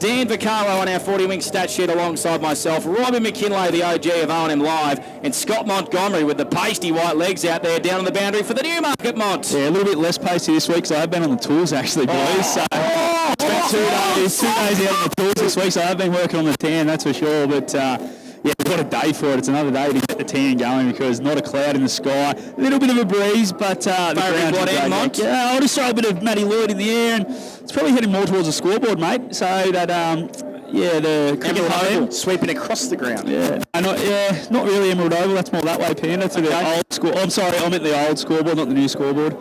Dan Vaccaro on our 40-wing stat sheet alongside myself, Robbie McKinlay, the OG of O&M Live, and Scott Montgomery with the pasty white legs out there down on the boundary for the Newmarket Mont. Yeah, a little bit less pasty this week, so I've been on the tools actually, boys. Spent 2 days out on the tools this week, so I've been working on the tan, that's for sure. But yeah, what a day for it. It's another day to get the tan going because not a cloud in the sky. A little bit of a breeze, but the ground's great. Yeah, I'll just throw a bit of Matty Lloyd in the air, and it's probably heading more towards the scoreboard, mate. So that, yeah, the cricket oval sweeping across the ground. Yeah, not really Emerald Oval. That's more that way, Panda, to the old score. I'm sorry, I meant the old scoreboard, not the new scoreboard.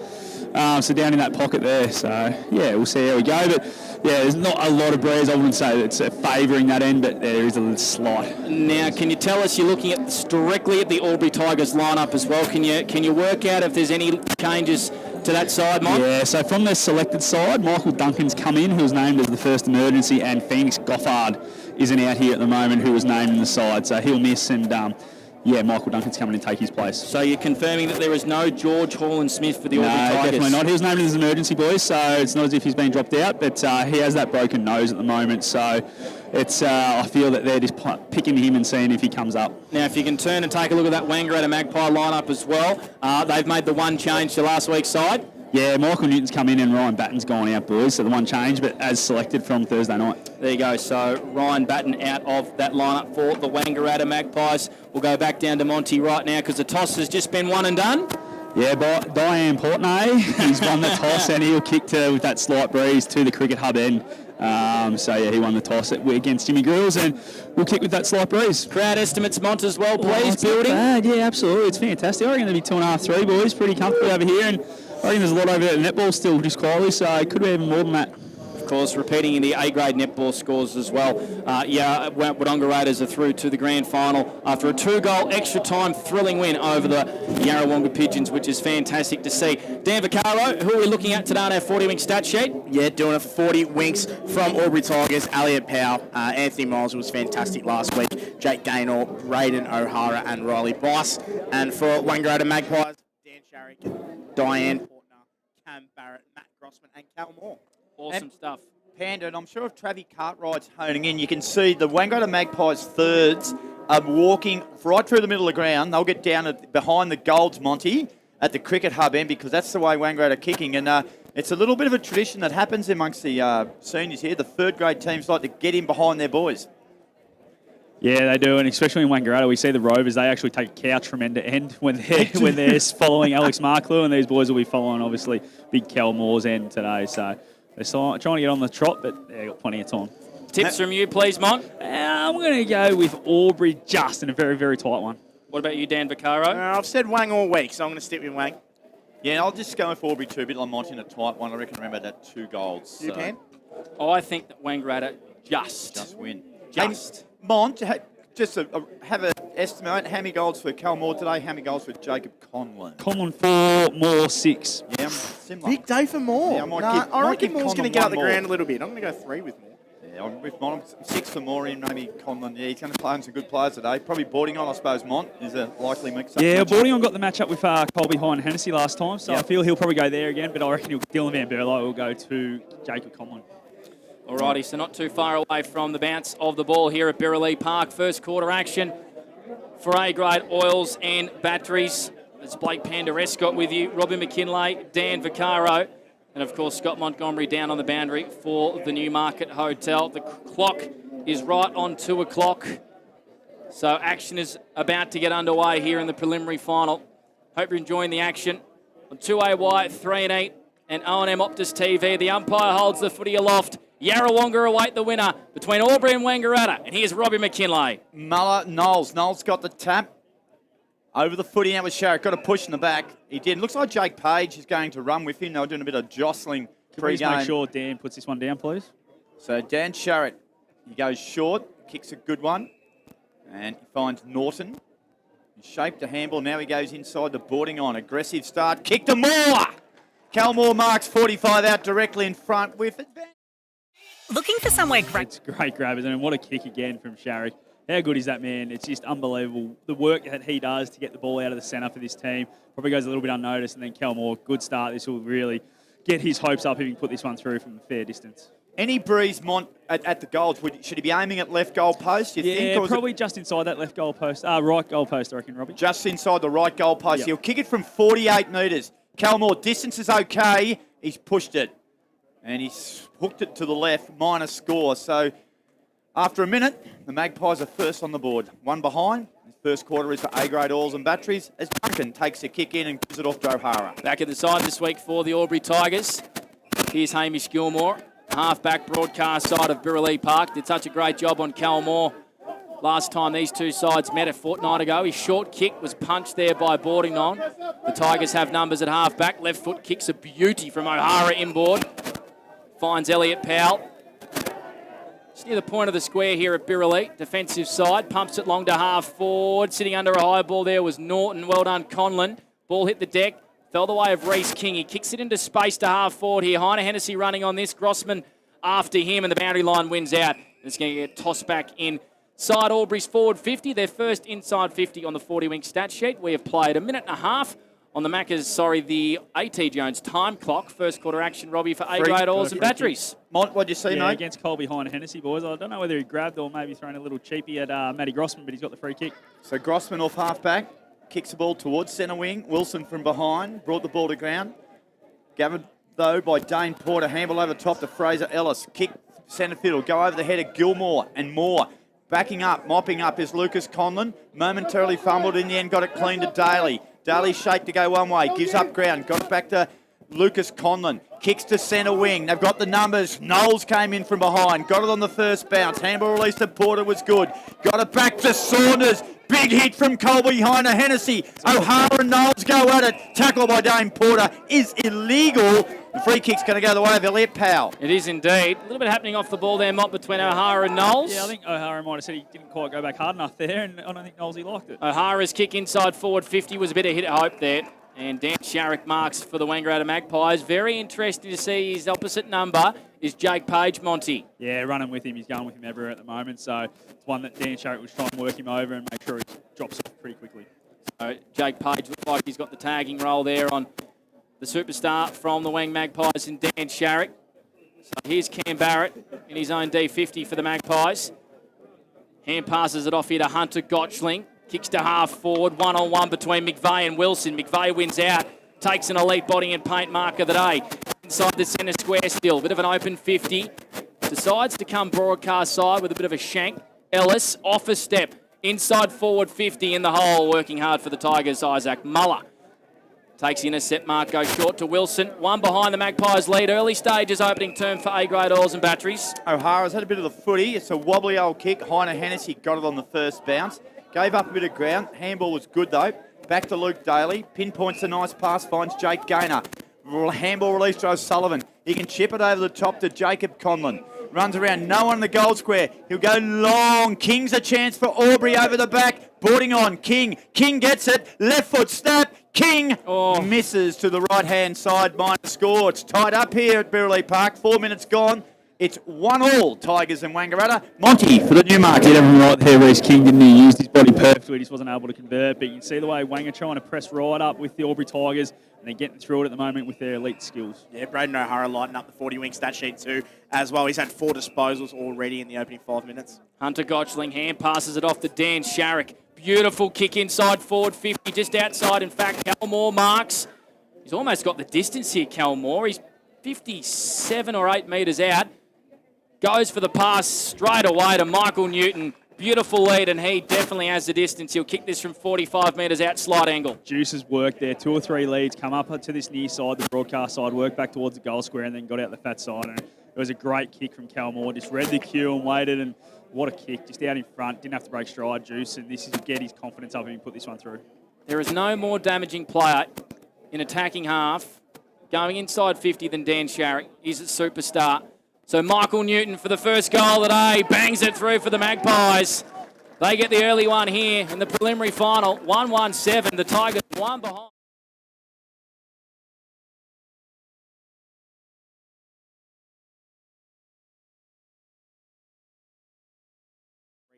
So down in that pocket there. So yeah, we'll see how we go. But yeah, there's not a lot of breeze. I wouldn't say it's favouring that end, but there is a little slight. Now, can you tell us, you're looking directly at the Albury Tigers lineup as well? Can you work out if there's any changes to that side, Mike? Yeah, so from the selected side, Michael Duncan's come in, who was named as the first emergency, and Phoenix Goffard isn't out here at the moment, who was named in the side. So he'll miss, and yeah, Michael Duncan's coming and take his place. So you're confirming that there is no George Holland-Smith for the Albury Tigers? No, definitely not. He was named as emergency, boys, so it's not as if he's been dropped out, but he has that broken nose at the moment, so it's I feel that they're just picking him and seeing if he comes up. Now, if you can turn and take a look at that Wangaratta Magpie lineup as well, they've made the one change to last week's side. Yeah, Michael Newton's come in and Ryan Batten's gone out, boys, so the one change, but as selected from Thursday night. There you go, so Ryan Batten out of that lineup for the Wangaratta Magpies. We'll go back down to Monty right now because the toss has just been one and done. Yeah, by Diane Portney, he's won the toss and he'll kick with that slight breeze to the cricket hub end. So yeah, he won the toss against Jimmy Grills, and we'll kick with that slight breeze. Crowd estimates, Mont, as well, please, building. Yeah, absolutely, it's fantastic. I reckon there'll be 2.5, 3 boys, pretty comfortable over here, and I reckon there's a lot over there at netball still, just quietly, so it could be even more than that. Of course, repeating in the A-grade netball scores as well. Wangaratta are through to the grand final after a 2-goal extra time thrilling win over the Yarrawonga Pigeons, which is fantastic to see. Dan Vaccaro, who are we looking at today on our 40-wing stat sheet? Yeah, doing a 40 winks from Albury Tigers, Elliot Powell, Anthony Miles was fantastic last week, Jake Gaynor, Braden O'Hara and Riley Bice. And for Wangaratta Magpies, Dan Sharrick, Diane Portner, Cam Barrett, Matt Grossman and Cal Moore. Awesome stuff. Panda, and I'm sure if Travis Cartwright's honing in, you can see the Wangaratta Magpies thirds are walking right through the middle of the ground. They'll get down behind the Golds, Monty, at the cricket hub end, because that's the way Wangaratta are kicking. And it's a little bit of a tradition that happens amongst the seniors here. The third grade teams like to get in behind their boys. Yeah, they do, and especially in Wangaratta, we see the Rovers, they actually take a couch from end to end when they're following Alex Marklew, and these boys will be following, obviously, Big Kel Moore's end today. So they're trying to get on the trot, but they've got plenty of time. Tips from you, please, Mont. I'm going to go with Albury just in a very, very tight one. What about you, Dan Vaccaro? I've said Wang all week, so I'm going to stick with Wang. Yeah, I'll just go with Albury too, a bit like Monty in a tight one. I reckon remember that 2 goals. You can? I think that Wangaratta just win. Just. Hey, Mont, just have an estimate. How many goals for Cal Moore today? How many goals for Jacob Conlon? Conlon 4, Moore 6. Yeah, similar. Big day for Moore. Yeah, I reckon Moore's going to get out the ground a little bit. I'm going to go 3 with Moore. Yeah, I'm with Mont. 6 for Moore and maybe Conlon. Yeah, he's going to play on some good players today. Probably boarding on, I suppose, Mont is a likely mix-up. Yeah, boarding on got the match up with Colby High and Hennessy last time, so I feel he'll probably go there again, but I reckon Dylan Van Berlo will go to Jacob Conlon. Alrighty, so not too far away from the bounce of the ball here at Birrelea Park. First quarter action for A-grade oils and batteries. It's Blake Pandarescott with you, Robbie McKinlay, Dan Vaccaro, and of course Scott Montgomery down on the boundary for the Newmarket Hotel. The clock is right on 2 o'clock. So action is about to get underway here in the preliminary final. Hope you're enjoying the action on 2AY, 3 and 8, and O&M Optus TV. The umpire holds the footy aloft. Yarrawonga await the winner between Albury and Wangaratta. And here's Robbie McKinlay. Muller, Knowles. Knowles got the tap. Over the footy now with Sharrick. Got a push in the back. He did. Looks like Jake Page is going to run with him. They were doing a bit of jostling pre-game. Please make sure Dan puts this one down, please. So Dan Sharrick, he goes short, kicks a good one, and he finds Norton. He shaped a handball. Now he goes inside the boarding on. Aggressive start. Kick to Moore. Cal Moore marks 45 out directly in front with advantage. Looking for somewhere great. It's great grab, isn't it? And what a kick again from Sharrick. How good is that man? It's just unbelievable. The work that he does to get the ball out of the centre for this team probably goes a little bit unnoticed. And then Cal Moore, good start. This will really get his hopes up if he can put this one through from a fair distance. Any breeze at the goals, should he be aiming at left goal post, you think? Yeah, probably just inside that left goal post. Right goal post, I reckon, Robbie. Just inside the right goal post. Yep. He'll kick it from 48 metres. Calmore, distance is okay. He's pushed it. And he's hooked it to the left, minus score. So after a minute, the Magpies are first on the board. One behind. His first quarter is for A-grade oils and batteries as Duncan takes a kick in and gives it off to O'Hara. Back at the side this week for the Albury Tigers. Here's Hamish Gilmore, half-back broadcast side of Birrelea Park. Did such a great job on Calmore last time these two sides met a fortnight ago. His short kick was punched there by Boardington. The Tigers have numbers at half-back. Left foot kicks a beauty from O'Hara inboard. Finds Elliot Powell. Just near the point of the square here at Birrelea. Defensive side. Pumps it long to half forward. Sitting under a high ball there was Norton. Well done, Conlon. Ball hit the deck. Fell the way of Reece King. He kicks it into space to half forward here. Heine Hennessy running on this. Grossman after him, and the boundary line wins out. It's going to get tossed back inside Albury's forward 50. Their first inside 50 on the 40-wing stat sheet. We have played a minute and a half on the the A.T. Jones time clock. First quarter action, Robbie, for A-grade oils and batteries. Mont, what'd you see, mate? Against Colby Heine Hennessy, boys. I don't know whether he grabbed or maybe thrown a little cheapie at Matty Grossman, but he's got the free kick. So Grossman off half-back. Kicks the ball towards centre wing. Wilson from behind. Brought the ball to ground. Gathered, though, by Dane Porter. Handball over the top to Fraser Ellis. Kick centre field. Go over the head of Gilmore and Moore. Backing up, mopping up is Lucas Conlon. Momentarily fumbled. In the end, got it clean to Daly. Daly shake to go one way. Gives up ground. Got it back to Lucas Conlon. Kicks to centre wing. They've got the numbers. Knowles came in from behind. Got it on the first bounce. Handball release to Porter was good. Got it back to Saunders. Big hit from Colby Heine Hennessy. O'Hara and Knowles go at it. Tackle by Dane Porter is illegal. The free kick's going to go the way of Elliot Powell. It is indeed. A little bit happening off the ball there, Mott, between O'Hara and Knowles. Yeah, I think O'Hara might have said he didn't quite go back hard enough there, and I don't think Knowles liked it. O'Hara's kick inside forward 50 was a bit of hit hope there. And Dan Sharrock marks for the Wangaratta Magpies. Very interesting to see his opposite number is Jake Page, Monty. Yeah, running with him. He's going with him everywhere at the moment. So it's one that Dan Sharrock was trying to work him over and make sure he drops off pretty quickly. So Jake Page looks like he's got the tagging role there on the superstar from the Wang Magpies and Dan Sharrock. So here's Cam Barrett in his own D50 for the Magpies. Hand passes it off here to Hunter Gotchling. Kicks to half forward, one-on-one between McVeigh and Wilson. McVeigh wins out, takes an elite body and paint mark of the day. Inside the centre square still, bit of an open 50. Decides to come broadcast side with a bit of a shank. Ellis off a step, inside forward 50 in the hole, working hard for the Tigers, Isaac Muller. Takes the intercept mark, goes short to Wilson. One behind the Magpies lead. Early stages opening term for A-grade oils and batteries. O'Hara's had a bit of the footy. It's a wobbly old kick. Heine Hennessy got it on the first bounce. Gave up a bit of ground. Handball was good, though. Back to Luke Daly. Pinpoints a nice pass. Finds Jake Gaynor. Handball release to O'Sullivan. He can chip it over the top to Jacob Conlon. Runs around. No one in the goal square. He'll go long. King's a chance for Albury over the back. Boarding on. King. King gets it. Left foot snap. King misses to the right-hand side. Minus score. It's tied up here at Birrelea Park. 4 minutes gone. It's 1-1, Tigers and Wangaratta. Monty for the Newmarket. Did everything right there, Reece King, didn't he? Used his body perfectly, just wasn't able to convert. But you can see the way Wang are trying to press right up with the Albury Tigers, and they're getting through it at the moment with their elite skills. Yeah, Braden O'Hara lighting up the 40-wing stat sheet too as well. He's had 4 disposals already in the opening 5 minutes. Hunter Gotchling hand passes it off to Dan Sharrock. Beautiful kick inside forward 50, just outside. In fact, Calmore marks. He's almost got the distance here, Calmore. He's 57 or 8 metres out. Goes for the pass straight away to Michael Newton. Beautiful lead, and he definitely has the distance. He'll kick this from 45 metres out, slight angle. Juice's work there. 2 or 3 leads, come up to this near side, the broadcast side, work back towards the goal square, and then got out the fat side. And it was a great kick from Calmore. Just read the cue and waited, and what a kick. Just out in front. Didn't have to break stride, Juice, and this is to get his confidence up and he put this one through. There is no more damaging player in attacking half going inside 50 than Dan Sharrock. He's a superstar. So Michael Newton for the first goal today, bangs it through for the Magpies. They get the early one here in the preliminary final, 1-1-7. The Tigers one behind.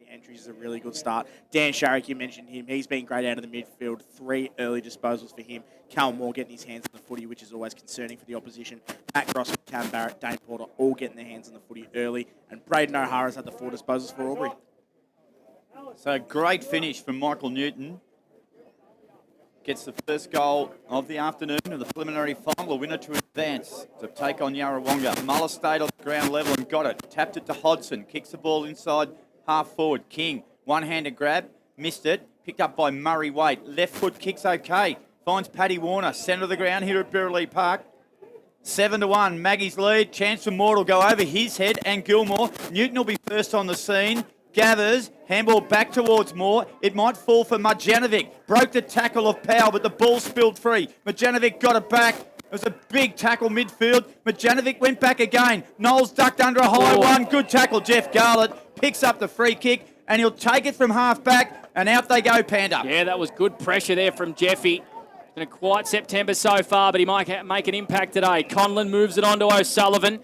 Entries is a really good start. Dan Sharrock, you mentioned him. He's been great out of the midfield. 3 early disposals for him. Cal Moore getting his hands on the footy, which is always concerning for the opposition. Matt Gross Cam Barrett, Dane Porter, all getting their hands on the footy early. And Braden O'Hara's had the 4 disposals for Albury. So great finish from Michael Newton. Gets the first goal of the afternoon of the preliminary final. A winner to advance to take on Yarrawonga. Muller stayed on the ground level and got it. Tapped it to Hodson. Kicks the ball inside half forward. King, one-handed grab. Missed it. Picked up by Murray Waite. Left foot kicks okay. Finds Paddy Warner. Centre of the ground here at Birrelea Park. 7-1. Maggie's lead. Chance for Moore will go over his head and Gilmore. Newton will be first on the scene. Gathers, handball back towards Moore. It might fall for Marjanovic. Broke the tackle of Powell, but the ball spilled free. Marjanovic got it back. It was a big tackle midfield. Marjanovic went back again. Knowles ducked under a high one. Good tackle, Jeff Garlett. Picks up the free kick, and he'll take it from half back, and out they go, Panda. Yeah, that was good pressure there from Jeffy. Been a quiet September so far, but he might make an impact today. Conlon moves it on to O'Sullivan.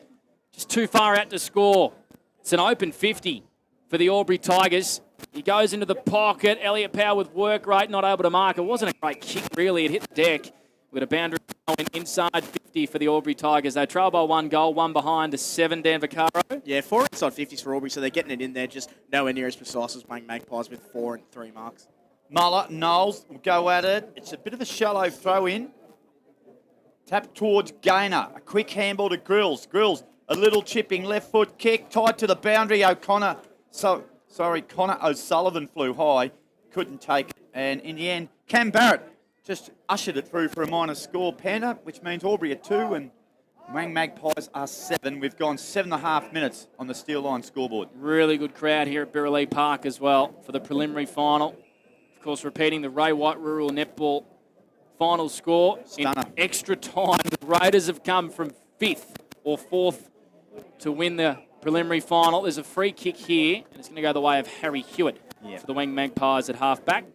Just too far out to score. It's an open 50 for the Albury Tigers. He goes into the pocket. Elliot Powell with work rate, not able to mark. It wasn't a great kick, really. It hit the deck with a boundary inside 50 for the Albury Tigers. They trail by 1 goal, 1 behind to 7, Dan Vaccaro. Yeah, 4 inside 50s for Albury, so they're getting it in there, just nowhere near as precise as playing Magpies with 4 and 3 marks. Muller, Knowles will go at it. It's a bit of a shallow throw in. Tap towards Gaynor. A quick handball to Grills. Grills, a little chipping left foot kick, tied to the boundary. Connor O'Sullivan flew high, couldn't take it. And in the end, Cam Barrett just ushered it through for a minor score, Panda, which means Albury are 2 and Wang Magpies are 7. We've gone 7.5 minutes on the Steel Line scoreboard. Really good crowd here at Birrelea Park as well for the preliminary final. Of course, repeating the Ray White Rural Netball final score. Stunner. In extra time, the Raiders have come from 5th or 4th to win the preliminary final. There's a free kick here, and it's going to go the way of Harry Hewitt for the Wang Magpies at half-back.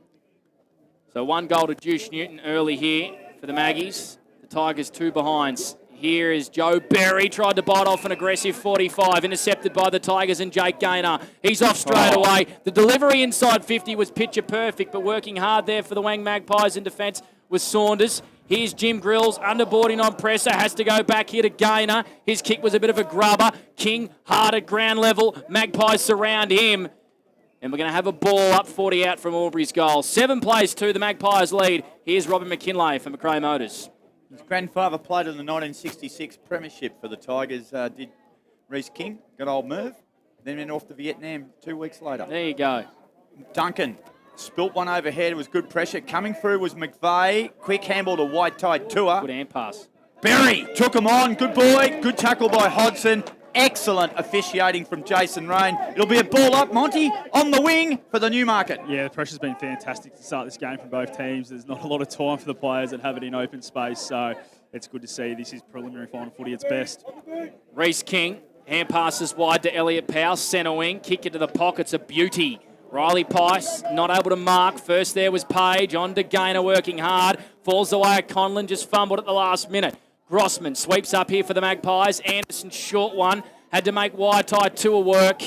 So 1 goal to Juice Newton early here for the Maggies. The Tigers 2 behinds. Here is Joe Berry, tried to bite off an aggressive 45, intercepted by the Tigers and Jake Gaynor. He's off straight away. The delivery inside 50 was picture perfect, but working hard there for the Wang Magpies in defence was Saunders. Here's Jim Grills, underboarding on presser, has to go back here to Gaynor. His kick was a bit of a grubber. King, hard at ground level. Magpies surround him. And we're going to have a ball up 40 out from Albury's goal. 7 plays 2, the Magpies lead. Here's Robin McKinlay for McRae Motors. His grandfather played in the 1966 Premiership for the Tigers, did Reece King, got old Merv, then went off to Vietnam 2 weeks later. There you go. Duncan spilt one overhead. It was good pressure. Coming through was McVeigh. Quick handball to White Tide Tour. Good hand pass. Berry took him on. Good boy. Good tackle by Hodson. Excellent officiating from Jason Rain. It'll be a ball up, Monty, on the wing for the Newmarket. Yeah, the pressure's been fantastic to start this game from both teams. There's not a lot of time for the players that have it in open space, so it's good to see this is preliminary final footy at its best. Reece King, hand passes wide to Elliot Powell, centre wing, kick into the pocket's a beauty. Riley Pice not able to mark. First there was Page, on to Gaynor working hard. Falls away at Conlon, just fumbled at the last minute. Grossman sweeps up here for the Magpies. Anderson, short one, had to make White Tide Tour work.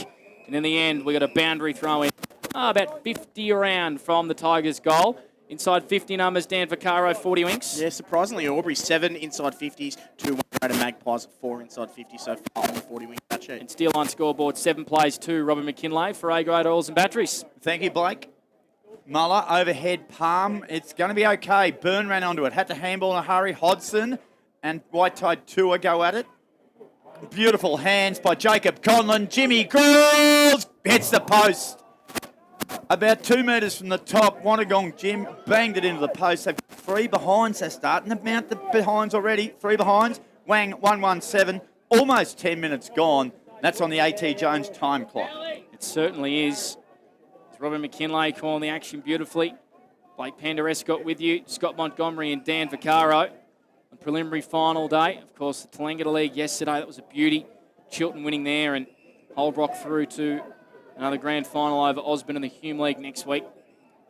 And in the end, we got a boundary throw in. About 50 around from the Tigers' goal. Inside 50 numbers, Dan Vaccaro, 40 winks. Yeah, surprisingly, Albury 7 inside 50s, 2 Wangaratta Magpies, 4 inside 50 so far on the 40 wing touch sheet. And Steel Line scoreboard, 7 plays 2, Robin McKinlay for A-grade oils and batteries. Thank you, Blake. Muller, overhead palm. It's going to be okay. Byrne ran onto it. Had to handball in a hurry. Hodson and White Tide Tour go at it. Beautiful hands by Jacob Conlon. Jimmy Grills hits the post. About 2 metres from the top, Wollongong Jim banged it into the post. They've got 3 behinds. They're starting to mount the behinds already. 3 behinds. Wang 117. Almost 10 minutes gone. That's on the A.T. Jones time clock. It certainly is. It's Robin McKinlay calling the action beautifully. Blake Penderescott with you. Scott Montgomery and Dan Vaccaro. On preliminary final day. Of course, the Tallangatta League yesterday. That was a beauty. Chilton winning there and Holbrook through to another grand final over Osborne in the Hume League next week.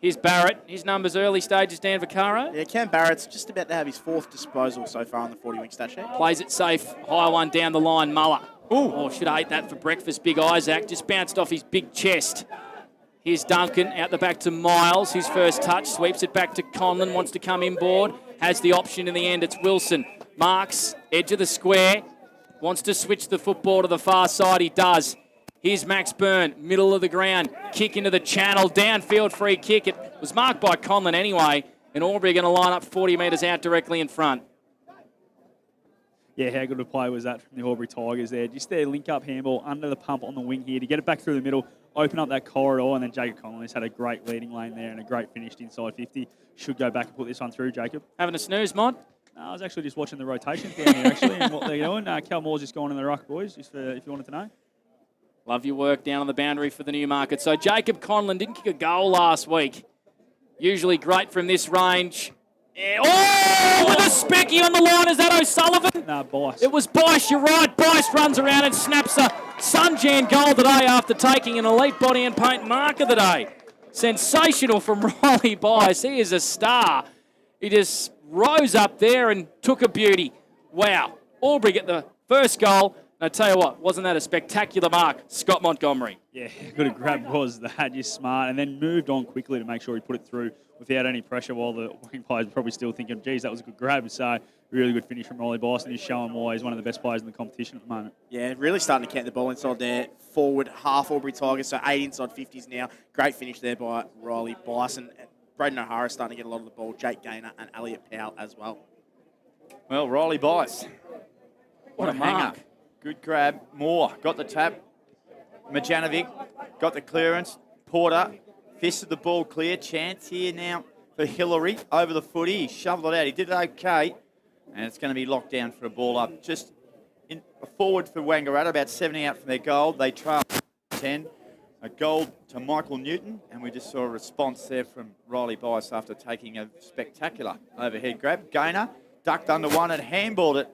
Here's Barrett. His numbers early stages, Dan Vaccaro. Yeah, Cam Barrett's just about to have his 4th disposal so far on the 40 wing stat sheet. Plays it safe. High one down the line. Muller. Oh, should have ate that for breakfast. Big Isaac just bounced off his big chest. Here's Duncan out the back to Miles. His first touch. Sweeps it back to Conlon. Wants to come inboard. Has the option in the end. It's Wilson. Marks. Edge of the square. Wants to switch the football to the far side. He does. Here's Max Byrne, middle of the ground. Kick into the channel. Downfield free kick. It was marked by Conlon anyway. And Albury are going to line up 40 metres out directly in front. Yeah, how good a play was that from the Albury Tigers there? Just their link-up handball under the pump on the wing here to get it back through the middle, open up that corridor, and then Jacob Collins had a great leading lane there and a great finish inside 50. Should go back and put this one through, Jacob. Having a snooze, Mod? I was actually just watching the rotations down here, actually, and what they're doing. Cal Moore's just gone in the ruck, boys, just for, if you wanted to know. Love your work down on the boundary for the Newmarket. So Jacob Conlon didn't kick a goal last week. Usually great from this range. Yeah. Oh, with a specky on the line. Is that O'Sullivan? No, Bice. It was Bice, you're right. Bice runs around and snaps a Sunjan goal today after taking an elite body and paint mark of the day. Sensational from Riley Bice. He is a star. He just rose up there and took a beauty. Wow. Albury get the first goal. And I tell you what, wasn't that a spectacular mark? Scott Montgomery. Yeah, good a grab was that, just smart, and then moved on quickly to make sure he put it through without any pressure, while the Magpies were probably still thinking, geez, that was a good grab. So really good finish from Riley Bice, and he's showing why he's one of the best players in the competition at the moment. Yeah, really starting to count the ball inside there. Forward half Albury Tigers, so 8 inside 50s now. Great finish there by Riley Bice, and Braden O'Hara starting to get a lot of the ball. Jake Gaynor and Elliot Powell as well. Well, Riley Bice. What a hanger. mark. Good grab. Moore got the tap. Majanovic got the clearance. Porter fisted the ball clear. Chance here now for Hillary over the footy. He shoveled it out. He did it okay. And it's going to be locked down for a ball up. Just in forward for Wangaratta, about 70 out from their goal. They trail 10. A goal to Michael Newton. And we just saw a response there from Riley Bice after taking a spectacular overhead grab. Gaynor ducked under one and handballed it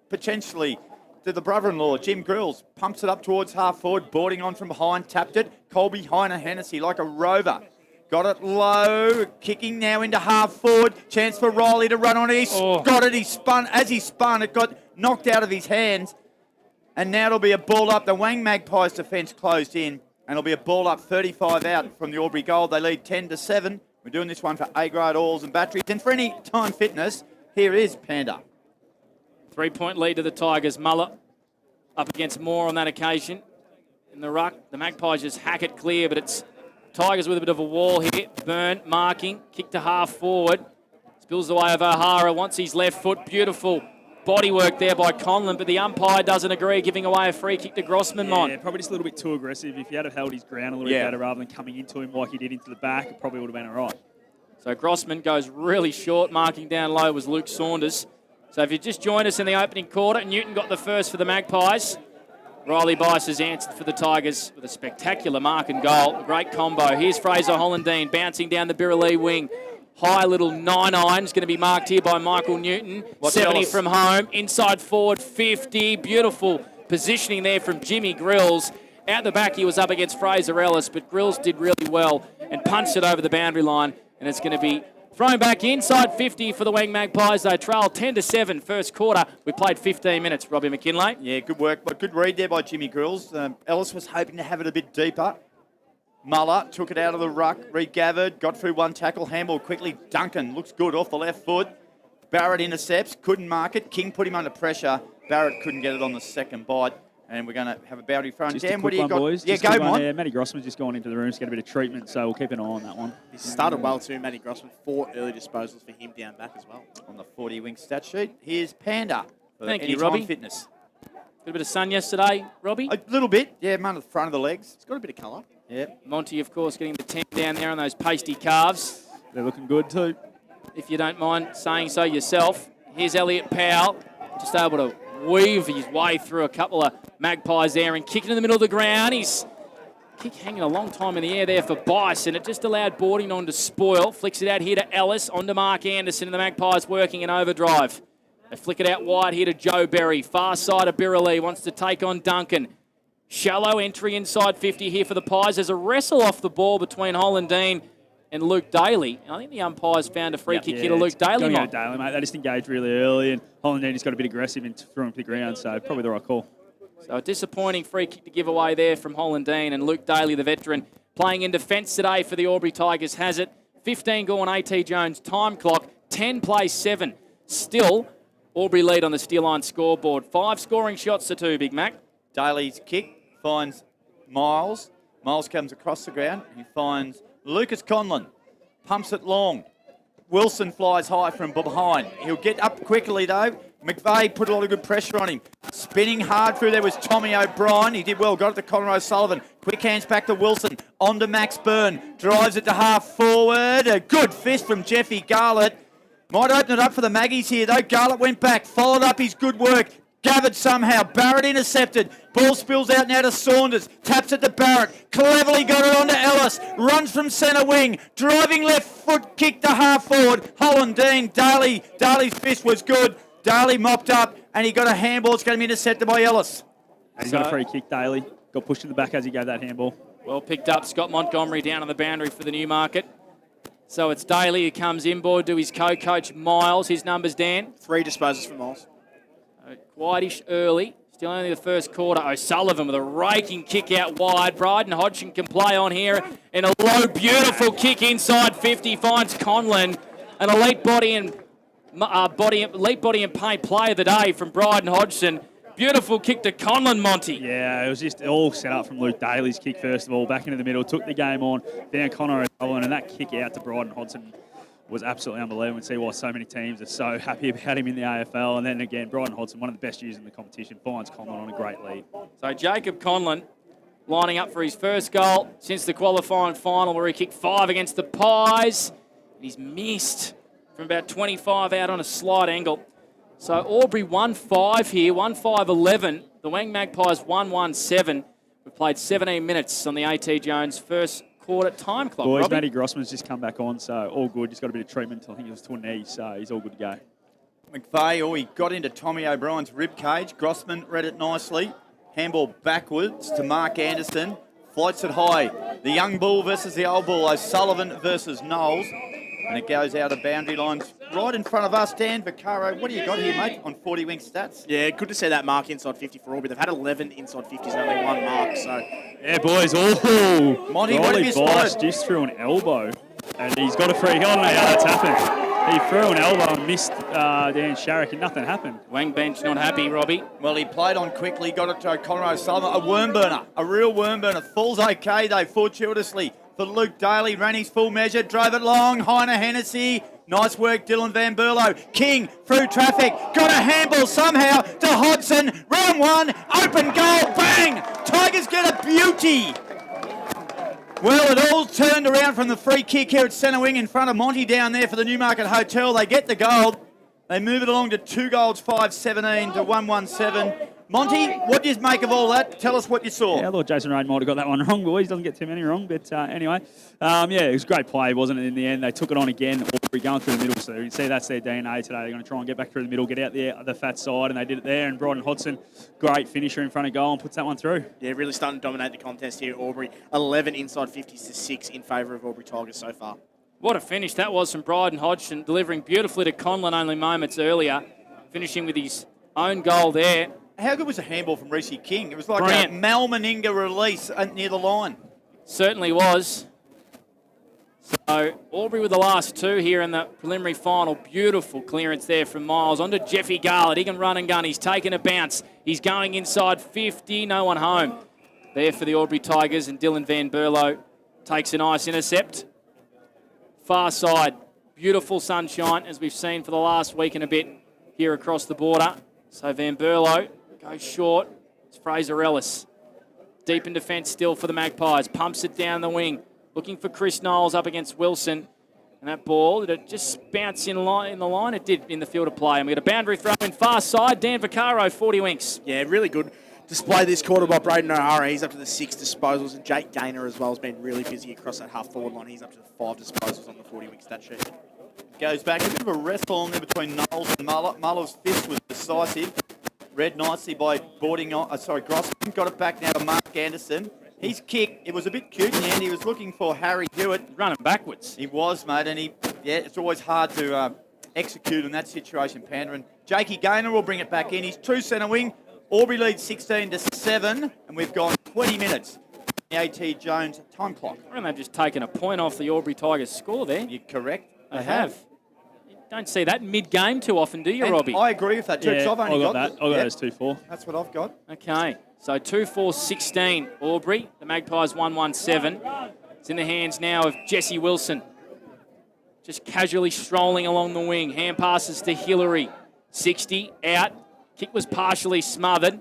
potentially to the brother-in-law, Jim Grills. Pumps it up towards half forward, boarding on from behind, tapped it. Colby Heiner Hennessy like a rover. Got it low, kicking now into half forward. Chance for Riley to run on it. He's got it, he spun. As he spun, it got knocked out of his hands. And now it'll be a ball up. The Wang Magpies defence closed in. And it'll be a ball up 35 out from the Albury goal. They lead 10-7. We're doing this one for A-grade oils and batteries. And for any time fitness, here is Panda. 3-point lead to the Tigers. Muller up against Moore on that occasion. In the ruck, the Magpies just hack it clear, but it's Tigers with a bit of a wall here. Byrne marking, kick to half forward. Spills the way of O'Hara, wants his left foot. Beautiful body work there by Conlon, but the umpire doesn't agree, giving away a free kick to Grossman. Yeah, probably just a little bit too aggressive. If he had held his ground a little bit better rather than coming into him like he did into the back, it probably would have been all right. So Grossman goes really short. Marking down low was Luke Saunders. So if you just joined us in the opening quarter, Newton got the first for the Magpies. Riley Bice has answered for the Tigers with a spectacular mark and goal. A great combo. Here's Fraser Hollandine bouncing down the Birralee wing. High little 9-iron is going to be marked here by Michael Newton. 70 from home. Inside forward 50. Beautiful positioning there from Jimmy Grills. Out the back he was up against Fraser Ellis, but Grills did really well and punched it over the boundary line. And it's going to be thrown back inside 50 for the Wang Magpies. They trail 10-7 first quarter. We played 15 minutes, Robbie McKinlay. Yeah, good work. But good read there by Jimmy Grills. Ellis was hoping to have it a bit deeper. Muller took it out of the ruck, regathered, got through one tackle, handball quickly. Duncan looks good off the left foot. Barrett intercepts, couldn't mark it. King put him under pressure. Barrett couldn't get it on the second bite. And we're going to have a boundary thrown. Just Dan, a what do you quick got? one, boys. Yeah, Just go, one. Mon. Yeah, Matty Grossman's just gone into the room to get a bit of treatment, so we'll keep an eye on that one. He started well too, Matty Grossman. 4 early disposals for him down back as well. On the 40-wing stat sheet, here's Panda. For Thank you, Anytime Robbie. Fitness. Got a bit of sun yesterday, Robbie. A little bit, yeah, man, at the front of the legs. It's got a bit of colour. Yeah. Monty, of course, getting the 10 down there on those pasty calves, They're looking good too. if you don't mind saying so yourself. Here's Elliot Powell, just able to weave his way through a couple of Magpies there and kicking in the middle of the ground. He's kick hanging a long time in the air there for Bice, and it just allowed boarding on to spoil. Flicks it out here to Ellis, on to Mark Anderson, and the Magpies working in overdrive. They flick it out wide here to Joe Berry. Far side of Birralee, wants to take on Duncan. Shallow entry inside 50 here for the Pies. There's a wrestle off the ball between Hollandine and Luke Daly. And I think the umpires found a free kick here to Luke Daly. Going to Daly, mate. They just engaged really early, and Hollandine just got a bit aggressive and threw him to the ground, so probably the right call. So a disappointing free kick to give away there from Hollandine, and Luke Daly, the veteran, playing in defence today for the Albury Tigers, has it. 15 gone, AT Jones, time clock, 10 plays 7. Still, Albury lead on the steel line scoreboard. 5 scoring shots to 2, Big Mac. Daly's kick finds Miles. Miles comes across the ground. He finds Lucas Conlon. Pumps it long. Wilson flies high from behind. He'll get up quickly, though. McVeigh put a lot of good pressure on him. Spinning hard through there was Tommy O'Brien. He did well. Got it to Conor O'Sullivan. Quick hands back to Wilson. On to Max Byrne. Drives it to half forward. A good fist from Jeffy Garlett. Might open it up for the Maggies here, though. Garlett went back. Followed up his good work. Gathered somehow. Barrett intercepted. Ball spills out now to Saunders. Taps it to Barrett. Cleverly got it on to Ellis. Runs from centre wing. Driving left foot kick to half forward. Holland Dean. Daly's fist was good. Daly mopped up and he got a handball. It's going to be intercepted by Ellis. He's got a free kick, Daly. Got pushed in the back as he gave that handball. Well picked up. Scott Montgomery down on the boundary for the Newmarket. So it's Daly who comes inboard to his co-coach Miles. His numbers, Dan? 3 disposals for Miles. Quite-ish early. Still only the first quarter. O'Sullivan with a raking kick out wide. Bryden Hodgson can play on here. And a low, beautiful kick inside 50 finds Conlon. An elite body and paint play of the day from Bryden Hodgson. Beautiful kick to Conlon, Monty. Yeah, it was just all set up from Luke Daly's kick, first of all, back into the middle, took the game on, found Conor O'Sullivan, and that kick out to Bryden Hodgson was absolutely unbelievable. And see why so many teams are so happy about him in the AFL. And then again, Bryden Hodgson, one of the best users in the competition, finds Conlon on a great lead. So Jacob Conlon lining up for his first goal since the qualifying final where he kicked 5 against the Pies. He's missed from about 25 out on a slight angle. So Albury 1-5 here, 1-5-11. The Wang Magpies 1-1-7. We've played 17 minutes on the A.T. Jones first quarter time clock. Boys, Robbie. Matty Grossman's just come back on, so all good. Just got a bit of treatment. I think it was to a knee, so he's all good to go. McVeigh, he got into Tommy O'Brien's rib cage. Grossman read it nicely. Handball backwards to Mark Anderson. Floats it high. The young bull versus the old bull. O'Sullivan versus Knowles. And it goes out of boundary lines right in front of us. Dan Vaccaro, what do you got here, mate, on 40 wing stats? Yeah, good to see that mark inside 50 for Albury. They've had 11 inside 50s and only 1 mark, so... Yeah, boys. Oh, Monty, what have you spotted? Just threw an elbow, and he's got a free. I don't know how that's happened. He threw an elbow and missed Dan Sharrock, and nothing happened. Wang bench not happy, Robbie. Well, he played on quickly, got it to Conor O'Sullivan. A worm burner, a real worm burner. Falls okay, though, fortuitously. For Luke Daly, ran his full measure, drove it long. Heiner Hennessy, nice work, Dylan Van Berlo. King through traffic, got a handball somehow to Hodgson. Round 1, open goal, bang! Tigers get a beauty. Well, it all turned around from the free kick here at centre wing in front of Monty down there for the Newmarket Hotel. They get the goal. They move it along to 2 goals, 5-17 to 1-1-7. Monty, what do you make of all that? Tell us what you saw. Yeah, I thought Jason Rain might have got that one wrong, boys. Doesn't get too many wrong, but anyway. Yeah, it was a great play, wasn't it, in the end? They took it on again, Albury going through the middle, so you can see that's their DNA today. They're going to try and get back through the middle, get out the fat side, and they did it there. And Bryden Hodgson, great finisher in front of goal and puts that one through. Yeah, really starting to dominate the contest here at Albury. 11 inside 50s to 6 in favour of Albury Tigers so far. What a finish that was from Bryden Hodgson, delivering beautifully to Conlon only moments earlier, finishing with his own goal there. How good was the handball from Reece King? It was like Brilliant. a Mal Meninga release near the line. Certainly was. So Albury with the last 2 here in the preliminary final. Beautiful clearance there from Miles. On to Jeffy Garlett. He can run and gun. He's taken a bounce. He's going inside 50. No one home. There for the Albury Tigers, and Dylan Van Berlo takes a nice intercept. Far side. Beautiful sunshine, as we've seen for the last week and a bit here across the border. So Van Berlo goes short. It's Fraser Ellis. Deep in defence still for the Magpies. Pumps it down the wing. Looking for Chris Knowles up against Wilson. And that ball, did it just bounce in the line? It did in the field of play. And we got a boundary throw in far side. Dan Vaccaro, 40 winks. Yeah, really good display this quarter by Braden O'Hara. He's up to the 6 disposals. And Jake Gaynor as well has been really busy across that half-forward line. He's up to the 5 disposals on the 40-wing stat sheet. Goes back. A bit of a wrestle on there between Knowles and Muller. Muller's fist was decisive. Read nicely by Grossman. Got it back now to Mark Anderson. His kick, it was a bit cute in the end. He was looking for Harry Hewitt. Running backwards. He was, mate, and it's always hard to execute in that situation, Pandering. Jakey Gaynor will bring it back in. He's true centre wing. Albury leads 16-7, and we've gone 20 minutes. The A.T. Jones time clock. I reckon they've just taken a point off the Albury Tigers score there. You're correct. They have. Don't see that mid-game too often, do you, And Robbie? I agree with that too, 'cause Yeah, I've only got that. I got that as 2-4. That's what I've got. Okay, so 2-4-16, Albury. The Magpies 1-1-7. It's in the hands now of Jesse Wilson. Just casually strolling along the wing. Hand passes to Hillary. 60, out. Kick was partially smothered.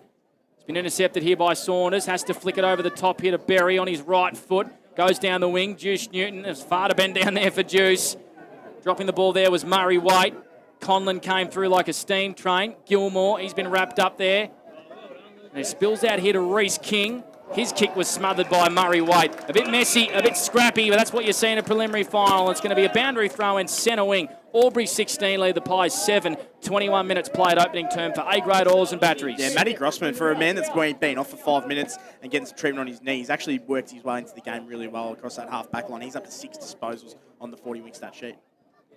It's been intercepted here by Saunders. Has to flick it over the top here to Berry on his right foot. Goes down the wing. Juice Newton is far to bend down there for Juice. Dropping the ball there was Murray White. Conlon came through like a steam train. Gilmore, he's been wrapped up there. And it spills out here to Reece King. His kick was smothered by Murray White. A bit messy, a bit scrappy, but that's what you see in a preliminary final. It's going to be a boundary throw in centre wing. Albury 16, lead the Pies 7. 21 minutes played opening term for A-grade oils and batteries. Yeah, Matty Grossman, for a man that's been off for 5 minutes and getting some treatment on his knee, he's actually worked his way into the game really well across that half-back line. He's up to 6 disposals on the 40-wing stat sheet.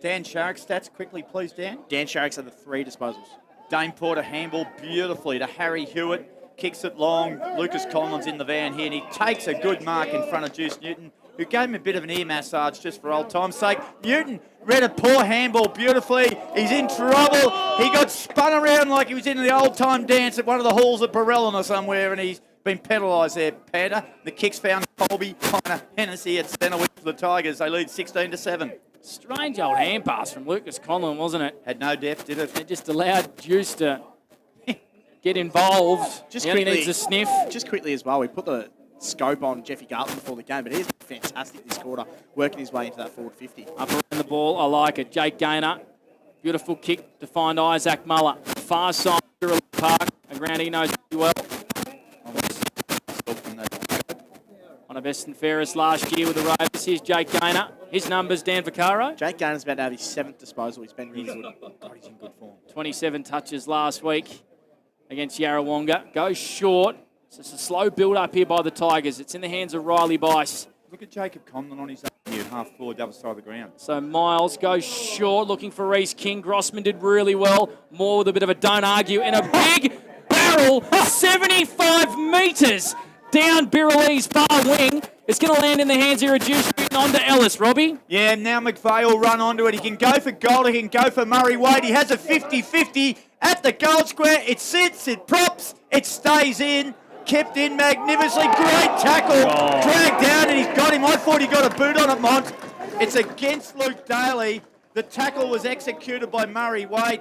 Dan Sharrock stats quickly, please, Dan. Dan Sharrock's had the 3 disposals. Dane Porter handball beautifully to Harry Hewitt. Kicks it long. Lucas Conlon's in the van here, and he takes a good mark in front of Juice Newton, who gave him a bit of an ear massage just for old time's sake. Newton read a poor handball beautifully. He's in trouble. He got spun around like he was in the old-time dance at one of the halls at Barellon or somewhere, and he's been penalised there, Panda. The kick's found Colby, Connor, Hennessy at centre wing for the Tigers. They lead 16-7. Strange old hand pass from Lucas Conlon, wasn't it? Had no depth, did it? It just allowed Juice to get involved. Just he only quickly, needs a sniff. Just quickly as well, we put the scope on Jeffy Gartland before the game, but he's fantastic this quarter, working his way into that forward 50. Up around the ball, I like it. Jake Gaynor, beautiful kick to find Isaac Muller. Far side, Birrell Park, a ground he knows pretty well. On a best and fairest last year with the Ravens. Here's Jake Gaynor. His numbers, Dan Vaccaro. Jake Gaynor's about to have his 7th disposal. He's been really good. God, he's in good form. 27 touches last week against Yarrawonga. Goes short. So it's a slow build-up here by the Tigers. It's in the hands of Riley Bice. Look at Jacob Conlon on his own here, half forward, the other side of the ground. So Miles goes short, looking for Reece King. Grossman did really well. Moore with a bit of a don't argue. And a big barrel, 75 metres down Birrellee's far wing. It's going to land in the hands here of Juice Newton onto Ellis, Robbie. Yeah, now McVeigh will run onto it. He can go for goal. He can go for Murray Wade. He has a 50-50 at the goal square. It sits, it props, it stays in. Kept in magnificently. Great tackle. Dragged down, and he's got him. I thought he got a boot on it, Mont. It's against Luke Daly. The tackle was executed by Murray Wade,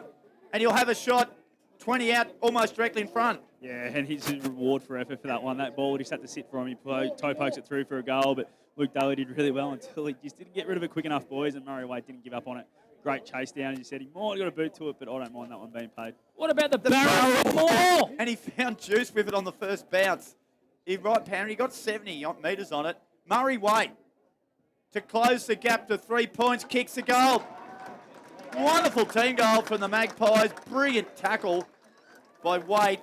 and he'll have a shot 20 out, almost directly in front. Yeah, and his reward for effort for that one. That ball just had to sit for him. He toe pokes it through for a goal, but Luke Daly did really well until he just didn't get rid of it quick enough, boys, and Murray Wade didn't give up on it. Great chase down, as you said. He might have got a boot to it, but I don't mind that one being paid. What about the barrel of Moore? And he found Juice with it on the first bounce. He got 70 metres on it. Murray Wade to close the gap to 3 points, kicks the goal. Wonderful team goal from the Magpies. Brilliant tackle by Wade.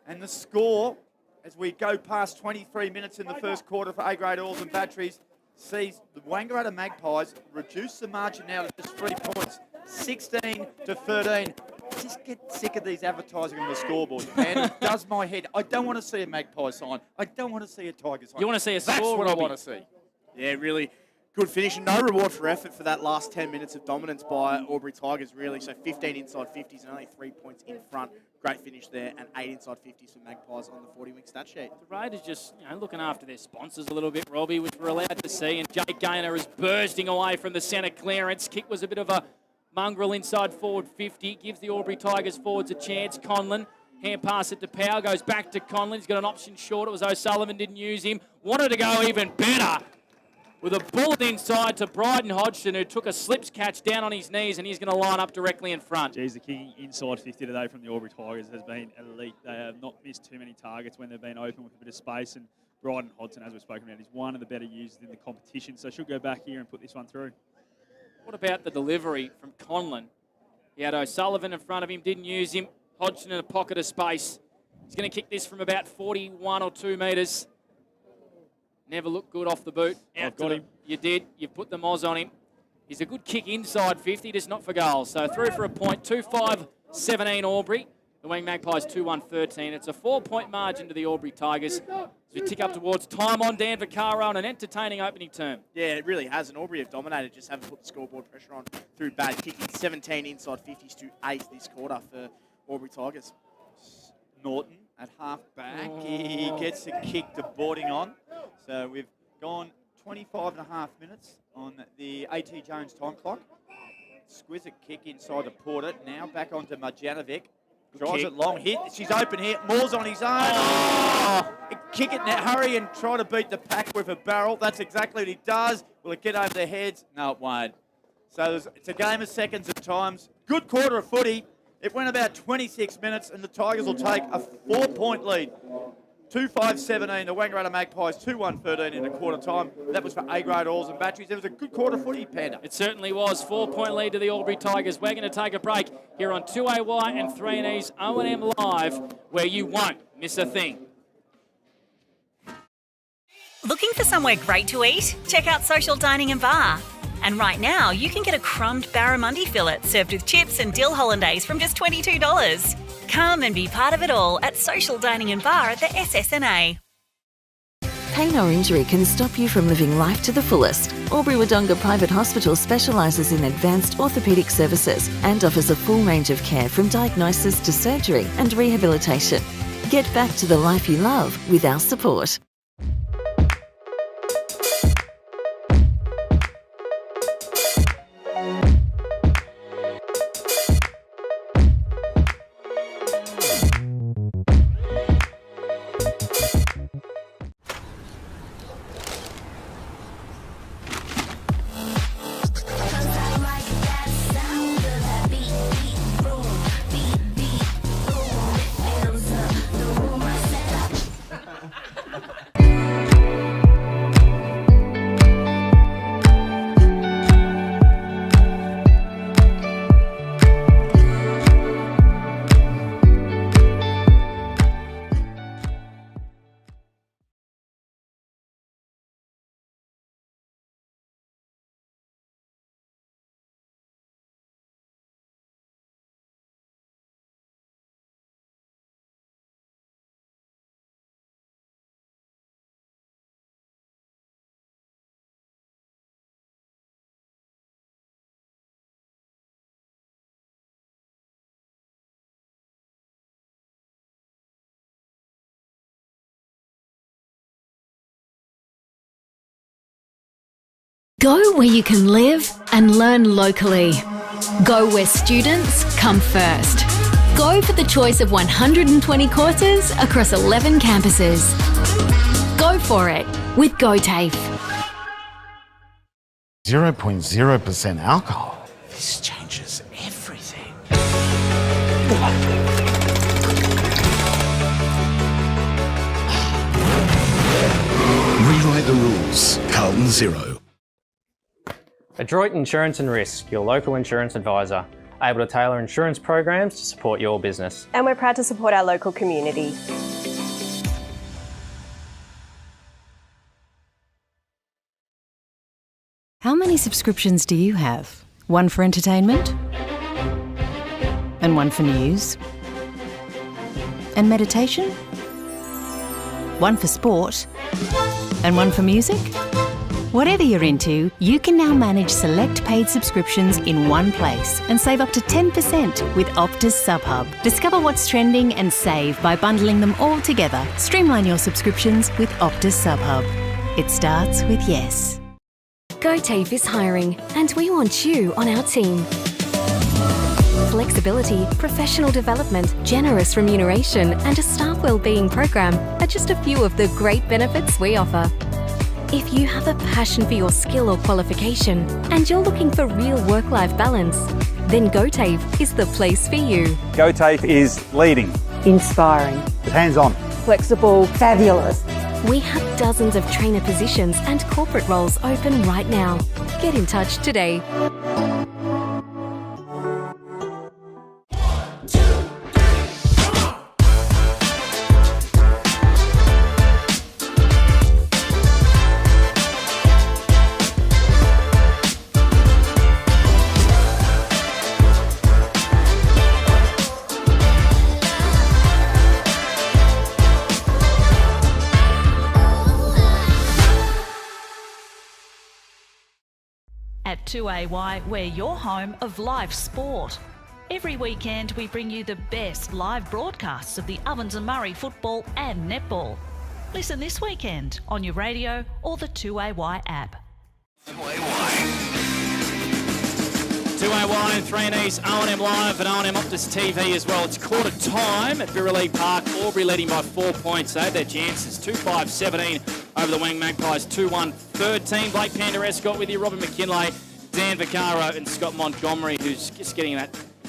And the score, as we go past 23 minutes in the first quarter for A-grade oils and batteries, sees the Wangaratta Magpies reduce the margin now to just 3 points, 16-13. Just get sick of these advertising on the scoreboard, man. It does my head. I don't want to see a Magpie sign. I don't want to see a Tiger sign. You want to see a That's score, what I Robbie? want to see. Yeah, really good finish. And no reward for effort for that last 10 minutes of dominance by Albury Tigers, really. So 15 inside 50s and only 3 points in front. Great finish there, and 8 inside 50s for Magpies on the 40-wing stat sheet. The Raiders just looking after their sponsors a little bit, Robbie, which we're allowed to see. And Jake Gaynor is bursting away from the centre clearance. Kick was a bit of a mongrel inside forward 50. Gives the Albury Tigers forwards a chance. Conlon, hand pass it to Powell, goes back to Conlon. He's got an option short. It was O'Sullivan, didn't use him. Wanted to go even better with a bullet inside to Bryden Hodgson, who took a slips catch down on his knees, and he's going to line up directly in front. Geez, the kicking inside 50 today from the Albury Tigers has been elite. They have not missed too many targets when they've been open with a bit of space, and Bryden Hodgson, as we've spoken about, is one of the better users in the competition, so she'll go back here and put this one through. What about the delivery from Conlon? He had O'Sullivan in front of him, didn't use him. Hodgson in a pocket of space. He's going to kick this from about 41 or 2 metres. Never looked good off the boot. I've got him. You did. You've put the Moz on him. He's a good kick inside 50, just not for goals. So through for a point. 2-5-17 Albury. The Wing Magpies 2-1-13. It's a 4-point margin to the Albury Tigers. As we tick up towards time on Dan Vaccaro on an entertaining opening term. Yeah, it really has. And Albury have dominated, just haven't put the scoreboard pressure on through bad kicking. 17 inside 50s to 8 this quarter for Albury Tigers. Norton at half back. He gets a kick to boarding on. So we've gone 25 and a half minutes on the A.T. Jones time clock. Exquisite kick inside to Porter. Now back onto Marjanovic. Drives it long. Hit. She's open here. Moore's on his own. Oh! Kick it now. Hurry and try to beat the pack with a barrel. That's exactly what he does. Will it get over their heads? No, it won't. So it's a game of seconds at times. Good quarter of footy. It went about 26 minutes, and the Tigers will take a 4-point lead. 2-5-17. The Wangaratta Magpies 2-1-13 in a quarter time. That was for A-grade Oils and Batteries. It was a good quarter footy, Panda. It certainly was. 4-point lead to the Albury Tigers. We're going to take a break here on 2AY and 3E's O&M Live, where you won't miss a thing. Looking for somewhere great to eat? Check out Social Dining and Bar. And right now, you can get a crumbed barramundi fillet served with chips and dill hollandaise from just $22. Come and be part of it all at Social Dining and Bar at the SS&A. Pain or injury can stop you from living life to the fullest. Albury Wodonga Private Hospital specialises in advanced orthopaedic services and offers a full range of care from diagnosis to surgery and rehabilitation. Get back to the life you love with our support. Go where you can live and learn locally. Go where students come first. Go for the choice of 120 courses across 11 campuses. Go for it with GoTAFE. 0.0% alcohol. This changes everything. Rewrite the rules. Carlton Zero. Adroit Insurance and Risk, your local insurance advisor, able to tailor insurance programs to support your business. And we're proud to support our local community. How many subscriptions do you have? One for entertainment? And one for news? And meditation? One for sport? And one for music? Whatever you're into, you can now manage select paid subscriptions in one place and save up to 10% with Optus SubHub. Discover what's trending and save by bundling them all together. Streamline your subscriptions with Optus SubHub. It starts with yes. GoTAFE is hiring, and we want you on our team. Flexibility, professional development, generous remuneration, and a staff wellbeing program are just a few of the great benefits we offer. If you have a passion for your skill or qualification and you're looking for real work-life balance, then GoTAFE is the place for you. GoTAFE is leading, inspiring, hands-on, flexible, fabulous. We have dozens of trainer positions and corporate roles open right now. Get in touch today. At 2AY, we're your home of live sport. Every weekend, we bring you the best live broadcasts of the Ovens and Murray football and netball. Listen this weekend on your radio or the 2AY app. 2AY and 3Ds, O&M Live and O&M Optus TV as well. It's quarter time at Birrelea Park. Aubrey leading by 4 points. They had their chances. 2-5-17 over the Wang Magpies. 2-1-13. Blake Panderescott with you. Robin McKinlay, Dan Vaccaro and Scott Montgomery, who's just getting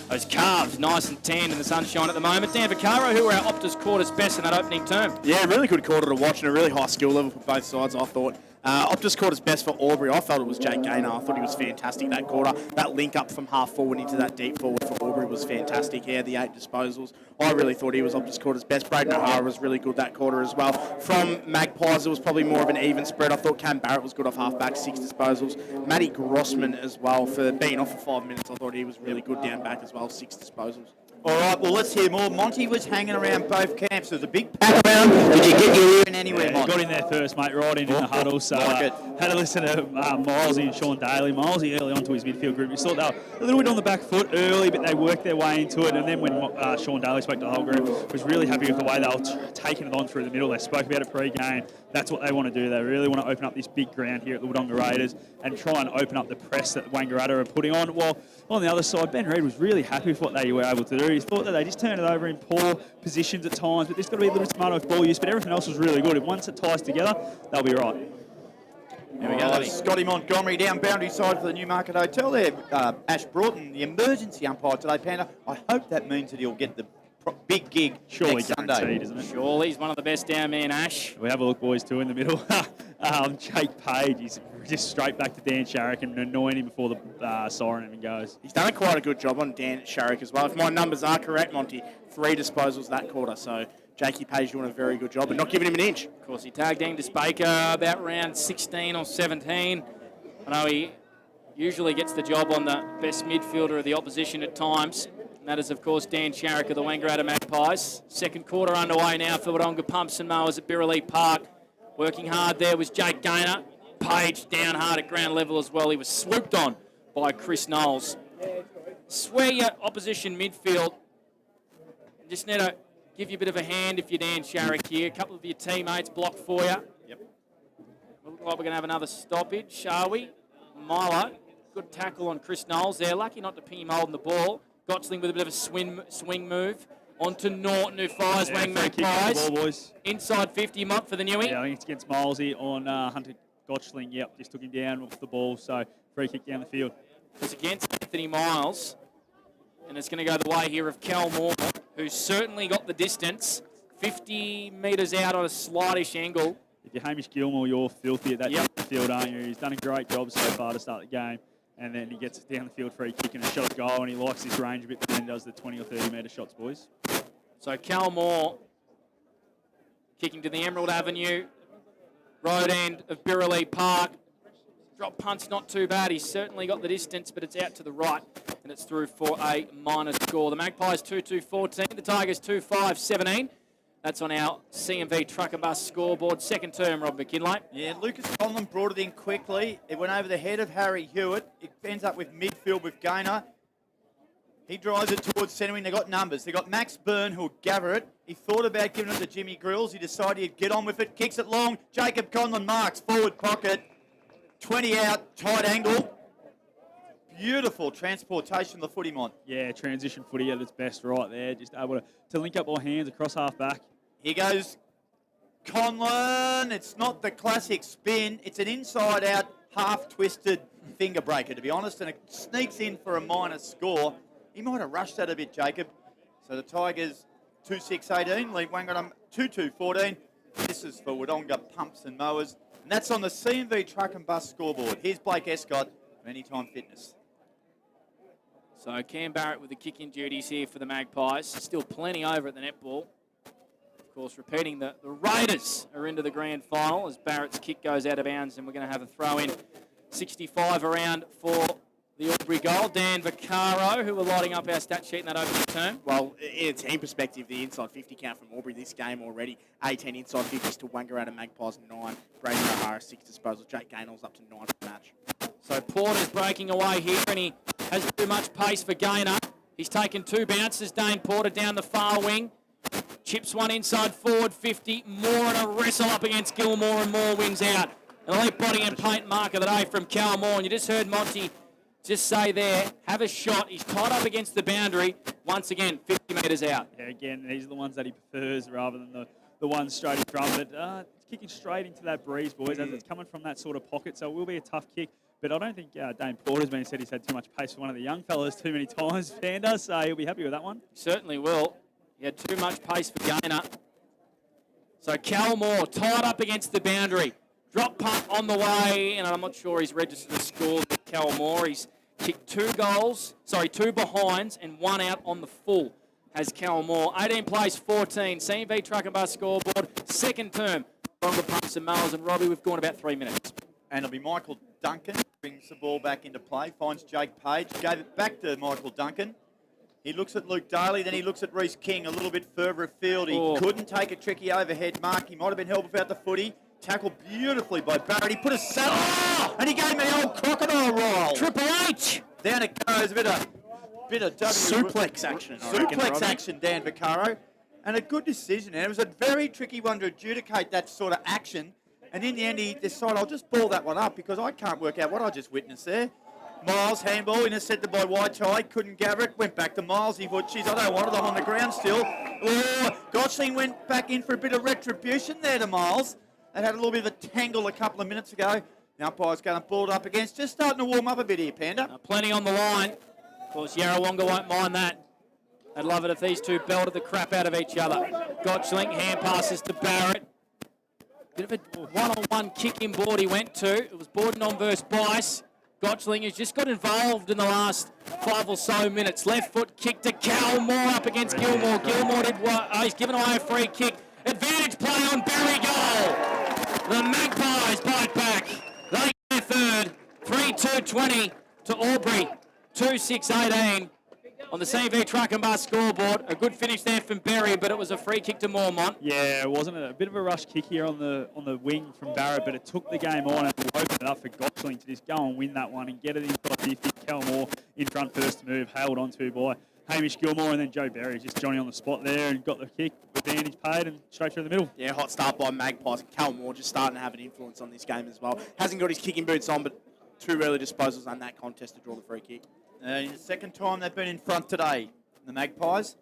those calves nice and tanned in the sunshine at the moment. Dan Vaccaro, who were our Optus quarters best in that opening term. Yeah, really good quarter to watch and a really high skill level for both sides, I thought. Optus quarter's best for Albury. I felt it was Jake Gaynor. I thought he was fantastic that quarter. That link up from half forward into that deep forward for Albury was fantastic. He had the 8 disposals. I really thought he was Optus quarter's best. Braden O'Hara was really good that quarter as well. From Magpies, it was probably more of an even spread. I thought Cam Barrett was good off half-back, 6 disposals. Matty Grossman as well, for being off for 5 minutes. I thought he was really good down back as well, 6 disposals. All right, well, let's hear more. Monty was hanging around both camps. There was a big pack around. Did you get your ear in anywhere, Monty? Got in there first, mate, right in the huddle. So had to listen to Milesy and Sean Daly. Milesy early on to his midfield group. You thought they were a little bit on the back foot early, but they worked their way into it. And then when Sean Daly spoke to the whole group, was really happy with the way they were taking it on through the middle. They spoke about it pre-game. That's what they want to do. They really want to open up this big ground here at the Wodonga Raiders and try and open up the press that Wangaratta are putting on. Well, on the other side, Ben Reid was really happy with what they were able to do. He thought that they just turned it over in poor positions at times, but there's got to be a little bit smarter with ball use, but everything else was really good. And once it ties together, they'll be right. There we go. That's Scotty Montgomery down boundary side for the Newmarket Hotel there. Ash Broughton, the emergency umpire today, Panda. I hope that means that he'll get the big gig Surely next Sunday. Isn't it? Surely, he's one of the best down man, Ash. We have a look, boys, too, in the middle. Jake Page, he's just straight back to Dan Sharrock and annoying him before the siren even goes. He's done quite a good job on Dan Sharrock as well. If my numbers are correct, Monty, 3 disposals that quarter. So Jakey Page doing a very good job and not giving him an inch. Of course, he tagged Angus Baker about round 16 or 17. I know he usually gets the job on the best midfielder of the opposition at times. And that is, of course, Dan Sharrock of the Wangaratta Magpies. Second quarter underway now for Wodonga Pumps and Mowers at Birrelea Park. Working hard there was Jake Gaynor. Page down hard at ground level as well. He was swooped on by Chris Knowles. Swear your opposition midfield. Just need to give you a bit of a hand if you're Dan Sharrock here. A couple of your teammates blocked for you. Yep. Look like we're going to have another stoppage, are we? Milo, good tackle on Chris Knowles there. Lucky not to ping him holding the ball. Gotchling with a bit of a swing move. On to Norton, who fires Wang Magpies. Inside 50 Mott for the Newie. Yeah, I think it's against Milesy on Hunter Gotchling. Yep, just took him down off the ball. So free kick down the field. It's against Anthony Miles. And it's going to go the way here of Cal Moore, who's certainly got the distance. 50 metres out on a slightish angle. If you're Hamish Gilmore, you're filthy at that field, aren't you? He's done a great job so far to start the game. And then he gets it down the field free kick and a shot at goal, and he likes this range a bit, but then does the 20 or 30 metre shots, boys. So Cal Moore kicking to the Emerald Avenue road end of Birrelea Park. Drop punt's not too bad. He's certainly got the distance, but it's out to the right, and it's through for a minor score. The Magpies 2-2-14, the Tigers 2-5-17. That's on our CMV truck and bus scoreboard. Second term, Rob McKinlay. Yeah, Lucas Conlon brought it in quickly. It went over the head of Harry Hewitt. It ends up with midfield with Gaynor. He drives it towards centre wing. They got numbers. They got Max Byrne who'll gather it. He thought about giving it to Jimmy Grills. He decided he'd get on with it. Kicks it long. Jacob Conlon marks. Forward pocket. 20 out. Tight angle. Beautiful transportation of the footy, Mont. Yeah, transition footy at its best right there. Just able to link up all hands across half back. Here goes Conlon. It's not the classic spin. It's an inside-out, half-twisted finger breaker, to be honest, and it sneaks in for a minor score. He might have rushed that a bit, Jacob. So the Tigers 2-6-18, lead Wangaratta 2-2-14. This is for Wodonga Pumps and Mowers. And that's on the CMV truck and bus scoreboard. Here's Blake Escott of Anytime Fitness. So Cam Barrett with the kick-in duties here for the Magpies. Still plenty over at the netball. Of course, repeating the Raiders are into the grand final as Barrett's kick goes out of bounds, and we're going to have a throw-in. 65 around for the Albury goal. Dan Vaccaro, who were lighting up our stat sheet in that opening term. Well, in a team perspective, the inside 50 count from Albury this game already. 18 inside 50s to Wangaratta Magpies 9. Braden O'Hara 6 disposals. Jake Gaynor's up to 9 for the match. So Porter's breaking away here, and he has too much pace for Gaynor. He's taken 2 bounces, Dane Porter down the far wing. Chips one inside forward 50. Moore in a wrestle up against Gilmore, and Moore wins out. An elite body and paint mark of the day from Cal Moore. And you just heard Monty just say there, have a shot. He's tied up against the boundary. Once again, 50 metres out. Yeah, again, these are the ones that he prefers rather than the ones straight in front. But it's kicking straight into that breeze, boys, as it's coming from that sort of pocket. So it will be a tough kick. But I don't think Dane Porter's been said he's had too much pace for one of the young fellas too many times, Panda, so he'll be happy with that one. Certainly will. He had too much pace for Gaynor. So Cal Moore tied up against the boundary. Drop punt on the way, and I'm not sure he's registered a score for Cal Moore. He's kicked 2 behinds and 1 out on the full, has Cal Moore. 18 plays 14, CMV Truck and Bus scoreboard, second term from the Pumps and Mowers. And Robbie, we've gone about 3 minutes. And it'll be Michael Duncan, brings the ball back into play, finds Jake Page, gave it back to Michael Duncan. He looks at Luke Daly, then he looks at Reece King a little bit further afield. He couldn't take a tricky overhead mark. He might have been held without the footy. Tackled beautifully by Barrett. He put a saddle and he gave me the old crocodile roll. Triple H. Down it goes, a bit of suplex action. Suplex action, Dan Vaccaro. And a good decision. And it was a very tricky one to adjudicate that sort of action. And in the end, he decided, I'll just ball that one up because I can't work out what I just witnessed there. Miles, handball, intercepted by Whitehide, couldn't gather it, went back to Miles. He thought, geez, I don't want it, I'm on the ground still. Oh, Gosling went back in for a bit of retribution there to Miles. They had a little bit of a tangle a couple of minutes ago. The umpire's going to ball it up against, just starting to warm up a bit here, Panda. Plenty on the line. Of course, Yarrawonga won't mind that. I'd love it if these two belted the crap out of each other. Gotchling, hand passes to Barrett. Bit of a one-on-one kicking board he went to. It was Borden on versus Bice. Gotchling has just got involved in the last 5 or so minutes. Left foot kick to Cal Moore up against Gilmore. Gilmore he's given away a free kick. Advantage play on Barry goal. The Magpies bite back. They get third. 3-2-20 to Albury. 2-6-18 on the CV Truck and Bus scoreboard. A good finish there from Berry, but it was a free kick to Mormont. Yeah, it wasn't a bit of a rush kick here on the wing from Barrett, but it took the game on and opened it up for Gotchling to just go and win that one and get it inside 50. Cal Moore in front first move, held onto by Hamish Gilmore, and then Joe Berry, just Johnny on the spot there and got the kick, advantage paid and straight through the middle. Yeah, hot start by Magpies. Cal Moore just starting to have an influence on this game as well. Hasn't got his kicking boots on, but 2 early disposals on that contest to draw the free kick. In the second time they've been in front today, the Magpies.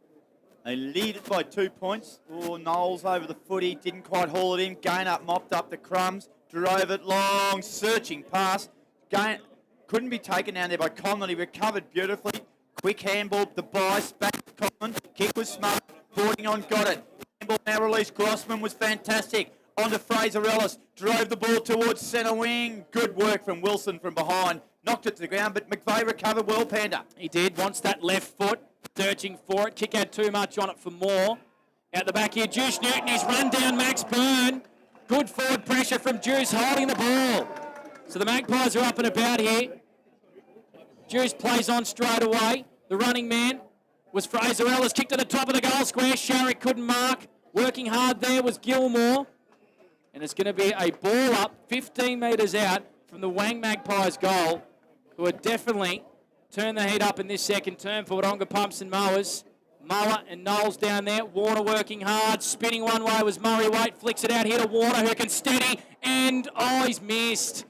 They lead it by 2 points. Oh, Knowles over the footy, didn't quite haul it in. Gaynor mopped up the crumbs, drove it long, searching pass. Gaynor couldn't be taken down there by Conlon. He recovered beautifully. Quick handball to Bice, back to Conlon. Kick was smart, boarding on, got it. Handball now released. Grossman was fantastic. On to Fraser Ellis, drove the ball towards centre wing. Good work from Wilson from behind. Knocked it to the ground, but McVeigh recovered well, Panda. He did. Wants that left foot. Searching for it. Kick had too much on it for Moore. Out the back here, Juice Newton. He's run down Max Byrne. Good forward pressure from Juice holding the ball. So the Magpies are up and about here. Juice plays on straight away. The running man was Fraser Ellis. Kicked to the top of the goal square. Sharrock couldn't mark. Working hard there was Gilmore. And it's going to be a ball up 15 metres out from the Wang Magpies goal, who are definitely turned the heat up in this second term for Wodonga Pumps and Mowers. Mower and Knowles down there. Warner working hard. Spinning one way was Murray Waite. Flicks it out here to Warner, who can steady. And, he's missed.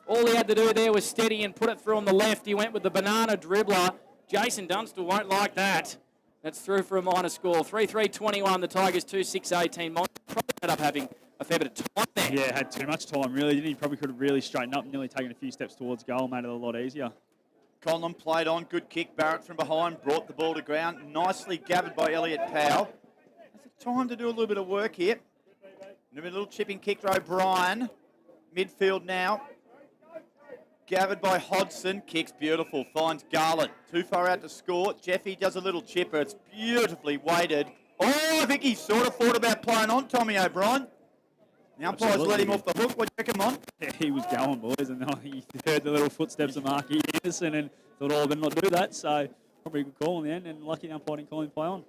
All he had to do there was steady and put it through on the left. He went with the banana dribbler. Jason Dunstall won't like that. That's through for a minor score. 3-3-21. The Tigers 2-6-18. Probably ended up having a fair bit of time there. Yeah, had too much time, really. Didn't he? Probably could have really straightened up, nearly taken a few steps towards goal, made it a lot easier. Conlon played on, good kick. Barrett from behind, brought the ball to ground. Nicely gathered by Elliot Powell. It's time to do a little bit of work here. A little chipping kick to O'Brien. Midfield now. Gathered by Hodson. Kicks beautiful. Finds Garland. Too far out to score. Jeffy does a little chipper. It's beautifully weighted. Oh, I think he sort of thought about playing on Tommy O'Brien. The umpires let him off the hook. What do you reckon, Mon? Yeah, he was going, boys, and he heard the little footsteps of Marky Anderson and thought, I better not do that. So probably a good call in the end, and lucky the umpire didn't call him play on.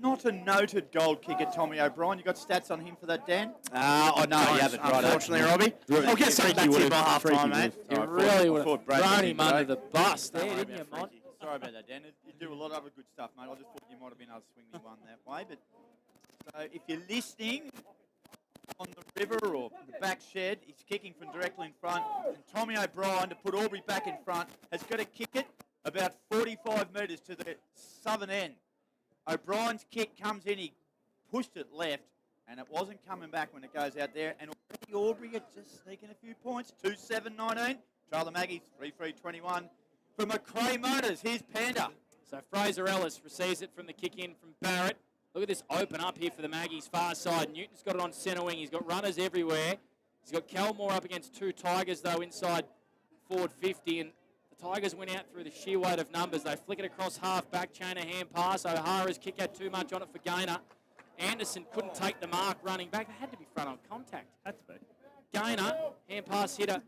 Not a noted goal kicker, Tommy O'Brien. You got stats on him for that, Dan? No, you haven't. Unfortunately, Robbie. I'll get something back to you by half time, mate. He really would thought have Brad thrown was him in, under Brad. the bus there, Don't worry didn't you, about Mont? Frankie. Sorry about that, Dan. You do a lot of other good stuff, mate. I just thought you might have been able to swing me one that way. But so if you're listening on the river or the back shed, he's kicking from directly in front. And Tommy O'Brien, to put Albury back in front, has got to kick it about 45 metres to the southern end. O'Brien's kick comes in, he pushed it left, and it wasn't coming back when it goes out there. And Albury are just sneaking a few points. 2-7-19. Trail the Maggies, 3-3-21. For McRae Motors, here's Panda. So Fraser Ellis receives it from the kick in from Barrett. Look at this open up here for the Maggies, far side. Newton's got it on centre wing. He's got runners everywhere. He's got Kelmore up against two Tigers, though, inside forward 50. And the Tigers went out through the sheer weight of numbers. They flick it across half, back chain of hand pass. O'Hara's kick had too much on it for Gaynor. Anderson couldn't take the mark running back. They had to be front on contact. Had to be. Gaynor, hand pass hitter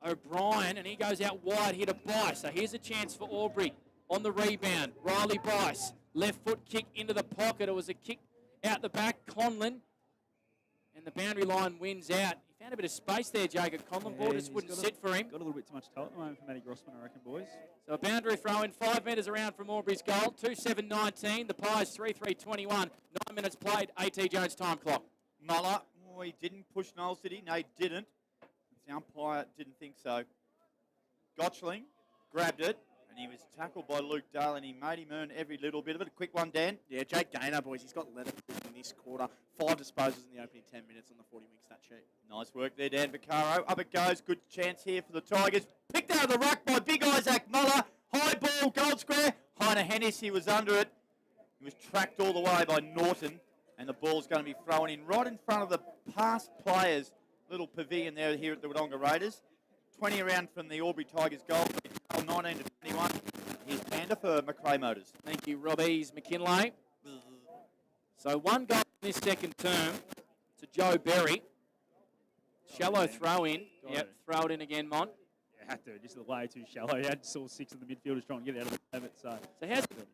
O'Brien, and he goes out wide here to Bice. So here's a chance for Albury on the rebound. Riley Bice, left foot kick into the pocket. It was a kick out the back. Conlon, and the boundary line wins out. He found a bit of space there, Jacob Conlon. Ball just wouldn't sit for him. Got a little bit too much toe at the moment for Matty Grossman, I reckon, boys. So a boundary throw in, 5 metres around from Albury's goal. 2-7-19. The Pies 3-3-21. 9 minutes played. A.T. Jones time clock. Muller, oh, he didn't push Noel City. No, he didn't. The umpire didn't think so. Gotchling grabbed it, and he was tackled by Luke Dale, and he made him earn every little bit of it. A quick one, Dan. Yeah, Jake Gaynor, boys, he's got leather in this quarter. 5 disposals in the opening 10 minutes on the 40-wing stat sheet. Nice work there, Dan Vaccaro. Up it goes. Good chance here for the Tigers. Picked out of the ruck by Big Isaac Muller. High ball, goal square. Heiner Hennessy was under it. He was tracked all the way by Norton, and the ball's going to be thrown in right in front of the past players. Little pavilion there here at the Wodonga Raiders. 20 around from the Albury Tigers goal. 19-21. Here's Panda for McRae Motors. Thank you, Robbie's McKinlay. So 1 goal in this second term to Joe Berry. Shallow throw in. Yep, throw it in again, Mont. Yeah, had to. Just way too shallow. He had saw 6 of the midfielders trying to get out of it. So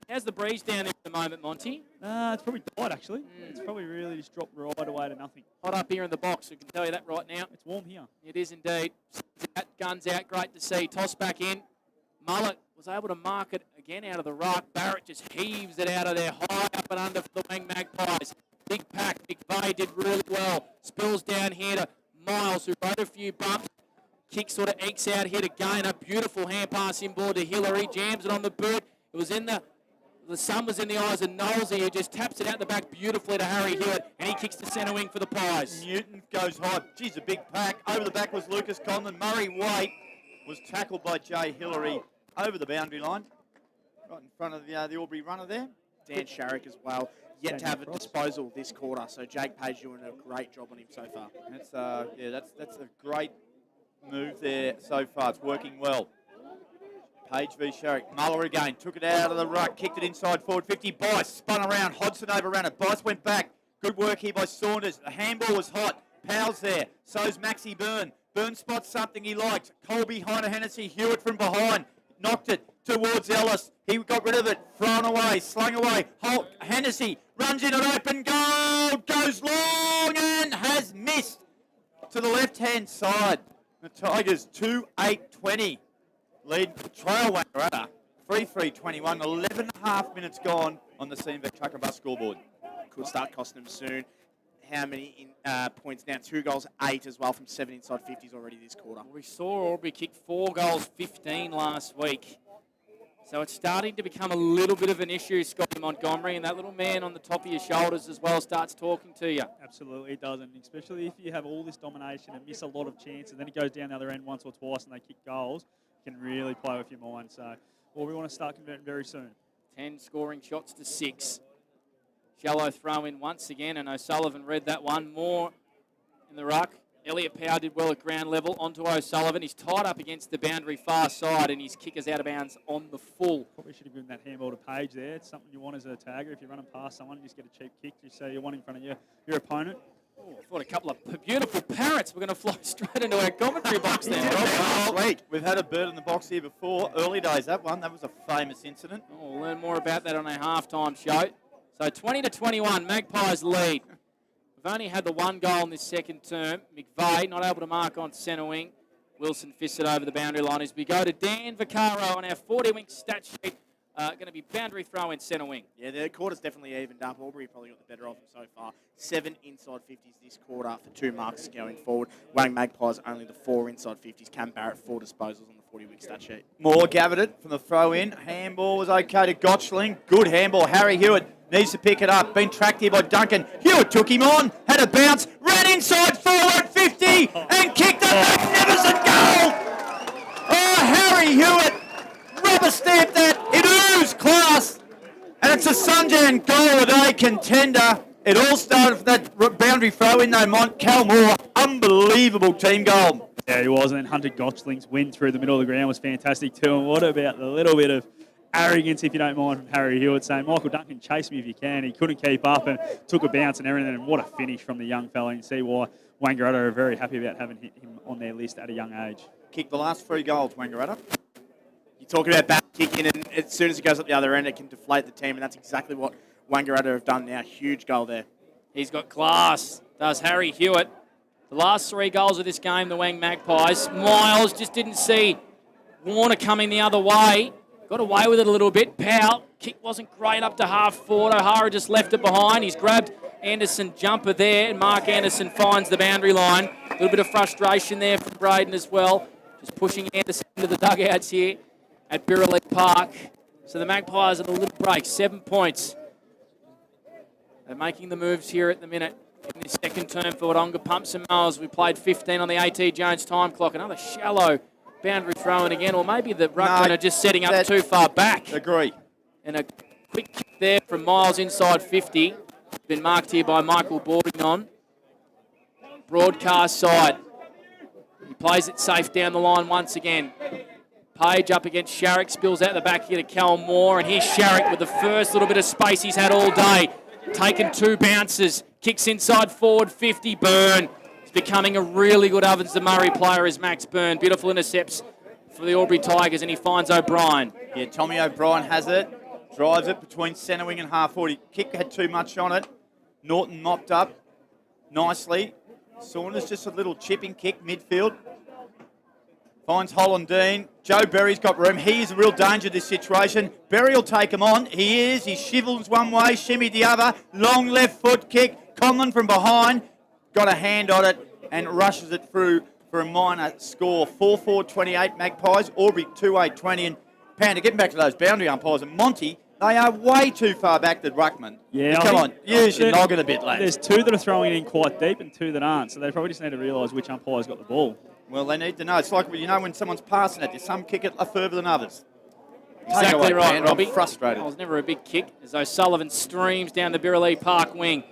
how's the breeze down there at the moment, Monty? It's probably died, actually. It's probably really just dropped right away to nothing. Hot up here in the box, we can tell you that right now. It's warm here. It is indeed. Guns out, great to see. Toss back in. Mullet was able to mark it again out of the ruck. Barrett just heaves it out of there, high up and under for the Wang Magpies. Big pack. McVeigh did really well. Spills down here to Miles, who rode a few bumps. Kick sort of ekes out here to Gaynor. Beautiful hand pass inboard to Hillary. Jams it on the boot. It was in the sun was in the eyes of Knowlesy, who just taps it out the back beautifully to Harry Hewitt, and he kicks the centre wing for the Pies. Newton goes high. Geez, a big pack. Over the back was Lucas Conlon. Murray Waite was tackled by Jay Hillary over the boundary line. Right in front of the Albury runner there. Dan Sharrock as well. Yet to have a disposal this quarter, so Jake Page doing a great job on him so far. That's a great move there so far. It's working well. Page v. Sharrock. Muller again. Took it out of the ruck. Kicked it inside forward 50. Bice spun around. Hodson overran it. Bice went back. Good work here by Saunders. The handball was hot. Powell's there. So's Maxi Byrne. Byrne spots something he liked. Colby, Heiner Hennessy, Hewitt from behind. Knocked it towards Ellis. He got rid of it. Thrown away. Slung away. Hennessy runs in an open goal. Goes long and has missed to the left-hand side. The Tigers 2-8-20. Lead Trail Wangaratta 3-3-21. 11.5 minutes gone on the Seambeck Truck and Bus scoreboard. Could start costing them soon. How many points now? 2 goals, 8 as well from 7 inside 50s already this quarter. We saw Albury kick 4 goals, 15 last week. So it's starting to become a little bit of an issue, Scotty Montgomery, and that little man on the top of your shoulders as well starts talking to you. Absolutely, it does, and especially if you have all this domination and miss a lot of chances, then it goes down the other end once or twice and they kick goals, it can really play with your mind. So, we want to start converting very soon. 10 scoring shots to 6. Shallow throw in once again, and O'Sullivan read that one. More in the ruck. Elliot Power did well at ground level onto O'Sullivan. He's tied up against the boundary far side, and his kick is out of bounds on the full. Probably should have given that handball to Page there. It's something you want as a tagger. If you're running past someone, you just get a cheap kick. Just say you want in front of your opponent. Oh, I thought a couple of beautiful parrots were going to fly straight into our commentary box there. Last week, we've had a bird in the box here before. Early days, that was a famous incident. Oh, we'll learn more about that on our halftime show. So 20-21, Magpies lead. We've only had the 1 goal in this second term. McVeigh not able to mark on centre wing. Wilson fists it over the boundary line as we go to Dan Vaccaro on our 40-wing stat sheet. Going to be boundary throw in centre wing. Yeah, the quarter's definitely evened up. Albury probably got the better of them so far. 7 inside 50s this quarter for 2 marks going forward. Wang Magpies only the 4 inside 50s. Cam Barrett 4 disposals on the 40-wing stat sheet. Moore gathered it from the throw in. Handball was okay to Gotchling. Good handball. Harry Hewitt needs to pick it up. Been tracked here by Duncan. Hewitt took him on, had a bounce, ran inside forward 50 and kicked a magnificent goal. Oh, Harry Hewitt rubber stamped that. It oozed class. And it's a Sunjan goal of the day contender. It all started from that boundary throw in, though, Cal Moore. Unbelievable team goal. Yeah, he was. And then Hunter Gotchling's win through the middle of the ground was fantastic too. And what about the little bit of arrogance, if you don't mind, from Harry Hewitt saying, Michael Duncan, chase me if you can. He couldn't keep up and took a bounce and everything. And what a finish from the young fella. You can see why Wangaratta are very happy about having him on their list at a young age. Kicked the last 3 goals, Wangaratta. You're talking about back kicking, and as soon as it goes up the other end, it can deflate the team, and that's exactly what Wangaratta have done now. Huge goal there. He's got class, does Harry Hewitt. The last 3 goals of this game, the Wang Magpies. Miles just didn't see Warner coming the other way. Got away with it a little bit. Powell, kick wasn't great up to half forward. O'Hara just left it behind. He's grabbed Anderson jumper there, and Mark Anderson finds the boundary line. A little bit of frustration there from Braden as well. Just pushing Anderson into the dugouts here at Birrelea Park. So the Magpies at a little break, 7 points. They're making the moves here at the minute. In the second term for Wodonga Pumps and Mowers. We played 15 on the AT Jones time clock. Another shallow boundary throw in again, or maybe the ruckmen are just setting up too far back. Agree. And a quick kick there from Miles inside 50. Been marked here by Michael Bourdignon. Broadcast side. He plays it safe down the line once again. Page up against Sharrock, spills out the back here to Cal Moore, and here's Sharrock with the first little bit of space he's had all day. Taken 2 bounces, kicks inside forward 50, Byrne. He's becoming a really good Ovens the Murray player as Max Byrne. Beautiful intercepts for the Albury Tigers, and he finds O'Brien. Yeah, Tommy O'Brien has it, drives it between centre wing and half forward. Kick had too much on it. Norton mopped up nicely. Saunders just a little chipping kick midfield. Finds Hollandine. Joe Berry's got room. He is a real danger in this situation. Berry will take him on. He is. He shivels one way, shimmy the other. Long left foot kick. Conlon from behind. Got a hand on it and rushes it through for a minor score. 4-4-28 Magpies. Albury 2-8-20. And Panda, getting back to those boundary umpires. And Monty, they are way too far back to Ruckman. Yeah, come on. Use your noggin a bit, lads. There's 2 that are throwing it in quite deep and 2 that aren't. So they probably just need to realise which umpire's got the ball. Well, they need to know. It's like, you know, when someone's passing it, some kick it further than others. Exactly right, Robbie. I'm frustrated. It was never a big kick as O'Sullivan streams down the Birrelea Park wing.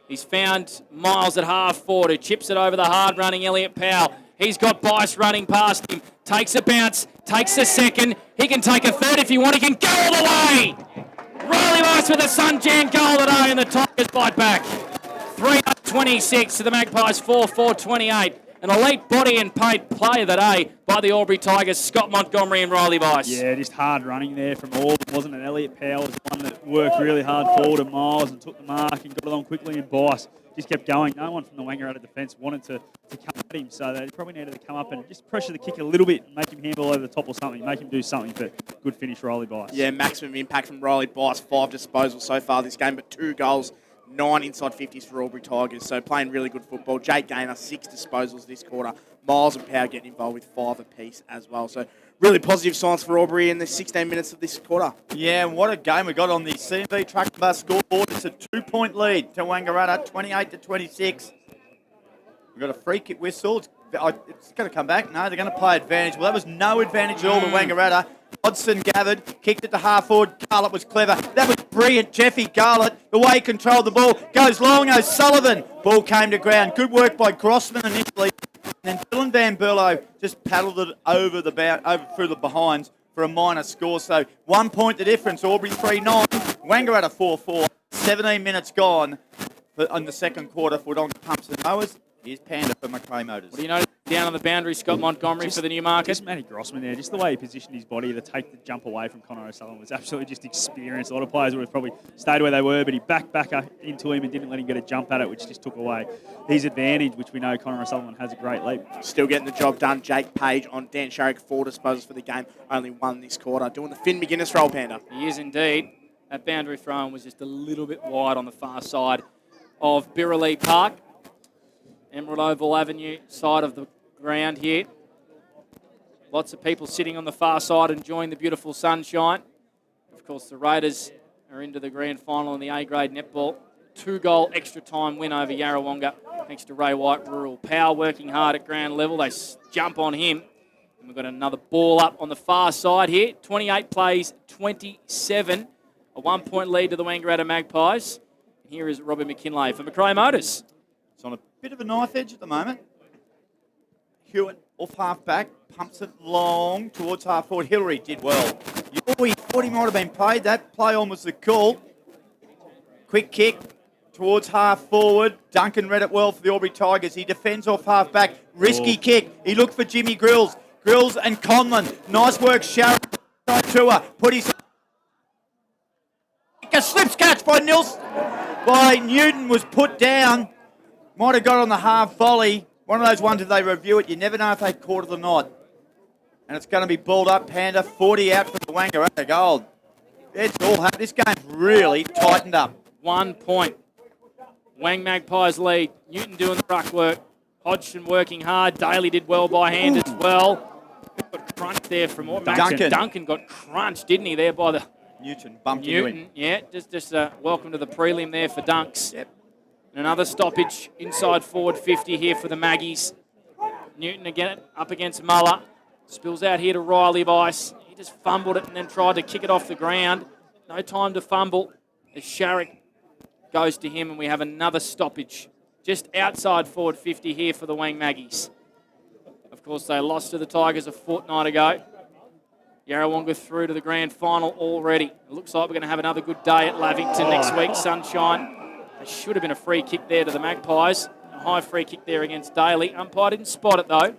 He's found Miles at half forward, who chips it over the hard-running Elliot Powell. He's got Bice running past him. Takes a bounce, takes a second. He can take a third if he wants. He can go all the way. Riley Bice with a Sunjan goal today, and the Tigers bite back. 3-26 to the Magpies, 4-4-28. An elite body and paid play of the day by the Albury Tigers, Scott Montgomery and Riley Bice. Yeah, just hard running there from all, wasn't it? Elliot Powell was the one that worked really hard forward to Miles and took the mark and got it on quickly, and Bice just kept going. No one from the Wangaratta defence wanted to come at him, so they probably needed to come up and just pressure the kick a little bit and make him handle over the top or something, make him do something, but good finish, Riley Bice. Yeah, maximum impact from Riley Bice, 5 disposals so far this game, but 2 goals. 9 inside 50s for Albury Tigers, so playing really good football. Jake Gaynor, 6 disposals this quarter. Miles and Power getting involved with 5 apiece as well. So really positive signs for Albury in the 16 minutes of this quarter. Yeah, and what a game we got on the C&B Truck Bus scoreboard. It's a 2-point lead to Wangaratta, 28-26. We've got a free kick whistle. It's going to come back. No, they're going to play advantage. Well, that was no advantage at all to Wangaratta. Hodson gathered, kicked it to half forward. Garlett was clever. That was brilliant. Jeffy Garlett, the way he controlled the ball, goes long. O'Sullivan, ball came to ground. Good work by Grossman initially. And then Dylan Van Berlo just paddled it over through the behinds for a minor score. So 1 point the difference. Albury 3-9, Wangaratta 4-4. 17 minutes gone in the second quarter for Wodonga Pumps and Mowers. Here's Panda for Macrae Motors. What do you know down on the boundary, Scott Montgomery for the Newmarket? Just Matty Grossman there, just the way he positioned his body to take the jump away from Connor O'Sullivan was absolutely just experienced. A lot of players would have probably stayed where they were, but he backed back into him and didn't let him get a jump at it, which just took away his advantage, which we know Connor O'Sullivan has a great leap. Still getting the job done. Jake Page on Dan Sharrock, 4 disposals for the game. Only 1 this quarter. Doing the Finn McGuinness roll, Panda. He is indeed. That boundary throw-in was just a little bit wide on the far side of Birrelea Park. Emerald Oval Avenue side of the ground here. Lots of people sitting on the far side enjoying the beautiful sunshine. Of course, the Raiders are into the grand final in the A-grade netball. 2-goal extra time win over Yarrawonga thanks to Ray White Rural Power working hard at ground level. They jump on him. And we've got another ball up on the far side here. 28 plays, 27. A 1-point lead to the Wangaratta Magpies. Here is Robbie McKinlay for Macrae Motors. It's on a bit of a knife edge at the moment. Hewitt off half back, pumps it long towards half forward. Hillary did well. He thought he might have been paid. That play on was the call. Quick kick towards half forward. Duncan read it well for the Albury Tigers. He defends off half back. Risky kick. He looked for Jimmy Grills. Grills and Conlon. Nice work, Sharon. To her. Put his... A slips catch by Newton was put down. Might have got on the half volley. One of those ones, if they review it, you never know if they caught it or not. And it's going to be balled up, Panda. 40 out for the Wangaratta Gold. It's all happened. This game's really tightened up. 1 point. Wang Magpies lead. Newton doing the ruck work. Hodgson working hard. Daly did well by hand as well. Got crunched there from Duncan got crunched, didn't he, there by the... Newton bumped into him. Yeah, just welcome to the prelim there for Dunks. Yep. And another stoppage inside forward 50 here for the Maggies. Newton again up against Muller. Spills out here to Riley Bice. He just fumbled it and then tried to kick it off the ground. No time to fumble as Sharrock goes to him, and we have another stoppage just outside forward 50 here for the Wang Maggies. Of course, they lost to the Tigers a fortnight ago. Yarrawonga through to the grand final already. It looks like we're going to have another good day at Lavington next week. Sunshine. There should have been a free kick there to the Magpies. A high free kick there against Daly. Umpire didn't spot it, though,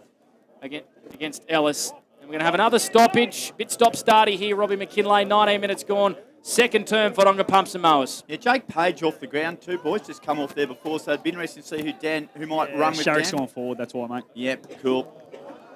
against Ellis. And we're going to have another stoppage. Bit stop-starty here. Robbie McKinlay, 19 minutes gone. Second term for Wodonga Pumps and Mowers. Yeah, Jake Page off the ground. 2 boys just come off there before, so it'd be interesting to see who might run with Sharrock's Dan. gone forward, that's why, mate. Yep, cool.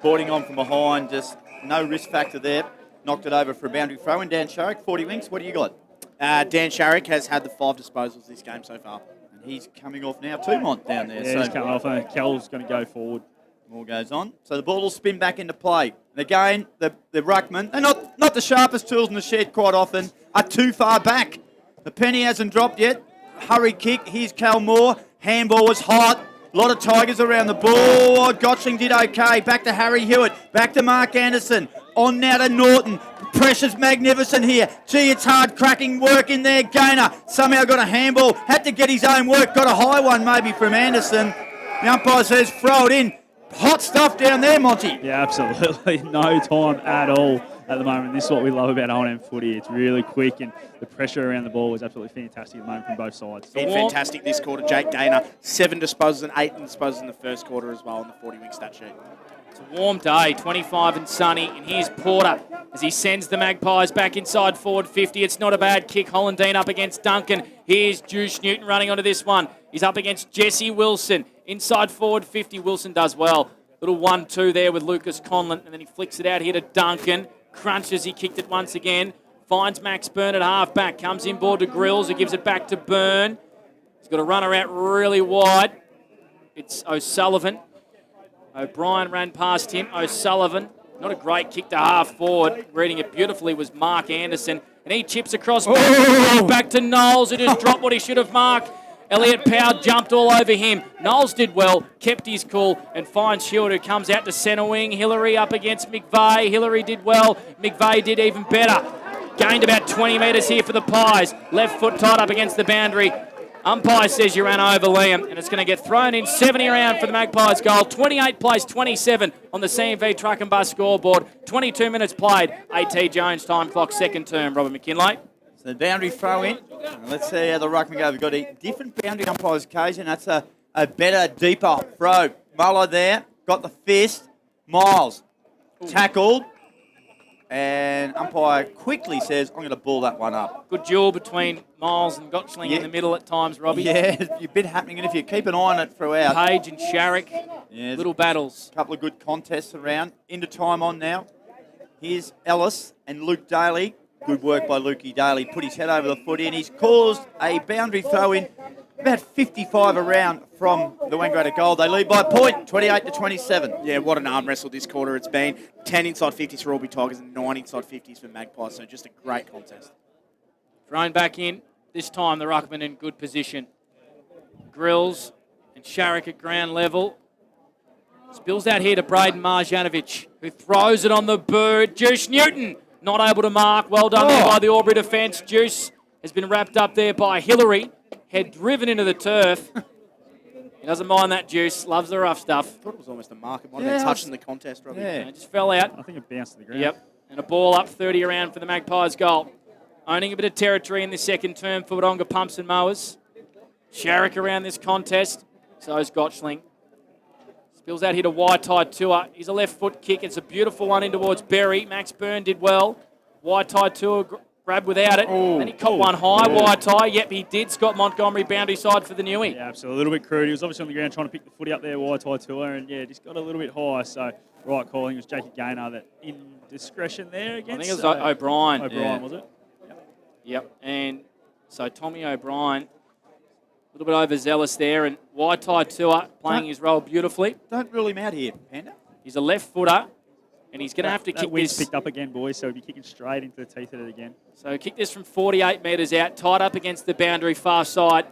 Boarding on from behind, just no risk factor there. Knocked it over for a boundary throw. And Dan Sharrock, 40 winks. What do you got? Dan Sharrock has had the 5 disposals this game so far. And he's coming off now. Tumont down there. Yeah, he's coming off. Kel's going to go forward. More goes on. So the ball will spin back into play. And again, the ruckman, they're not the sharpest tools in the shed quite often, are too far back. The penny hasn't dropped yet. Hurry kick. Here's Cal Moore. Handball was hot. A lot of Tigers around the ball. Gotching did okay. Back to Harry Hewitt. Back to Mark Anderson. On now to Norton. Pressure's magnificent here. Gee, it's hard cracking work in there. Gainer somehow got a handball. Had to get his own work. Got a high one maybe from Anderson. The umpire says throw it in. Hot stuff down there, Monty. Yeah, absolutely. No time at all at the moment. This is what we love about O&M footy. It's really quick, and the pressure around the ball is absolutely fantastic at the moment from both sides. Been fantastic this quarter. Jake Gaynor, 7 disposals and 8 disposals in the first quarter as well on the 40-wing stat sheet. It's a warm day, 25 and sunny, and here's Porter as he sends the Magpies back inside forward 50. It's not a bad kick. Hollandine up against Duncan. Here's Juice Newton running onto this one. He's up against Jesse Wilson. Inside forward 50, Wilson does well. Little 1-2 there with Lucas Conlon, and then he flicks it out here to Duncan. Crunches, he kicked it once again. Finds Max Byrne at half-back. Comes inboard to Grills, who gives it back to Byrne. He's got a runner out really wide. It's O'Sullivan. O'Brien ran past him. O'Sullivan, not a great kick to half forward. Reading it beautifully was Mark Anderson. And he chips across back to Knowles, who just dropped what he should have marked. Elliot Powell jumped all over him. Knowles did well, kept his cool, and finds Shield, who comes out to centre wing. Hillary up against McVeigh. Hillary did well. McVeigh did even better. Gained about 20 metres here for the Pies. Left foot tied up against the boundary. Umpire says you ran over Liam, and it's going to get thrown in 70 around for the Magpies goal. 28 plays 27 on the CMV truck and bus scoreboard. 22 minutes played. AT Jones time clock, second term. Robert McKinlay. So the boundary throw in. Let's see how the ruckman go. We've got a different boundary umpires occasion. That's a a better, deeper throw. Muller there, got the fist. Miles tackled, and umpire quickly says, I'm going to ball that one up. Good duel between Miles and Gottschling in the middle at times, Robbie. Yeah, a bit happening, and if you keep an eye on it throughout. Page and Sharrock, little battles. A couple of good contests around. Into time on now. Here's Ellis and Luke Daly. Good work by Lukey Daly. Put his head over the footy, and he's caused a boundary throw in about 55 around from the Wangaratta goal. They lead by a point, 28-27. Yeah, what an arm wrestle this quarter it's been. 10 inside 50s for Albury Tigers and 9 inside 50s for Magpies, so just a great contest. Thrown back in. This time the ruckman in good position. Grills and Sharrock at ground level. Spills out here to Braden Marjanovic, who throws it on the bird. Juice Newton not able to mark. Well done there by the Albury defence. Juice has been wrapped up there by Hillary. Head driven into the turf. He doesn't mind that, Juice. Loves the rough stuff. I thought it was almost a mark. It might have been touching the contest, Robbie. Yeah, it just fell out. I think it bounced to the ground. Yep. And a ball up 30 around for the Magpies goal. Owning a bit of territory in the second term for Wodonga Pumps and Mowers. Sharrock around this contest. So is Gottschling. Spills out here to Waitai Tua. He's a left foot kick. It's a beautiful one in towards Berry. Max Byrne did well. Waitai Tua grabbed without it. And he caught one high. Waitai. Yep, he did. Scott Montgomery boundary side for the Newie. Yeah, absolutely. A little bit crude. He was obviously on the ground trying to pick the footy up there, Waitai Tua, and yeah, just got a little bit high. So, right call. I think it was Jakey Gaynor that indiscretion there against. I think it was O'Brien. O'Brien, was it? Yep. And so Tommy O'Brien, a little bit overzealous there, and Waitai Tua playing his role beautifully. Don't rule him out here, Panda. He's a left footer, and he's going to have to kick wind's this. Picked up again, boys, so he'll be kicking straight into the teeth of it again. So kick this from 48 metres out, tied up against the boundary far side.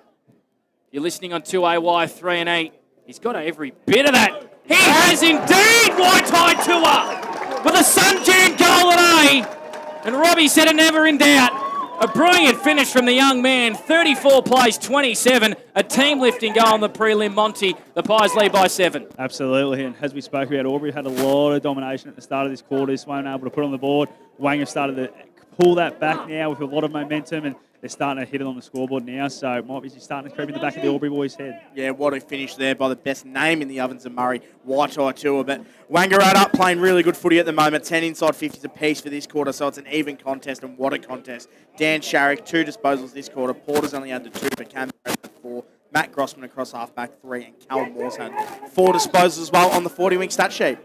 You're listening on 2AY 3 and 8. He's got every bit of that. He has indeed, Waitai Tua, with a Sunjan goal at A. And Robbie said it never in doubt. A brilliant finish from the young man. 34 plays 27. A team lifting goal on the prelim. Monty, the Pies lead by 7. Absolutely, and as we spoke about, Albury had a lot of domination at the start of this quarter. Just weren't able to put on the board. Wang have started to pull that back now with a lot of momentum, and they're starting to hit it on the scoreboard now, so it might be starting to creep in the back of the Albury boys' head. Yeah, what a finish there by the best name in the Ovens and Murray, Waitai Tua. But Wangaratta playing really good footy at the moment, 10 inside 50s apiece for this quarter, so it's an even contest, and what a contest. Dan Sharrock, 2 disposals this quarter. Porter's only under 2, but Cam had 4. Matt Grossman across half-back 3, and Callum Moores had 4 disposals as well on the 40-wing stat sheet.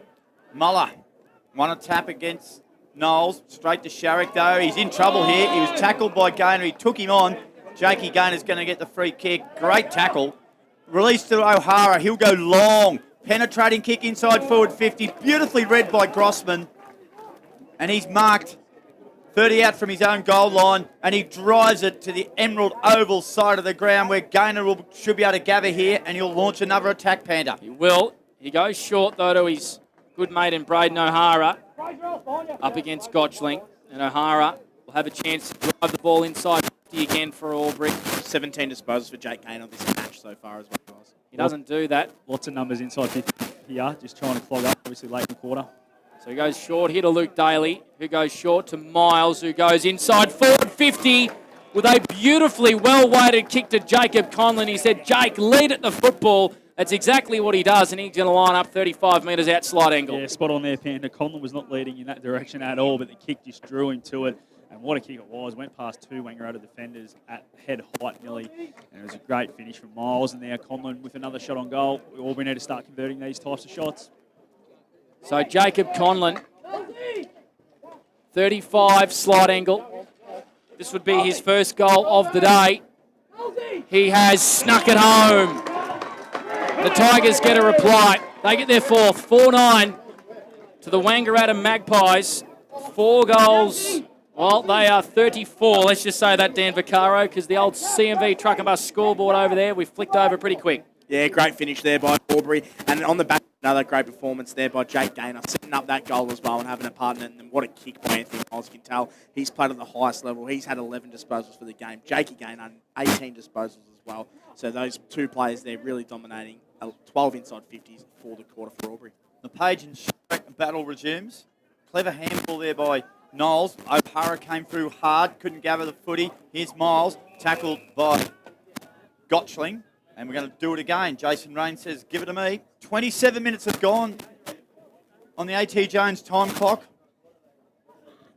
Muller, one a tap against Knowles, straight to Sharrock though. He's in trouble here. He was tackled by Gaynor. He took him on. Jakey Gaynor's going to get the free kick. Great tackle. Release to O'Hara. He'll go long. Penetrating kick inside forward 50. Beautifully read by Grossman. And he's marked 30 out from his own goal line. And he drives it to the Emerald Oval side of the ground where Gaynor should be able to gather here. And he'll launch another attack, Panda. He will. He goes short though to his good mate in Braden O'Hara. Up against Gottschling, and O'Hara will have a chance to drive the ball inside 50 again for Albury. 17 disposals for Jake Kane on this match so far as well, guys. He doesn't do that. Lots of numbers inside 50 here, just trying to clog up, obviously late in the quarter. So he goes short here to Luke Daly, who goes short to Miles, who goes inside forward 50 with a beautifully well-weighted kick to Jacob Conlon. He said, Jake, lead at the football. That's exactly what he does, and he's going to line up 35 metres out slide angle. Yeah, spot on there, Panda. Conlon was not leading in that direction at all, but the kick just drew him to it. And what a kick it was. Went past 2 Wangaratta defenders at head height nearly. And it was a great finish from Miles. And now Conlon with another shot on goal. We all need to start converting these types of shots. So Jacob Conlon, 35 slide angle. This would be his first goal of the day. He has snuck it home. The Tigers get a reply. They get their 4th, 4-9 to the Wangaratta Magpies. 4 goals. Well, they are 34. Let's just say that, Dan Vaccaro, because the old CMV truck and bus scoreboard over there, we flicked over pretty quick. Yeah, great finish there by Albury. And on the back, another great performance there by Jake Gaynor, setting up that goal as well and having a partner. And what a kick by Anthony Miles. You can tell he's played at the highest level. He's had 11 disposals for the game. Jakey Gaynor, 18 disposals as well. So those 2 players there really dominating. 12 inside 50s for the quarter for Albury. The Page and Sharrock battle resumes. Clever handball there by Knowles. O'Hara came through hard, couldn't gather the footy. Here's Miles, tackled by Gottschling. And we're going to do it again. Jason Rain says, give it to me. 27 minutes have gone on the A.T. Jones time clock.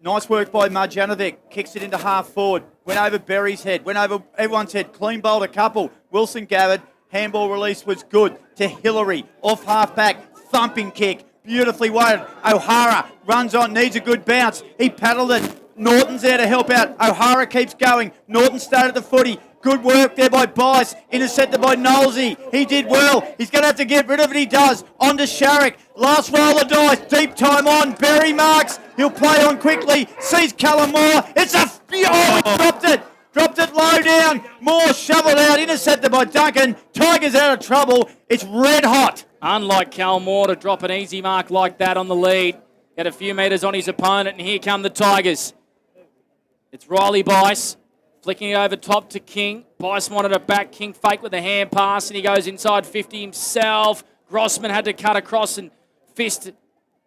Nice work by Marjanovic. Kicks it into half forward. Went over Berry's head. Went over everyone's head. Clean bowled a couple. Wilson Gabbard. Handball release was good to Hillary. Off half back. Thumping kick. Beautifully weighted. O'Hara runs on. Needs a good bounce. He paddled it. Norton's there to help out. O'Hara keeps going. Norton started the footy. Good work there by Bice. Intercepted by Knowlesy. He did well. He's going to have to get rid of it. He does. On to Sharrock. Last roll of dice. Deep time on. Berry marks. He'll play on quickly. Sees Callum Moore. It's a... Oh, he dropped it. Dropped it low down. Moore shoveled out. Intercepted by Duncan. Tigers out of trouble. It's red hot. Unlike Cal Moore to drop an easy mark like that on the lead. Get a few metres on his opponent, and here come the Tigers. It's Riley Bice. Flicking it over top to King. Bice wanted it back. King fake with a hand pass, and he goes inside 50 himself. Grossman had to cut across and fist,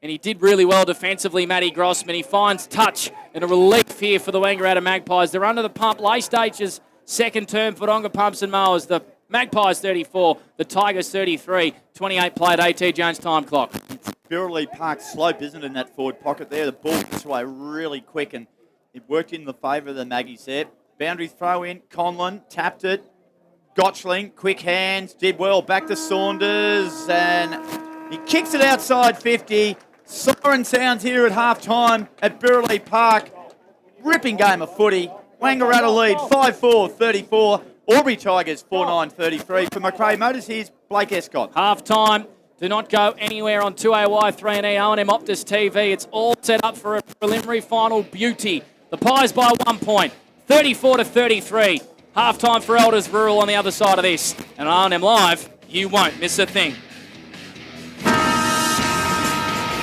and he did really well defensively, Matty Grossman. He finds touch and a relief here for the Wangaratta Magpies. They're under the pump. Lace H's second term for Wodonga Pumps and Mowers. The Magpies 34, the Tigers 33. 28 played A.T. Jones time clock. It's Birrelly Park slope, isn't it, in that forward pocket there? The ball gets away really quick, and it worked in the favour of the Maggies there. Boundary throw in, Conlon tapped it. Gotchling, quick hands, did well. Back to Saunders, and he kicks it outside 50. Siren sounds here at half time at Birrelly Park. Ripping game of footy. Wangaratta lead 5-4, 34. Albury Tigers 4-9, 33. For McRae Motors, here's Blake Escott. Half time. Do not go anywhere on 2AY, 3&E, O&M Optus TV. It's all set up for a preliminary final beauty. The Pies by 1 point. 34-33. Half-time for Elders Rural on the other side of this. And on O&M Live, you won't miss a thing.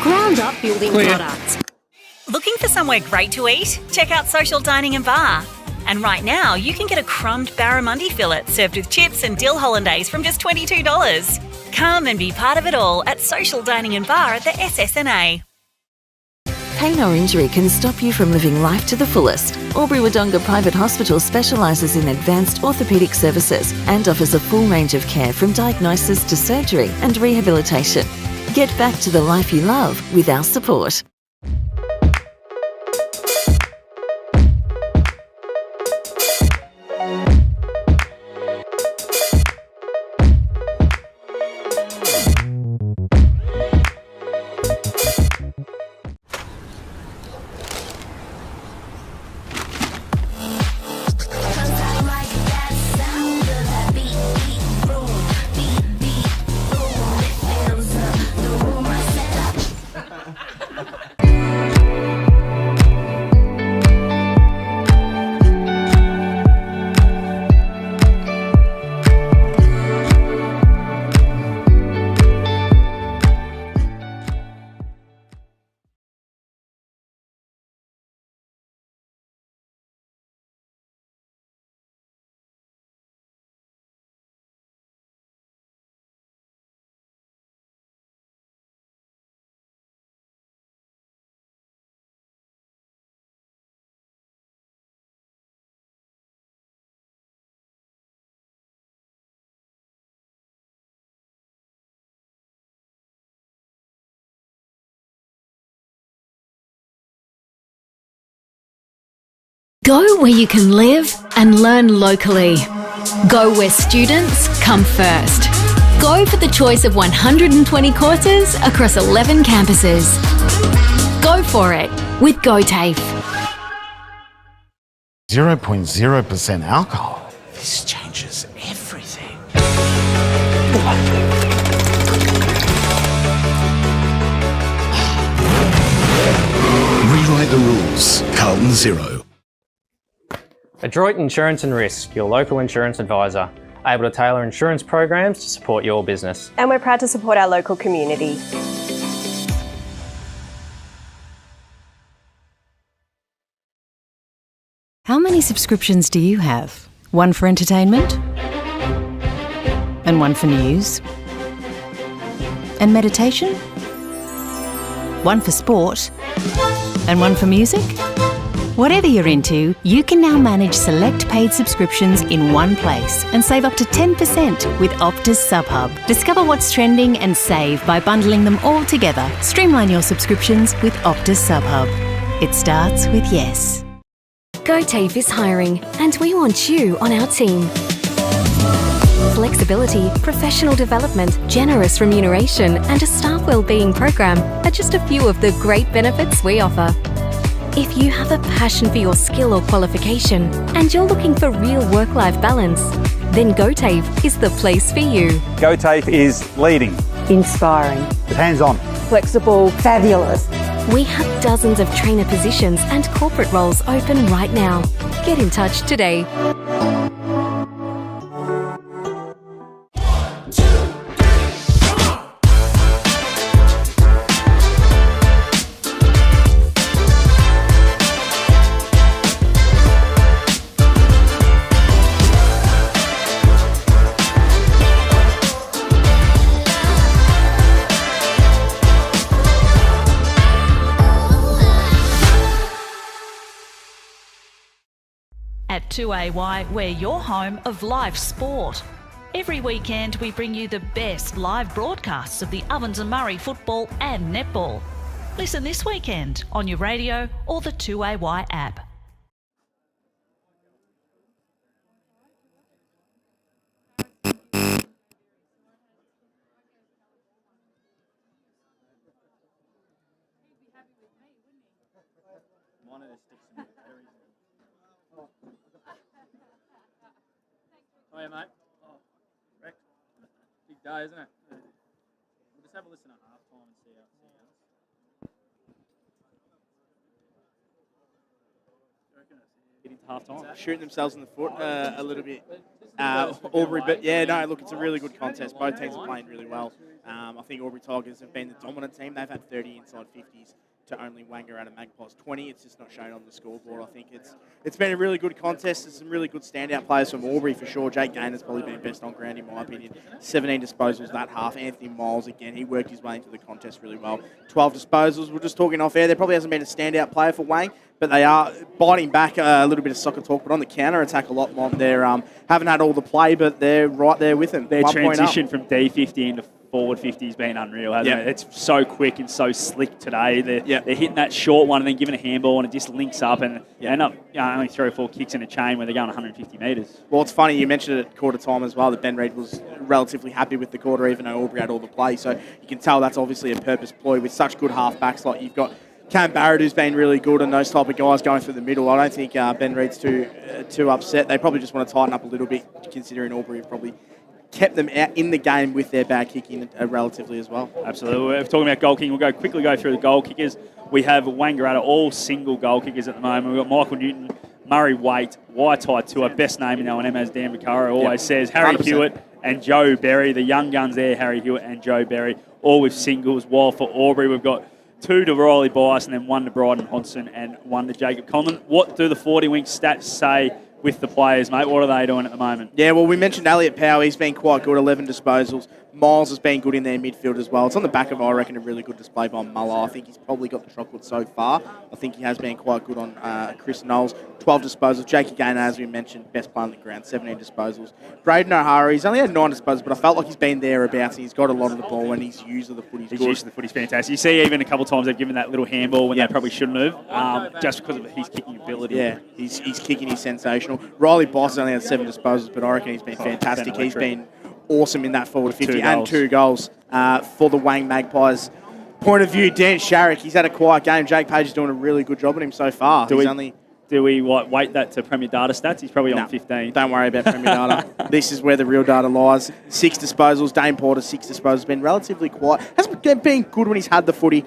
Ground Up Building Products. Looking for somewhere great to eat? Check out Social Dining and Bar. And right now, you can get a crumbed barramundi fillet served with chips and dill hollandaise from just $22. Come and be part of it all at Social Dining and Bar at the SS&A. Pain or injury can stop you from living life to the fullest. Albury Wodonga Private Hospital specialises in advanced orthopaedic services and offers a full range of care from diagnosis to surgery and rehabilitation. Get back to the life you love with our support. Go where you can live and learn locally. Go where students come first. Go for the choice of 120 courses across 11 campuses. Go for it with GoTAFE. 0.0% alcohol. This changes everything. Rewrite the rules. Carlton Zero. Adroit Insurance and Risk, your local insurance advisor, able to tailor insurance programs to support your business. And we're proud to support our local community. How many subscriptions do you have? One for entertainment? And one for news? And meditation? One for sport? And one for music? Whatever you're into, you can now manage select paid subscriptions in one place and save up to 10% with Optus SubHub. Discover what's trending and save by bundling them all together. Streamline your subscriptions with Optus SubHub. It starts with yes. GoTafe is hiring, and we want you on our team. Flexibility, professional development, generous remuneration, and a staff wellbeing program are just a few of the great benefits we offer. If you have a passion for your skill or qualification and you're looking for real work-life balance, then GoTafe is the place for you. GoTafe is leading, Inspiring. hands-on, Flexible. Fabulous. We have dozens of trainer positions and corporate roles open right now. Get in touch today. At 2AY, we're your home of live sport. Every weekend, we bring you the best live broadcasts of the Ovens and Murray football and netball. Listen this weekend on your radio or the 2AY app. Oh, yeah, mate. Oh, wrecked. Big day, isn't it? We'll just have a listen at half-time and see how it goes. Half-time. Shooting themselves in the foot a little bit. Albury, but yeah, no, look, it's a really good contest. Both teams are playing really well. I think Albury Tigers have been the dominant team. They've had 30 inside 50s to only Wangaratta Magpies 20. It's just not shown on the scoreboard. I think it's been a really good contest. There's some really good standout players from Albury for sure. Jake Gaynor's probably been best on ground in my opinion. 17 disposals that half. Anthony Miles again, he worked his way into the contest really well. 12 disposals. We're just talking off air. There probably hasn't been a standout player for Wang, but they are biting back a little bit of soccer talk, but on the counter attack a lot more. They're haven't had all the play, but they're right there with them. Their transition from D50 into forward 50 has been unreal, hasn't it? It's so quick and so slick today. They're hitting that short one and then giving a handball and it just links up and end up only 3 or 4 kicks in a chain where they're going 150 metres. Well, it's funny, you mentioned it at quarter time as well, that Ben Reid was relatively happy with the quarter, even though Albury had all the play. So you can tell that's obviously a purpose ploy with such good half-backs. Like you've got Cam Barrett, who's been really good, and those type of guys going through the middle. I don't think Ben Reid's too upset. They probably just want to tighten up a little bit, considering Albury have probably kept them out in the game with their bad kicking relatively as well. Absolutely. We're talking about goal kicking. We'll quickly go through the goal kickers. We have Wangaratta, all single goal kickers at the moment. We've got Michael Newton, Murray Waite, Waitai Tua, best name in O&M, as Dan Vaccaro always says, Harry 100%. Hewitt and Joe Berry, the young guns there, Harry Hewitt and Joe Berry, all with singles. While for Albury, we've got 2 to Riley Bias and then 1 to Bryden Hodgson and 1 to Jacob Conlon. What do the 40 Wing stats say with the players, mate? What are they doing at the moment? Yeah, well, we mentioned Elliot Powell. He's been quite good, 11 disposals. Miles has been good in their midfield as well. It's on the back of, I reckon, a really good display by Muller. I think he's probably got the chocolate so far. I think he has been quite good on Chris Knowles. 12 disposals. Jakey Gaynor, as we mentioned, best player on the ground, 17 disposals. Braden O'Hara, he's only had 9 disposals, but I felt like he's been thereabouts. He's got a lot of the ball and his use of the foot is good. His use of the foot is fantastic. You see even a couple of times they've given that little handball when they probably shouldn't have, just because of his kicking ability. Yeah, his kicking is sensational. Riley Boss has only had 7 disposals, but I reckon he's been fantastic. He's been awesome in that forward 50 and 2 goals for the Wang Magpies. Point of view, Dan Sharrock, he's had a quiet game. Jake Page is doing a really good job on him so far. Do we weight that to Premier Data stats? He's probably on 15. Don't worry about Premier Data. This is where the real data lies. 6 disposals. Dane Porter, 6 disposals. Been relatively quiet. Hasn't been good when he's had the footy.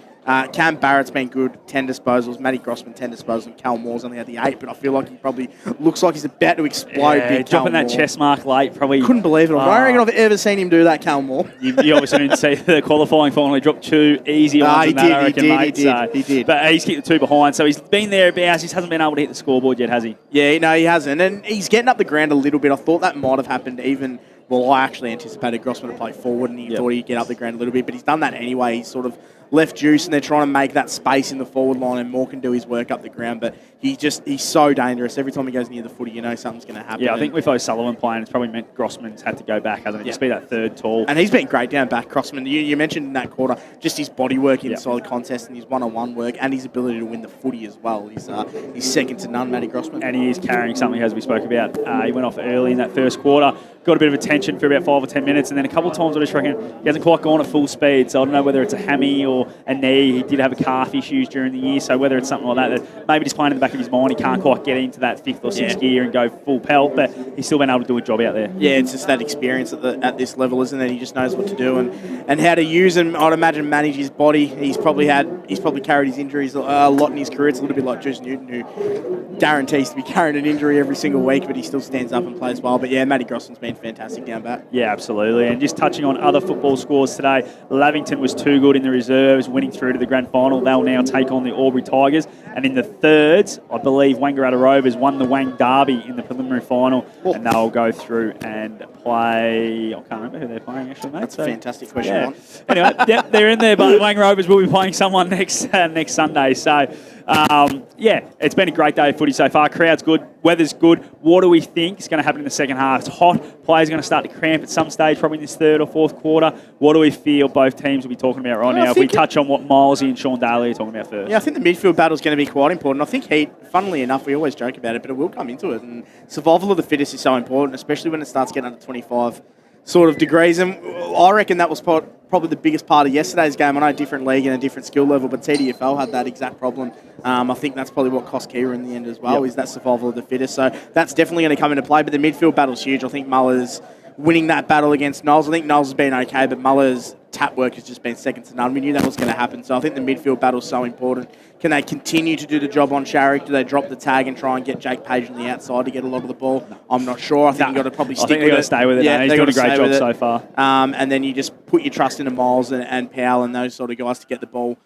Cam Barrett's been good, 10 disposals. Matty Grossman, 10 disposals. And Cal Moore's only had the 8, but I feel like he probably looks like he's about to explode. Big dropping that chest mark late, probably. Couldn't believe it. I don't reckon I've ever seen him do that, Cal Moore. You obviously didn't see the qualifying final. He dropped 2 easy ones. He did. But he's kicked the 2 behind, so he's been thereabouts. He hasn't been able to hit the scoreboard yet, has he? Yeah, no, he hasn't. And he's getting up the ground a little bit. I thought that might have happened even... Well, I actually anticipated Grossman to play forward and he thought he'd get up the ground a little bit, but he's done that anyway. He's sort of left juice and they're trying to make that space in the forward line, and Moore can do his work up the ground, but he's so dangerous. Every time he goes near the footy, you know something's going to happen. Yeah, I think with O'Sullivan playing, it's probably meant Grossman's had to go back, hasn't it? Just be that third tall. And he's been great down back, Crossman. You mentioned in that quarter, just his body work inside the contest and his one-on-one work and his ability to win the footy as well. He's second to none, Matty Grossman. And he is carrying something, as we spoke about. He went off early in that first quarter, got a bit of attention for about 5 or 10 minutes, and then a couple of times I just reckon he hasn't quite gone at full speed, so I don't know whether it's a hammy or a knee. He did have a calf issues during the year, so whether it's something like that maybe just playing in the back of his mind, he can't quite get into that 5th or 6th gear and go full pelt, but he's still been able to do a job out there. Yeah, it's just that experience at this level, isn't it? He just knows what to do and how to use and I'd imagine manage his body. He's probably carried his injuries a lot in his career. It's a little bit like Juice Newton, who guarantees to be carrying an injury every single week, but he still stands up and plays well. But yeah, Matty Grossman's been fantastic down back. Yeah, absolutely. And just touching on other football scores today, Lavington was too good in the reserves, winning through to the grand final. They'll now take on the Albury Tigers. And in the thirds, I believe Wangaratta Rovers won the Wang Derby in the preliminary final, and they'll go through and play. I can't remember who they're playing actually, mate. That's a fantastic question. Yeah. Anyway, they're in there, but Wang Rovers will be playing someone next Sunday. So, it's been a great day of footy so far. Crowd's good, weather's good. What do we think is going to happen in the second half? It's hot. Players are going to start to cramp at some stage, probably in this third or fourth quarter. What do we feel both teams will be talking about right now? If we touch on what Milesy and Sean Daly are talking about first. Yeah, I think the midfield battle is going to be quite important. I think Heat, funnily enough, we always joke about it, but it will come into it. And survival of the fittest is so important, especially when it starts getting under 25 sort of degrees. And I reckon that was probably the biggest part of yesterday's game. I know a different league and a different skill level, but TDFL had that exact problem. I think that's probably what cost Kira in the end as well, is that survival of the fittest. So that's definitely going to come into play. But the midfield battle's huge. I think Muller's winning that battle against Knowles. I think Knowles has been okay, but Muller's tap work has just been second to none. We knew that was going to happen. So I think the midfield battle's so important. Can they continue to do the job on Sharrock? Do they drop the tag and try and get Jake Page on the outside to get a lot of the ball? I'm not sure. I think you've got to probably stick with it. I think they've got to stay with it. Yeah, he's doing a great job so far. And then you just put your trust into Miles and Powell and those sort of guys to get the ball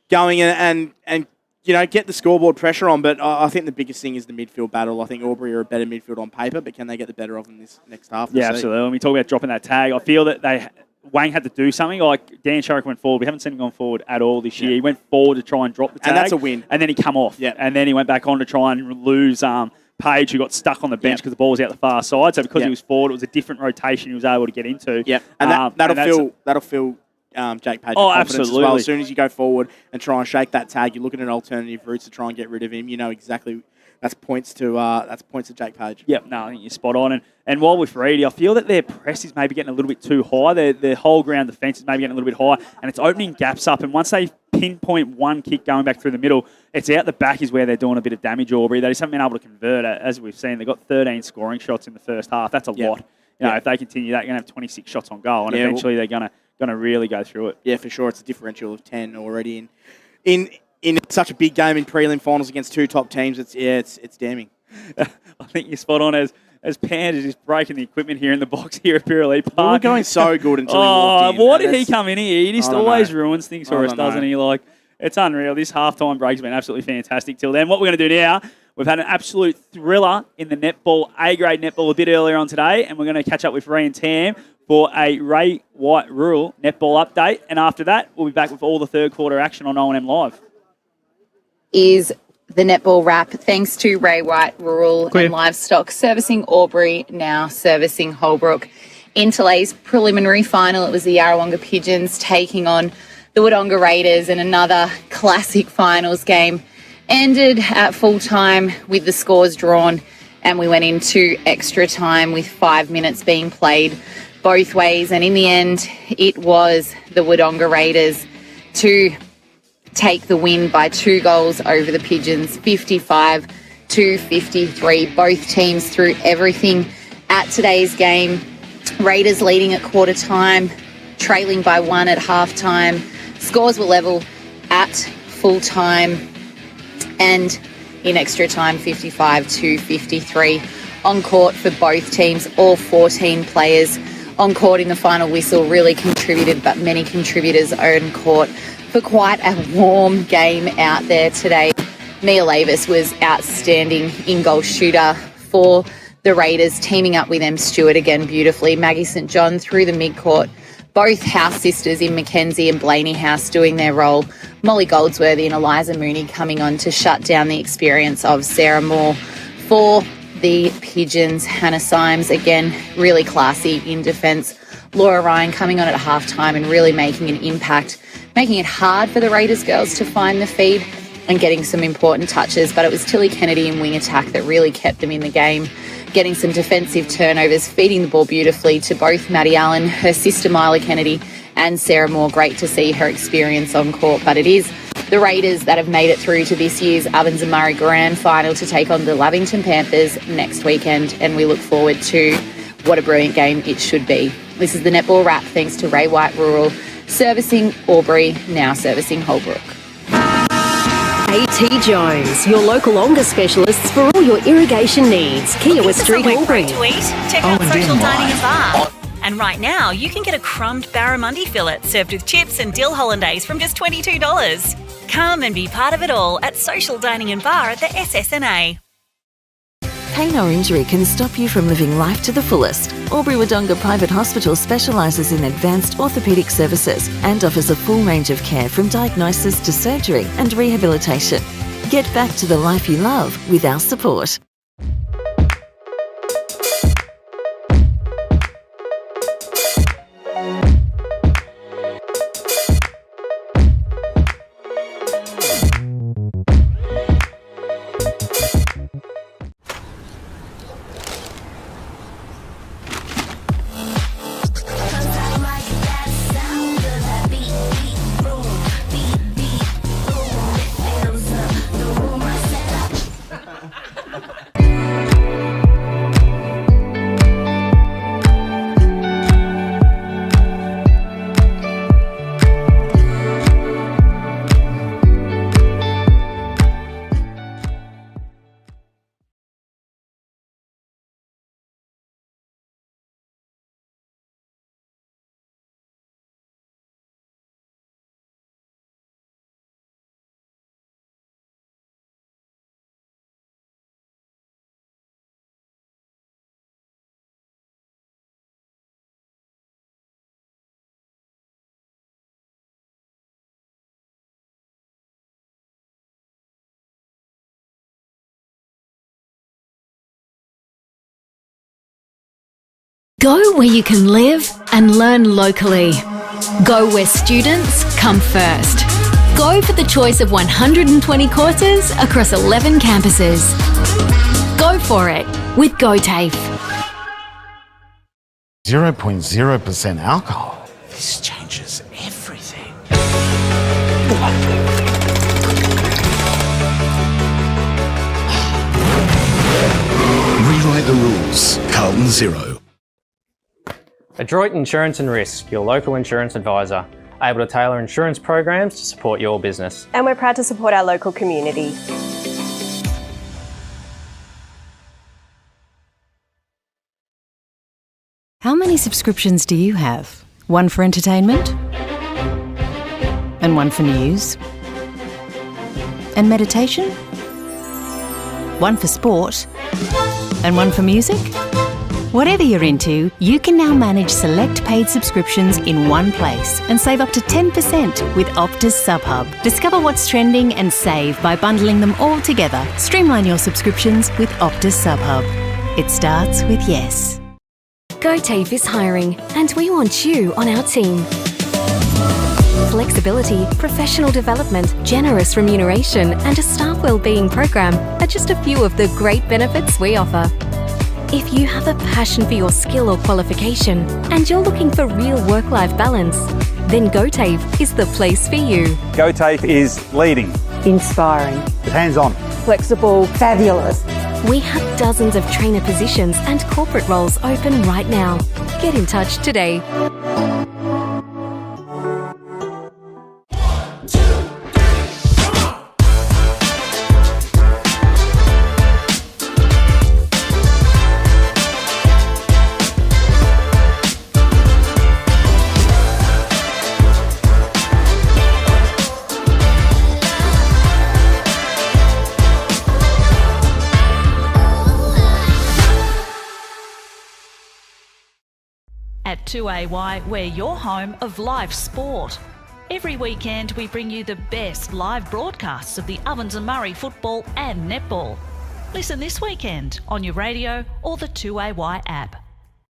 going and get the scoreboard pressure on. But I think the biggest thing is the midfield battle. I think Albury are a better midfield on paper, but can they get the better of them this next half? Yeah, absolutely. When we talk about dropping that tag, I feel that Wang had to do something. Like Dan Sharrock went forward. We haven't seen him gone forward at all this year. He went forward to try and drop the tag. And that's a win. And then he come off. Yep. And then he went back on to try and lose Page, who got stuck on the bench because the ball was out the far side. So because he was forward, it was a different rotation he was able to get into. Yeah, and that'll feel Jake Page confidence as well. As soon as you go forward and try and shake that tag, you're looking at alternative routes to try and get rid of him. You know exactly that's points to Jake Page. Yep, no, I think you're spot on. And while with Reedy, I feel that their press is maybe getting a little bit too high. Their whole ground defence is maybe getting a little bit high, and it's opening gaps up. And once they pinpoint one kick going back through the middle, it's out the back is where they're doing a bit of damage, Albury. They just haven't been able to convert it. As we've seen, they've got 13 scoring shots in the first half. That's a lot. If they continue that, they're going to have 26 shots on goal, and eventually they're going to really go through it. Yeah, for sure. It's a differential of 10 already. In such a big game in prelim finals against two top teams, it's damning. I think you're spot on as Pans is just breaking the equipment here in the box here at Birrelea Park. We were going so good until he walked in. Why did he come in here? He just always ruins things for us, doesn't he? Like, it's unreal. This halftime break's been absolutely fantastic till then. What we're going to do now, we've had an absolute thriller in the netball, A-grade netball a bit earlier on today, and we're going to catch up with Ray and Tam for a Ray White Rural netball update. And after that, we'll be back with all the third quarter action on O&M Live. Is the netball wrap, thanks to Ray White Rural and Livestock, servicing Albury, now servicing Holbrook. In today's preliminary final, it was the Yarrawonga Pigeons taking on the Wodonga Raiders, and another classic finals game ended at full time with the scores drawn, and we went into extra time with 5 minutes being played both ways, and in the end it was the Wodonga Raiders to take the win by 2 goals over the Pigeons, 55-53. Both teams threw everything at today's game. Raiders leading at quarter time, trailing by 1 at half time. Scores were level at full time, and in extra time, 55-53. On court for both teams, all 14 players on court in the final whistle really contributed, but many contributors on court for quite a warm game out there today. Mia Lavis was outstanding in-goal shooter for the Raiders, teaming up with M. Stewart again beautifully. Maggie St. John through the mid-court both house sisters in Mackenzie and Blaney House doing their role. Molly Goldsworthy and Eliza Mooney coming on to shut down the experience of Sarah Moore. For the Pigeons, Hannah Symes, again, really classy in defence. Laura Ryan coming on at half-time and really making an impact, making it hard for the Raiders girls to find the feed and getting some important touches. But it was Tilly Kennedy in wing attack that really kept them in the game, getting some defensive turnovers, feeding the ball beautifully to both Maddie Allen, her sister Myla Kennedy, and Sarah Moore. Great to see her experience on court, but it is the Raiders that have made it through to this year's Ovens and Murray Grand Final to take on the Lavington Panthers next weekend, and we look forward to what a brilliant game it should be. This is the Netball Wrap, thanks to Ray White Rural, servicing Albury, now servicing Holbrook. A.T. Jones, your local Onga specialists for all your irrigation needs. Kiowa Street, Albury. To eat? Check out Social Dining and Bar. And right now, you can get a crumbed barramundi fillet served with chips and dill hollandaise from just $22. Come and be part of it all at Social Dining and Bar at the SS&A. Pain or injury can stop you from living life to the fullest. Albury-Wodonga Private Hospital specialises in advanced orthopaedic services and offers a full range of care from diagnosis to surgery and rehabilitation. Get back to the life you love with our support. Go where you can live and learn locally. Go where students come first. Go for the choice of 120 courses across 11 campuses. Go for it with GoTAFE. 0.0% alcohol. This changes everything. Rewrite the rules. Carlton Zero. Adroit Insurance and Risk, your local insurance advisor, able to tailor insurance programs to support your business. And we're proud to support our local community. How many subscriptions do you have? One for entertainment? And one for news? And meditation? One for sport? And one for music? Whatever you're into, you can now manage select paid subscriptions in one place and save up to 10% with Optus SubHub. Discover what's trending and save by bundling them all together. Streamline your subscriptions with Optus SubHub. It starts with yes. GoTAFE is hiring, and we want you on our team. Flexibility, professional development, generous remuneration, and a staff wellbeing program are just a few of the great benefits we offer. If you have a passion for your skill or qualification and you're looking for real work-life balance, then GoTAFE is the place for you. GoTAFE is leading, Inspiring. hands-on, Flexible. Fabulous. We have dozens of trainer positions and corporate roles open right now. Get in touch today. At 2AY, we're your home of live sport. Every weekend we bring you the best live broadcasts of the Ovens and Murray football and netball. Listen this weekend on your radio or the 2AY app.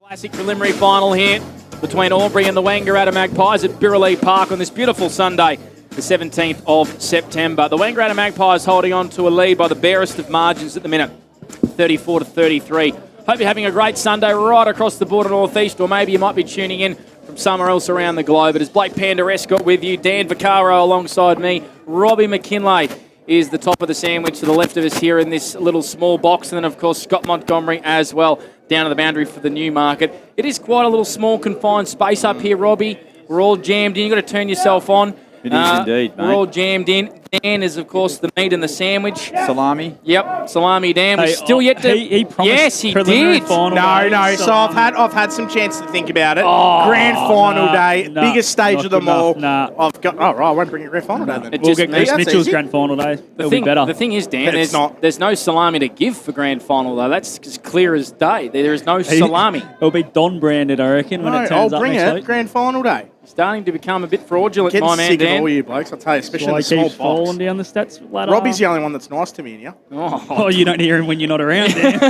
Classic preliminary final here between Albury and the Wangaratta Magpies at Birrelea Park on this beautiful Sunday, the 17th of September. The Wangaratta Magpies holding on to a lead by the barest of margins at the minute, 34-33. Hope you're having a great Sunday right across the border northeast, or maybe you might be tuning in from somewhere else around the globe. It is Blake Panderescott with you, Dan Vaccaro alongside me. Robbie McKinlay is the top of the sandwich to the left of us here in this little small box. And then, of course, Scott Montgomery as well down to the boundary for the Newmarket. It is quite a little small confined space up here, Robbie. We're all jammed in. You've got to turn yourself on. It is indeed, mate. We're all jammed in. Dan is, of course, the meat and the sandwich. Salami. Yep, salami Dan. We're still yet to... He promised yes, he preliminary did. final day. No. So I've had some chance to think about it. Grand final day, biggest stage of them all. I've got. Oh right, I won't bring a grand final day then. We'll get Chris Mitchell's grand final day. It'll be better. The thing is, Dan, there's no salami to give for grand final though. That's as clear as day. There is no salami. It'll be Don branded, I reckon, when it turns up next week. Grand final day. Starting to become a bit fraudulent, Getting my man, sick Dan. of all you blokes, I'll tell you, especially in the small box. Falling down the stats ladder. Robbie's the only one that's nice to me in here. Oh, you don't hear him when you're not around, Dan.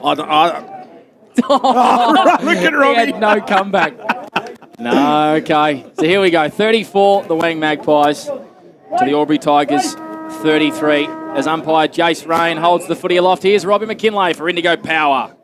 Look at Robbie. He had no comeback. No, okay. So here we go. 34, the Wang Magpies, to the Albury Tigers, 33. As umpire Jace Rain holds the footy aloft. Here's Robbie McKinlay for Indigo Power.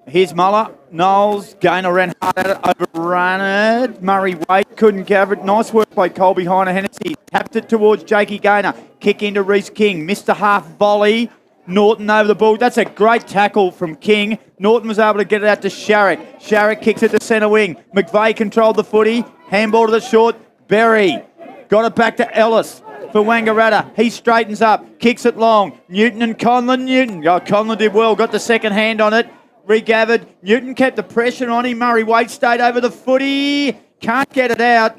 Here's Muller. Knowles. Gaynor ran hard at it. Overrun it. Murray Wade couldn't gather it. Nice work by Colby Heiner Hennessy. Tapped it towards Jakey Gaynor. Kick into Reece King. Missed a half volley. Norton over the ball. That's a great tackle from King. Norton was able to get it out to Sharrock. Sharrock kicks it to centre wing. McVeigh controlled the footy. Handball to the short. Berry. Got it back to Ellis for Wangaratta. He straightens up. Kicks it long. Newton and Conlon. Newton. Oh, Conlon did well. Got the second hand on it. Regathered. Newton kept the pressure on him. Murray Wade stayed over the footy. Can't get it out.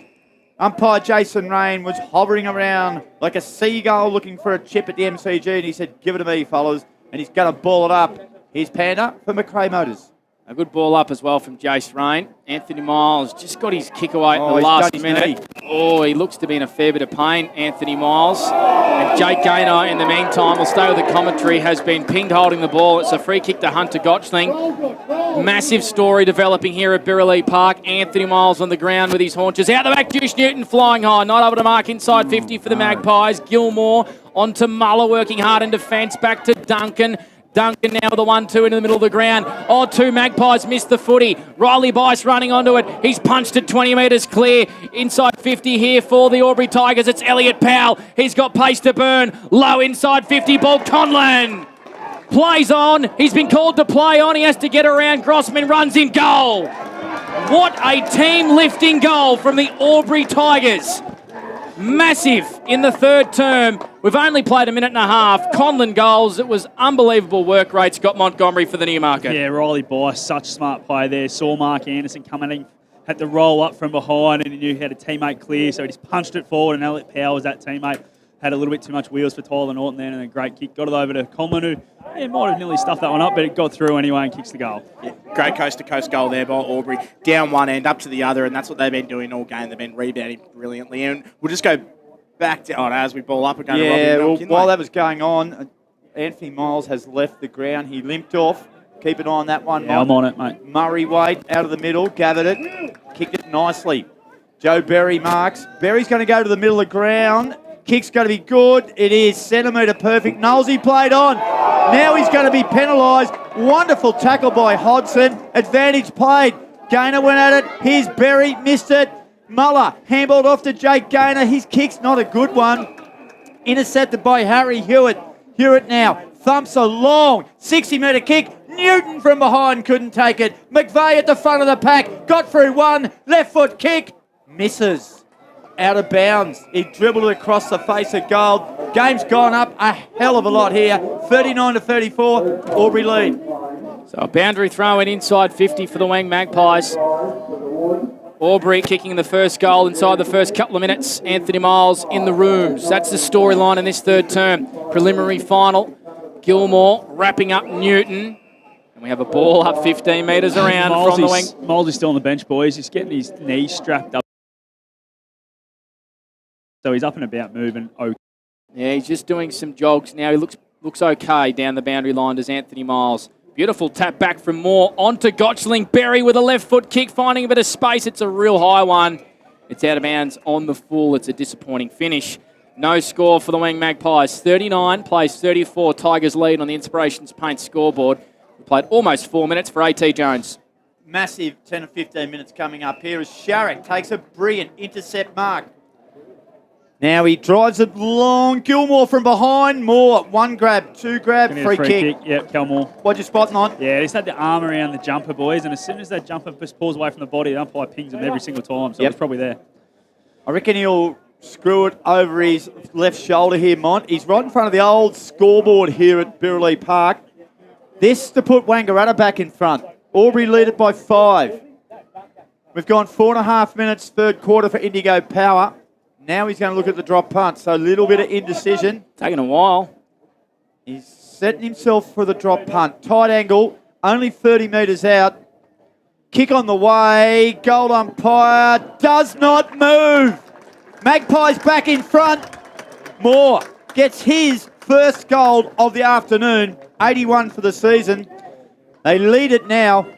Umpire Jason Rain was hovering around like a seagull looking for a chip at the MCG, and he said, give it to me, fellas. And he's going to ball it up. Here's Panda for McRae Motors. A good ball up as well from Jace Rain. Anthony Miles just got his kick away at the last minute. Oh, he looks to be in a fair bit of pain, Anthony Miles. And Jake Gaynor, in the meantime, will stay with the commentary, has been pinged holding the ball. It's a free kick to Hunter Gotchling. Massive story developing here at Birrelea Park. Anthony Miles on the ground with his haunches. Out the back, Juice Newton flying high. Not able to mark inside 50 for the Magpies. Gilmore onto Muller, working hard in defence. Back to Duncan. Duncan now with the 1-2 into the middle of the ground. Oh, two Magpies missed the footy. Riley Bice running onto it. He's punched it 20 metres clear. Inside 50 here for the Albury Tigers. It's Elliot Powell. He's got pace to burn. Low inside 50 ball. Conlon plays on. He's been called to play on. He has to get around. Grossman runs in goal. What a team lifting goal from the Albury Tigers. Massive in the third term. We've only played a minute and a half. Conlon goals. It was unbelievable work rate. Scott Montgomery for the Newmarket. Yeah, Riley Bice, such smart play there. Saw Mark Anderson coming in, had to roll up from behind, and he knew he had a teammate clear, so he just punched it forward, and Elliot Powell was that teammate. Had a little bit too much wheels for Tyler Norton then, and a great kick. Got it over to Conlon, who might have nearly stuffed that one up, but it got through anyway and kicks the goal. Yeah, great coast-to-coast goal there by Albury. Down one end, up to the other, and that's what they've been doing all game. They've been rebounding brilliantly. And we'll just go back to, as we ball up, we're going to Robbie McKinlay. While that was going on, Anthony Miles has left the ground. He limped off. Keep an eye on that one, Yeah, I'm on it, mate. Murray Wade out of the middle, gathered it, kicked it nicely. Joe Berry marks. Berry's going to go to the middle of the ground. Kick's going to be good. It is centimetre perfect. Knowlesy played on. Now he's going to be penalised. Wonderful tackle by Hodson. Advantage played. Gaynor went at it. Here's Berry, missed it. Muller handballed off to Jake Gaynor. His kick's not a good one. Intercepted by Harry Hewitt. Hewitt now thumps a long 60-metre kick. Newton from behind couldn't take it. McVeigh at the front of the pack. Got through one. Left foot kick. Misses. Out of bounds. He dribbled it across the face of goal. Game's gone up a hell of a lot here. 39-34. Albury lead. So a boundary throw in inside 50 for the Wang Magpies. Albury kicking the first goal inside the first couple of minutes. Anthony Miles in the rooms. That's the storyline in this third term. Preliminary final. Gilmore wrapping up Newton. And we have a ball up 15 metres around from the wing. Miles is still on the bench, boys. He's getting his knees strapped up. So he's up and about moving. Okay. Yeah, he's just doing some jogs now. He looks okay down the boundary line, does Anthony Miles. Beautiful tap back from Moore onto Gotchling. Berry with a left foot kick, finding a bit of space. It's a real high one. It's out of bounds on the full. It's a disappointing finish. No score for the Wang Magpies. 39 plays 34. Tigers lead on the Inspirations Paint scoreboard. We played almost 4 minutes for A.T. Jones. Massive 10 or 15 minutes coming up here as Sharrock takes a brilliant intercept mark. Now he drives it long. Gilmore from behind. Moore, 1 grab, 2 grab, free kick. Yep, Kelmore. What'd you spot on? Yeah, he's had the arm around the jumper, boys, and as soon as that jumper just pulls away from the body, the umpire pings him every single time, so it's probably there. I reckon he'll screw it over his left shoulder here, Mont. He's right in front of the old scoreboard here at Birrelea Park. This to put Wangaratta back in front. Albury lead it by 5. We've gone 4.5 minutes, third quarter for Indigo Power. Now he's going to look at the drop punt, so a little bit of indecision. Taking a while. He's setting himself for the drop punt. Tight angle, only 30 metres out. Kick on the way, goal umpire does not move. Magpies back in front. Moore gets his first goal of the afternoon, 81 for the season. They lead it now,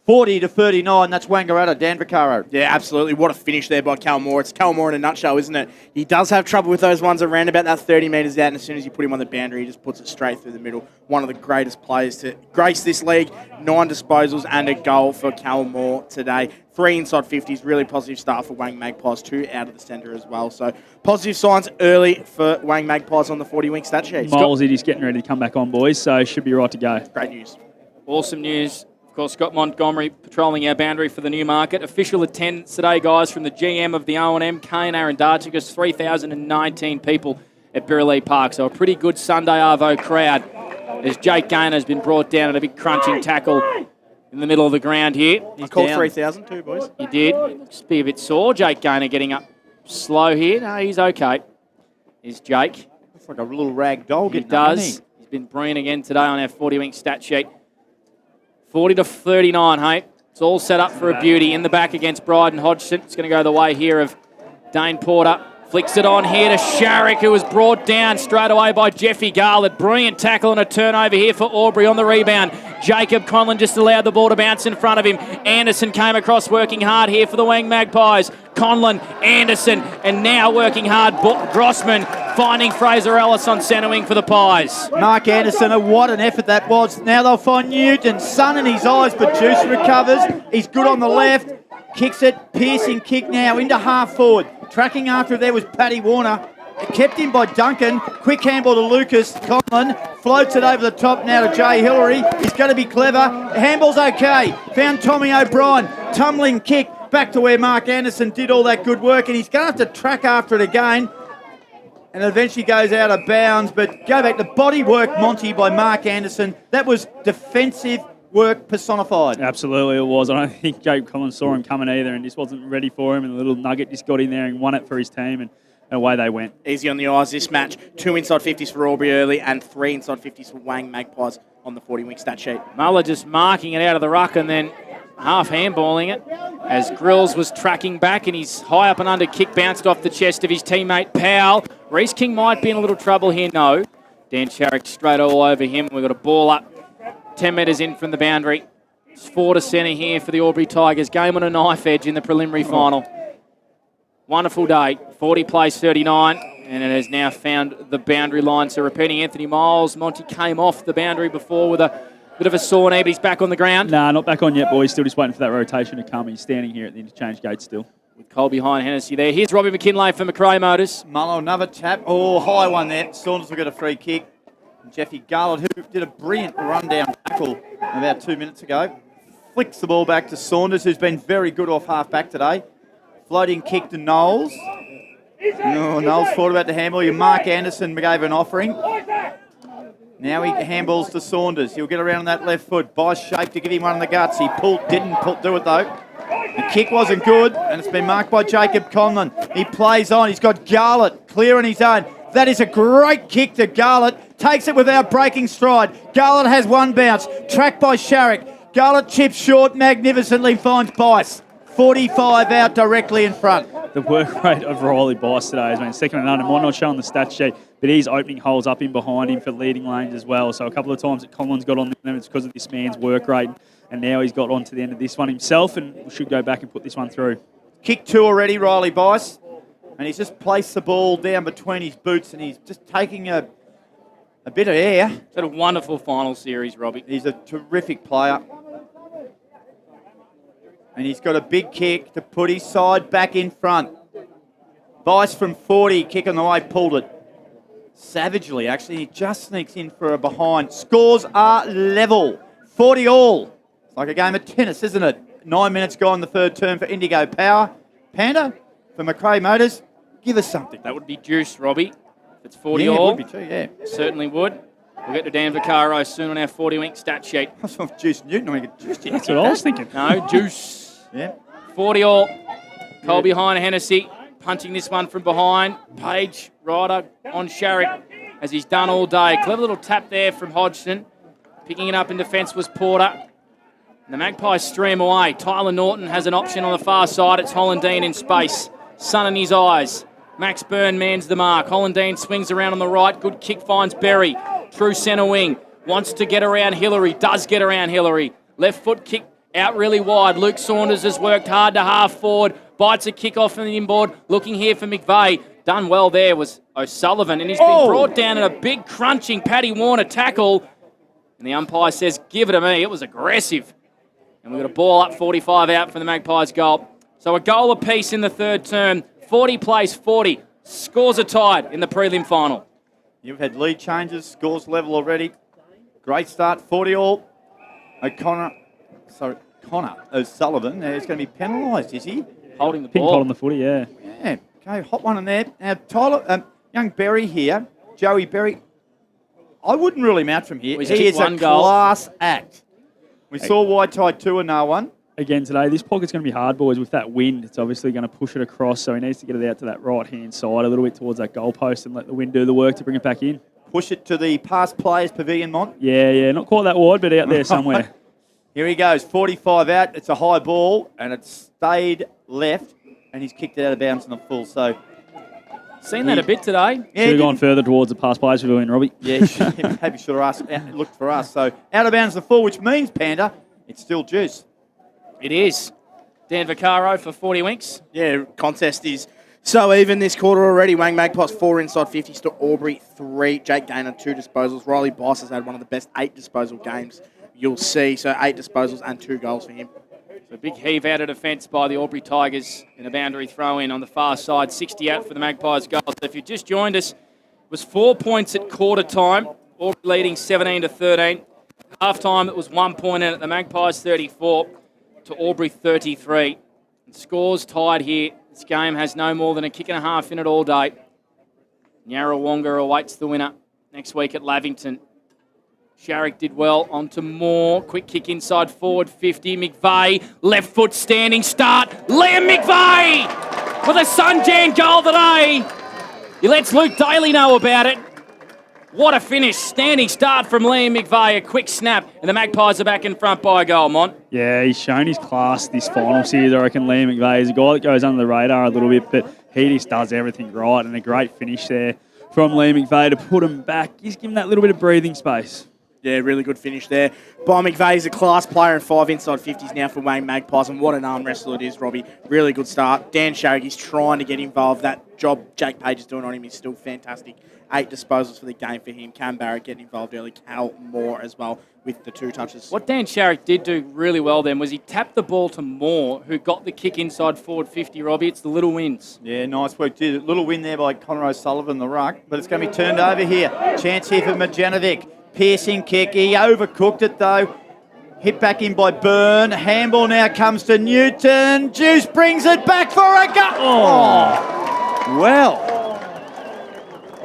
40-39. That's Wangaratta. Dan Vaccaro. Yeah, absolutely. What a finish there by Cal Moore. It's Cal Moore in a nutshell, isn't it? He does have trouble with those ones around about that 30 metres out, and as soon as you put him on the boundary, he just puts it straight through the middle. One of the greatest players to grace this league. 9 disposals and a goal for Cal Moore today. 3 inside 50s. Really positive start for Wang Magpies. 2 out of the centre as well. So positive signs early for Wang Magpies on the 40-wing stat sheet. Miles is getting ready to come back on, boys, so should be right to go. Great news. Awesome news. Of course, Scott Montgomery patrolling our boundary for the Newmarket. Official attendance today, guys, from the GM of the O&M, Kane Aaron Darchikas, 3,019 people at Birrelea Park. So a pretty good Sunday Arvo crowd as Jake Gaynor has been brought down at a big crunching tackle in the middle of the ground here. He's called 3,000 too, boys. He did. He looks to be a bit sore. Jake Gaynor getting up slow here. No, he's okay. Here's Jake. Looks like a little rag doll. He does. He's been brilliant again today on our 40-wing stat sheet. 40-39, hey. It's all set up for a beauty. In the back against Bryden Hodgson. It's going to go the way here of Dane Porter. Flicks it on here to Sharrock, who was brought down straight away by Jeffy Garlett. Brilliant tackle and a turnover here for Albury on the rebound. Jacob Conlon just allowed the ball to bounce in front of him. Anderson came across working hard here for the Wang Magpies. Conlon, Anderson, and now working hard, Grossman finding Fraser Ellis on centre wing for the Pies. Mark Anderson, what an effort that was. Now they'll find Newton, sun in his eyes, but Juice recovers. He's good on the left, kicks it, piercing kick now into half forward. Tracking after there was Paddy Warner. It kept him by Duncan. Quick handball to Lucas. Conlon floats it over the top now to Jay Hillary. He's going to be clever. Handball's okay. Found Tommy O'Brien. Tumbling kick back to where Mark Anderson did all that good work, and he's going to have to track after it again. And eventually goes out of bounds. But go back to body work, Monty, by Mark Anderson. That was defensive work personified. Absolutely it was. I don't think Jake Collins saw him coming either and just wasn't ready for him, and the little nugget just got in there and won it for his team, and away they went. Easy on the eyes this match. 2 inside 50s for Albury early and 3 inside 50s for Wang Magpies on the 40-wing stat sheet. Muller just marking it out of the ruck and then half handballing it as Grills was tracking back, and his high up and under kick bounced off the chest of his teammate Powell. Reece King might be in a little trouble here. No. Dan Sharrock straight all over him. We've got a ball up 10 metres in from the boundary. It's 4 to centre here for the Albury Tigers. Game on a knife edge in the preliminary final. Wonderful day. 40 plays 39, and it has now found the boundary line. So repeating Anthony Miles, Monty came off the boundary before with a bit of a sore knee, but he's back on the ground. Nah, not back on yet, boys. Still just waiting for that rotation to come. He's standing here at the interchange gate still. With Cole behind Hennessy there. Here's Robbie McKinlay for McRae Motors. Mullo, another tap. Oh, high one there. Saunders will get a free kick. Jeffy Garland, who did a brilliant rundown tackle about 2 minutes ago, flicks the ball back to Saunders, who's been very good off half-back today. Floating kick to Knowles. No, Knowles thought about the handball. Mark Anderson gave an offering. Now he handballs to Saunders. He'll get around on that left foot. By shape to give him one in the guts. He didn't do it though. The kick wasn't good, and it's been marked by Jacob Conlon. He plays on. He's got Garlett clear on his own. That is a great kick to Garlett. Takes it without breaking stride. Garlett has one bounce. Tracked by Sharrock. Garlett chips short magnificently, finds Bice. 45 out directly in front. The work rate of Riley Bice today has been second to none. It might not show on the stat sheet, but he's opening holes up in behind him for leading lanes as well. So a couple of times that Collins got on them, it's because of this man's work rate. And now he's got on to the end of this one himself and should go back and put this one through. Kick 2 already, Riley Bice. And he's just placed the ball down between his boots and he's just taking a bit of air. It's had a wonderful final series, Robbie. He's a terrific player. And he's got a big kick to put his side back in front. Bice from 40, kick on the way, pulled it. Savagely, actually. He just sneaks in for a behind. Scores are level. 40 all. It's like a game of tennis, isn't it? 9 minutes gone the third term for Indigo Power. Panda, for McRae Motors, give us something. That would be juice, Robbie. If it's 40 Yeah, all. it would be too, yeah. Certainly would. We'll get to Dan Vaccaro soon on our 40-week stat sheet. I was off Juice Newton. I get Juice. That's what I was thinking. No, juice. Yeah. 40 all. Cole behind Hennessy. Punching this one from behind. Page, Ryder on Sharrock, as he's done all day. Clever little tap there from Hodgson. Picking it up in defence was Porter. And the Magpies stream away. Tyler Norton has an option on the far side. It's Hollandine in space. Sun in his eyes. Max Byrne mans the mark. Hollandine swings around on the right. Good kick finds Berry. True centre wing. Wants to get around Hillary. Does get around Hillary. Left foot kick out really wide. Luke Saunders has worked hard to half forward. Bites a kick off from the inboard. Looking here for McVeigh. Done well there was O'Sullivan. And he's been brought down in a big crunching Paddy Warner tackle. And the umpire says, give it to me. It was aggressive. And we've got a ball up 45 out for the Magpies goal. So a goal apiece in the third term. 40 plays 40. Scores are tied in the prelim final. You've had lead changes. Scores level already. Great start. 40 all. Connor O'Sullivan. He's going to be penalised, is he? Holding the Pin ball. pot on the footy, yeah. Yeah. Okay, hot one in there. Now, Tyler, young Berry here. Joey Berry. I wouldn't rule him out from here. He's He is kicked a one goal. class act. We saw White Tide 2 and no one. Again today, this pocket's going to be hard, boys. With that wind, it's obviously going to push it across, so he needs to get it out to that right-hand side a little bit towards that goalpost and let the wind do the work to bring it back in. Push it to the past players pavilion, Mont. Yeah, not quite that wide, but out there somewhere. Here he goes, 45 out. It's a high ball, and it's stayed left, and he's kicked it out of bounds in the full. So, Seen that a bit today. Yeah, should have gone further towards the past players pavilion, Robbie. Yeah, maybe should have looked for us. So, out of bounds the full, which means, Panda, it's still juice. It is. Dan Vaccaro for 40 winks. Yeah, contest is so even this quarter already. Wang Magpies 4 inside 50s to Albury 3. Jake Gaynor 2 disposals. Riley Bice has had one of the best 8 disposal games you'll see. So 8 disposals and 2 goals for him. So big heave out of defence by the Albury Tigers in a boundary throw in on the far side. 60 out for the Magpies goal. So if you just joined us, it was 4 points at quarter time. Albury leading 17 to 13. Half time it was 1 point in at the Magpies 34 to Albury 33. And scores tied here. This game has no more than a kick and a half in it all day. Yarrawonga awaits the winner next week at Lavington. Sharrock did well, on to Moore. Quick kick inside forward 50. McVeigh, left foot standing start. Liam McVeigh with a Sunjan goal today. He lets Luke Daly know about it. What a finish. Standing start from Liam McVeigh. A quick snap, and the Magpies are back in front by a goal, Mont. Yeah, he's shown his class this final series. I reckon Liam McVeigh is a guy that goes under the radar a little bit, but he just does everything right, and a great finish there from Liam McVeigh to put him back. He's given that little bit of breathing space. Yeah, really good finish there. By McVeigh's a class player and 5 inside 50s now for Wang Magpies, and what an arm wrestler it is, Robbie. Really good start. Dan Sharrock is trying to get involved. That job Jake Page is doing on him is still fantastic. 8 disposals for the game for him. Cam Barrett getting involved early. Cal Moore as well with the 2 touches. What Dan Sharrock did do really well then was he tapped the ball to Moore, who got the kick inside forward 50, Robbie. It's the little wins. Yeah, nice work. Did a little win there by Connor O'Sullivan, the ruck, but it's going to be turned over here. Chance here for Majanovic. Piercing kick. He overcooked it though. Hit back in by Byrne. Handball now comes to Newton. Juice brings it back for a goal. Oh, well.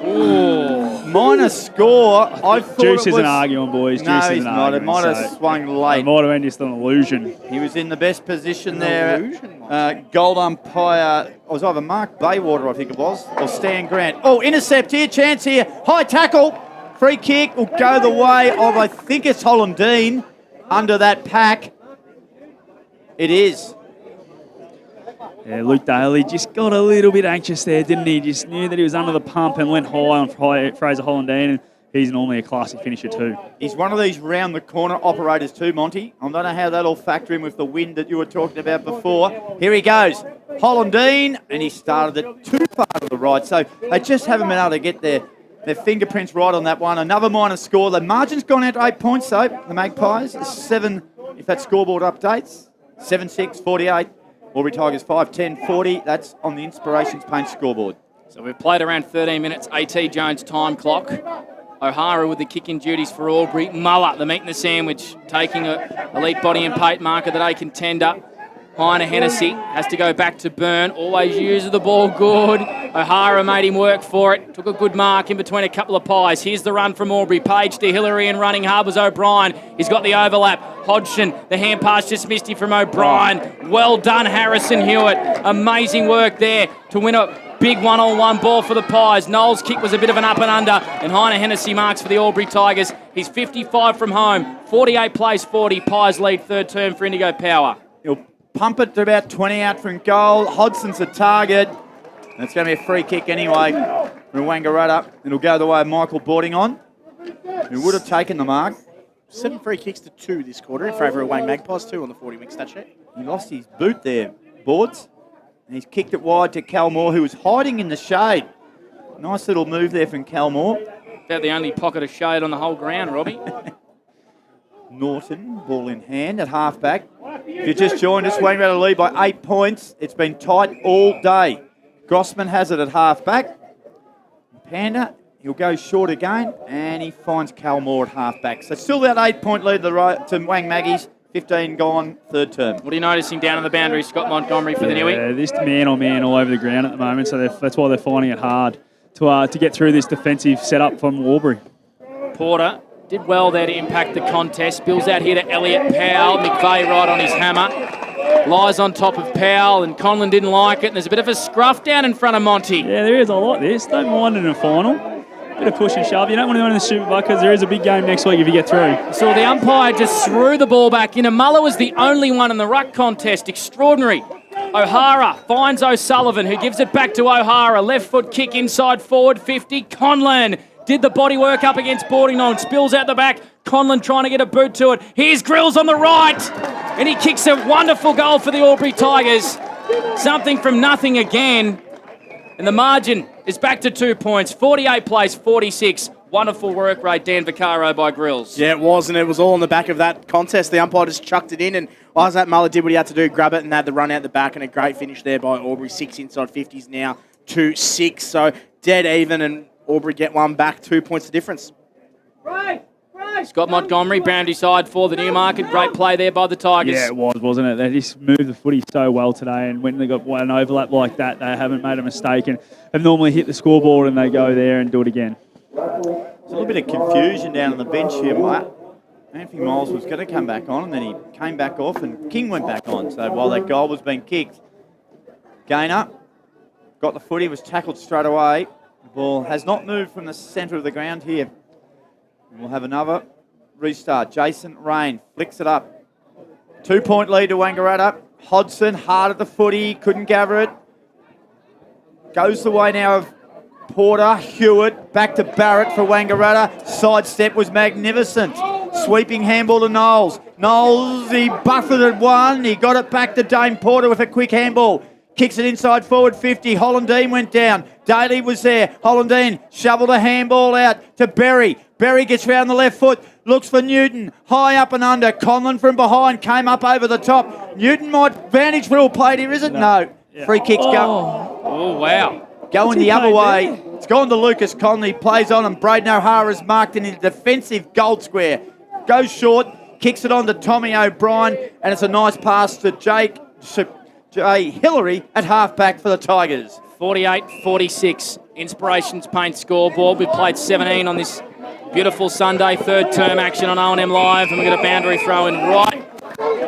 Ooh. Minor score. I thought Juice it was... isn't arguing, boys. No, Juice he's isn't not. arguing. It might have swung late. It might have been just an illusion. He was in the best position there. Gold umpire, it was either Mark Baywater, I think it was, or Stan Grant. Oh, intercept here, chance here. High tackle. Free kick will go the way of, I think it's Hollandine under that pack. It is. Yeah, Luke Daly just got a little bit anxious there, didn't he? Just knew that he was under the pump and went high on Fraser Hollandine, and he's normally a classy finisher too. He's one of these round-the-corner operators too, Monty. I don't know how that'll factor in with the wind that you were talking about before. Here he goes. Hollandine, and he started it too far to the right, so they just haven't been able to get their fingerprints right on that one. Another minor score. The margin's gone out to 8 points, though. The Magpies, 7, if that scoreboard updates, 7-6, 48. Albury Tigers 5-10, 40. That's on the Inspirations Paint scoreboard. So we've played around 13 minutes. A.T. Jones time clock. O'Hara with the kicking duties for Albury. Muller, the meat in the sandwich, taking a elite body and paint marker that A contender. Heine Hennessy has to go back to Byrne. Always uses the ball good. O'Hara made him work for it. Took a good mark in between a couple of pies. Here's the run from Albury. Page to Hillary and running hard was O'Brien. He's got the overlap. Hodgson, the hand pass just missed him from O'Brien. Well done, Harrison Hewitt. Amazing work there to win a big one-on-one ball for the Pies. Knowles' kick was a bit of an up and under, and Heine Hennessy marks for the Albury Tigers. He's 55 from home. 48 plays 40. Pies lead third term for Indigo Power. He'll pump it to about 20 out from goal. Hodgson's the target. And it's going to be a free kick anyway from Wangaratta. It'll go the way of Michael Boarding on, who would have taken the mark. 7 free kicks to 2 this quarter in favour of Wang Magpies, 2 on the 40-week stat sheet. He lost his boot there, Boards. And he's kicked it wide to Cal Moore, who was hiding in the shade. Nice little move there from Cal Moore. About the only pocket of shade on the whole ground, Robbie. Norton, ball in hand at halfback. If you just joined us, Wangaratta lead by 8 points. It's been tight all day. Grossman has it at halfback. Panda, he'll go short again, and he finds Cal Moore at halfback. So still that 8-point lead to Wang Maggies. 15 gone, third term. What are you noticing down on the boundary, Scott Montgomery for the Newey? Yeah, this man-on-man all over the ground at the moment, so that's why they're finding it hard to get through this defensive setup from Albury. Porter did well there to impact the contest. Spills out here to Elliot Powell. McVeigh right on his hammer. Lies on top of Powell, and Conlon didn't like it. And there's a bit of a scruff down in front of Monty. Yeah, there is. I like this. Don't mind it in a final. Bit of push and shove. You don't want to go in the Super Bowl because there is a big game next week if you get through. So the umpire just threw the ball back in. And Muller was the only one in the ruck contest. Extraordinary. O'Hara finds O'Sullivan, who gives it back to O'Hara. Left foot kick inside forward 50. Conlon did the body work up against Boardington. Spills out the back. Conlon trying to get a boot to it. Here's Grills on the right. And he kicks a wonderful goal for the Albury Tigers. Something from nothing again. And the margin is back to 2 points. 48 plays, 46. Wonderful work rate, Dan Vaccaro by Grills. Yeah, it was, and it was all on the back of that contest. The umpire just chucked it in, and Isaac Muller did what he had to do, grab it, and had the run out the back, and a great finish there by Albury. 6 inside 50s now to 6. So dead even, and Albury get one back. 2 points the difference. Scott Montgomery, boundary side for the Newmarket. Great play there by the Tigers. Yeah, it was, wasn't it? They just moved the footy so well today, and when they got an overlap like that, they haven't made a mistake and have normally hit the scoreboard and they go there and do it again. There's a little bit of confusion down on the bench here, Matt. Anthony Miles was going to come back on, and then he came back off, and King went back on. So while that goal was being kicked, Gainer got the footy, was tackled straight away. The ball has not moved from the centre of the ground here. We'll have another restart. Jason Rain flicks it up. 2 point lead to Wangaratta. Hodgson hard at the footy, couldn't gather it. Goes the way now of Porter. Hewitt back to Barrett for Wangaratta. Sidestep was magnificent. Sweeping handball to Knowles. Knowles, he buffeted one. He got it back to Dane Porter with a quick handball. Kicks it inside forward 50. Hollandine went down. Daly was there. Hollandine shoveled a handball out to Berry. Berry gets round the left foot. Looks for Newton. High up and under. Conlon from behind came up over the top. Newton might vantage rule played here, is it? No. Yeah. Free kicks go. Oh, wow. Going the other way. It's gone to Lucas Conley. Plays on, and Braden O'Hara's marked in his defensive goal square. Goes short. Kicks it on to Tommy O'Brien. And it's a nice pass to Jay Hillary at halfback for the Tigers. 48-46. Inspirations Paint scoreboard. We've played 17 on this beautiful Sunday. Third term action on O&M Live. And we've got a boundary throw in right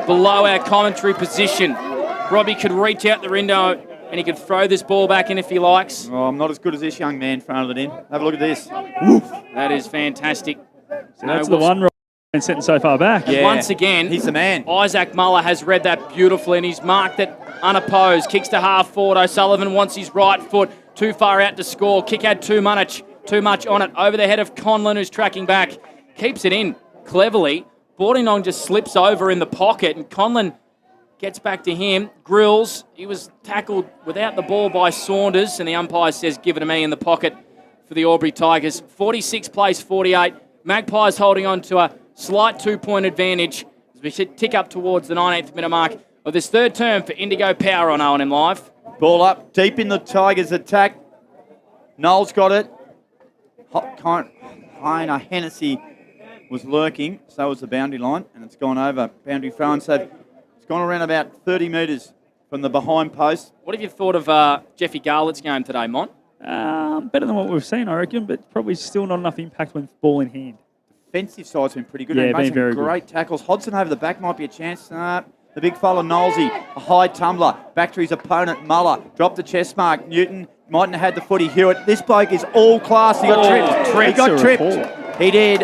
below our commentary position. Robbie could reach out the window and he could throw this ball back in if he likes. Oh, I'm not as good as this young man throwing it in. Have a look at this. Woof. That is fantastic. So that's the one been sitting so far back. And once again, he's the man. Isaac Muller has read that beautifully and he's marked it unopposed. Kicks to half forward. O'Sullivan wants his right foot. Too far out to score. Kick had too much on it. Over the head of Conlon, who's tracking back. Keeps it in cleverly. Boardinong just slips over in the pocket and Conlon gets back to him. Grills, he was tackled without the ball by Saunders and the umpire says give it to me in the pocket for the Albury Tigers. 46 plays 48. Magpies holding on to a slight 2-point advantage as we tick up towards the 19th minute mark of this third term for Indigo Power on O&M Live. Ball up, deep in the Tigers' attack. Noel's got it. Heiner Hennessy was lurking, so was the boundary line, and it's gone over. Boundary throw, and so it's gone around about 30 metres from the behind post. What have you thought of Jeffy Garlett's game today, Mont? Better than what we've seen, I reckon, but probably still not enough impact when ball in hand. Defensive side's been pretty good. Yeah, Made been some very great tackles. Hodson over the back might be a chance. The big fella, Knowlesy, a high tumbler. Back to his opponent, Muller. Dropped the chest mark. Newton mightn't have had the footy. Hewitt. This bloke is all class. He got tripped. He got tripped. He did.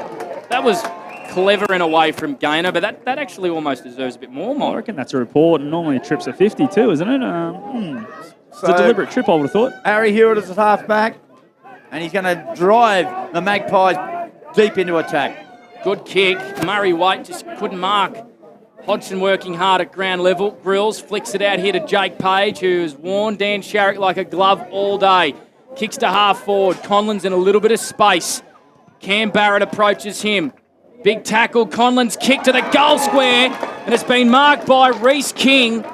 That was clever in a way from Gaynor, but that actually almost deserves a bit more, Mont. I reckon that's a report, and normally trips are 50 too, isn't it? It's a deliberate trip, I would have thought. Harry Hewitt is a half-back, and he's going to drive the Magpies deep into attack. Good kick. Murray White just couldn't mark. Hodgson working hard at ground level. Grills flicks it out here to Jake Page, who's worn Dan Sharrock like a glove all day. Kicks to half forward. Conlon's in a little bit of space. Cam Barrett approaches him. Big tackle. Conlon's kick to the goal square, and it's been marked by Reece King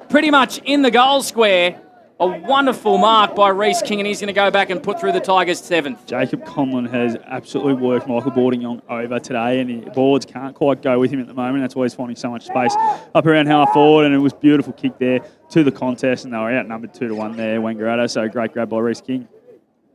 pretty much in the goal square. A wonderful mark by Reece King, and he's going to go back and put through the Tigers' 7th. Jacob Conlon has absolutely worked Michael Boardinong over today, and the boards can't quite go with him at the moment. That's why he's finding so much space up around half forward, and it was a beautiful kick there to the contest, and they were outnumbered 2-1 there, Wangaratta, so great grab by Reece King.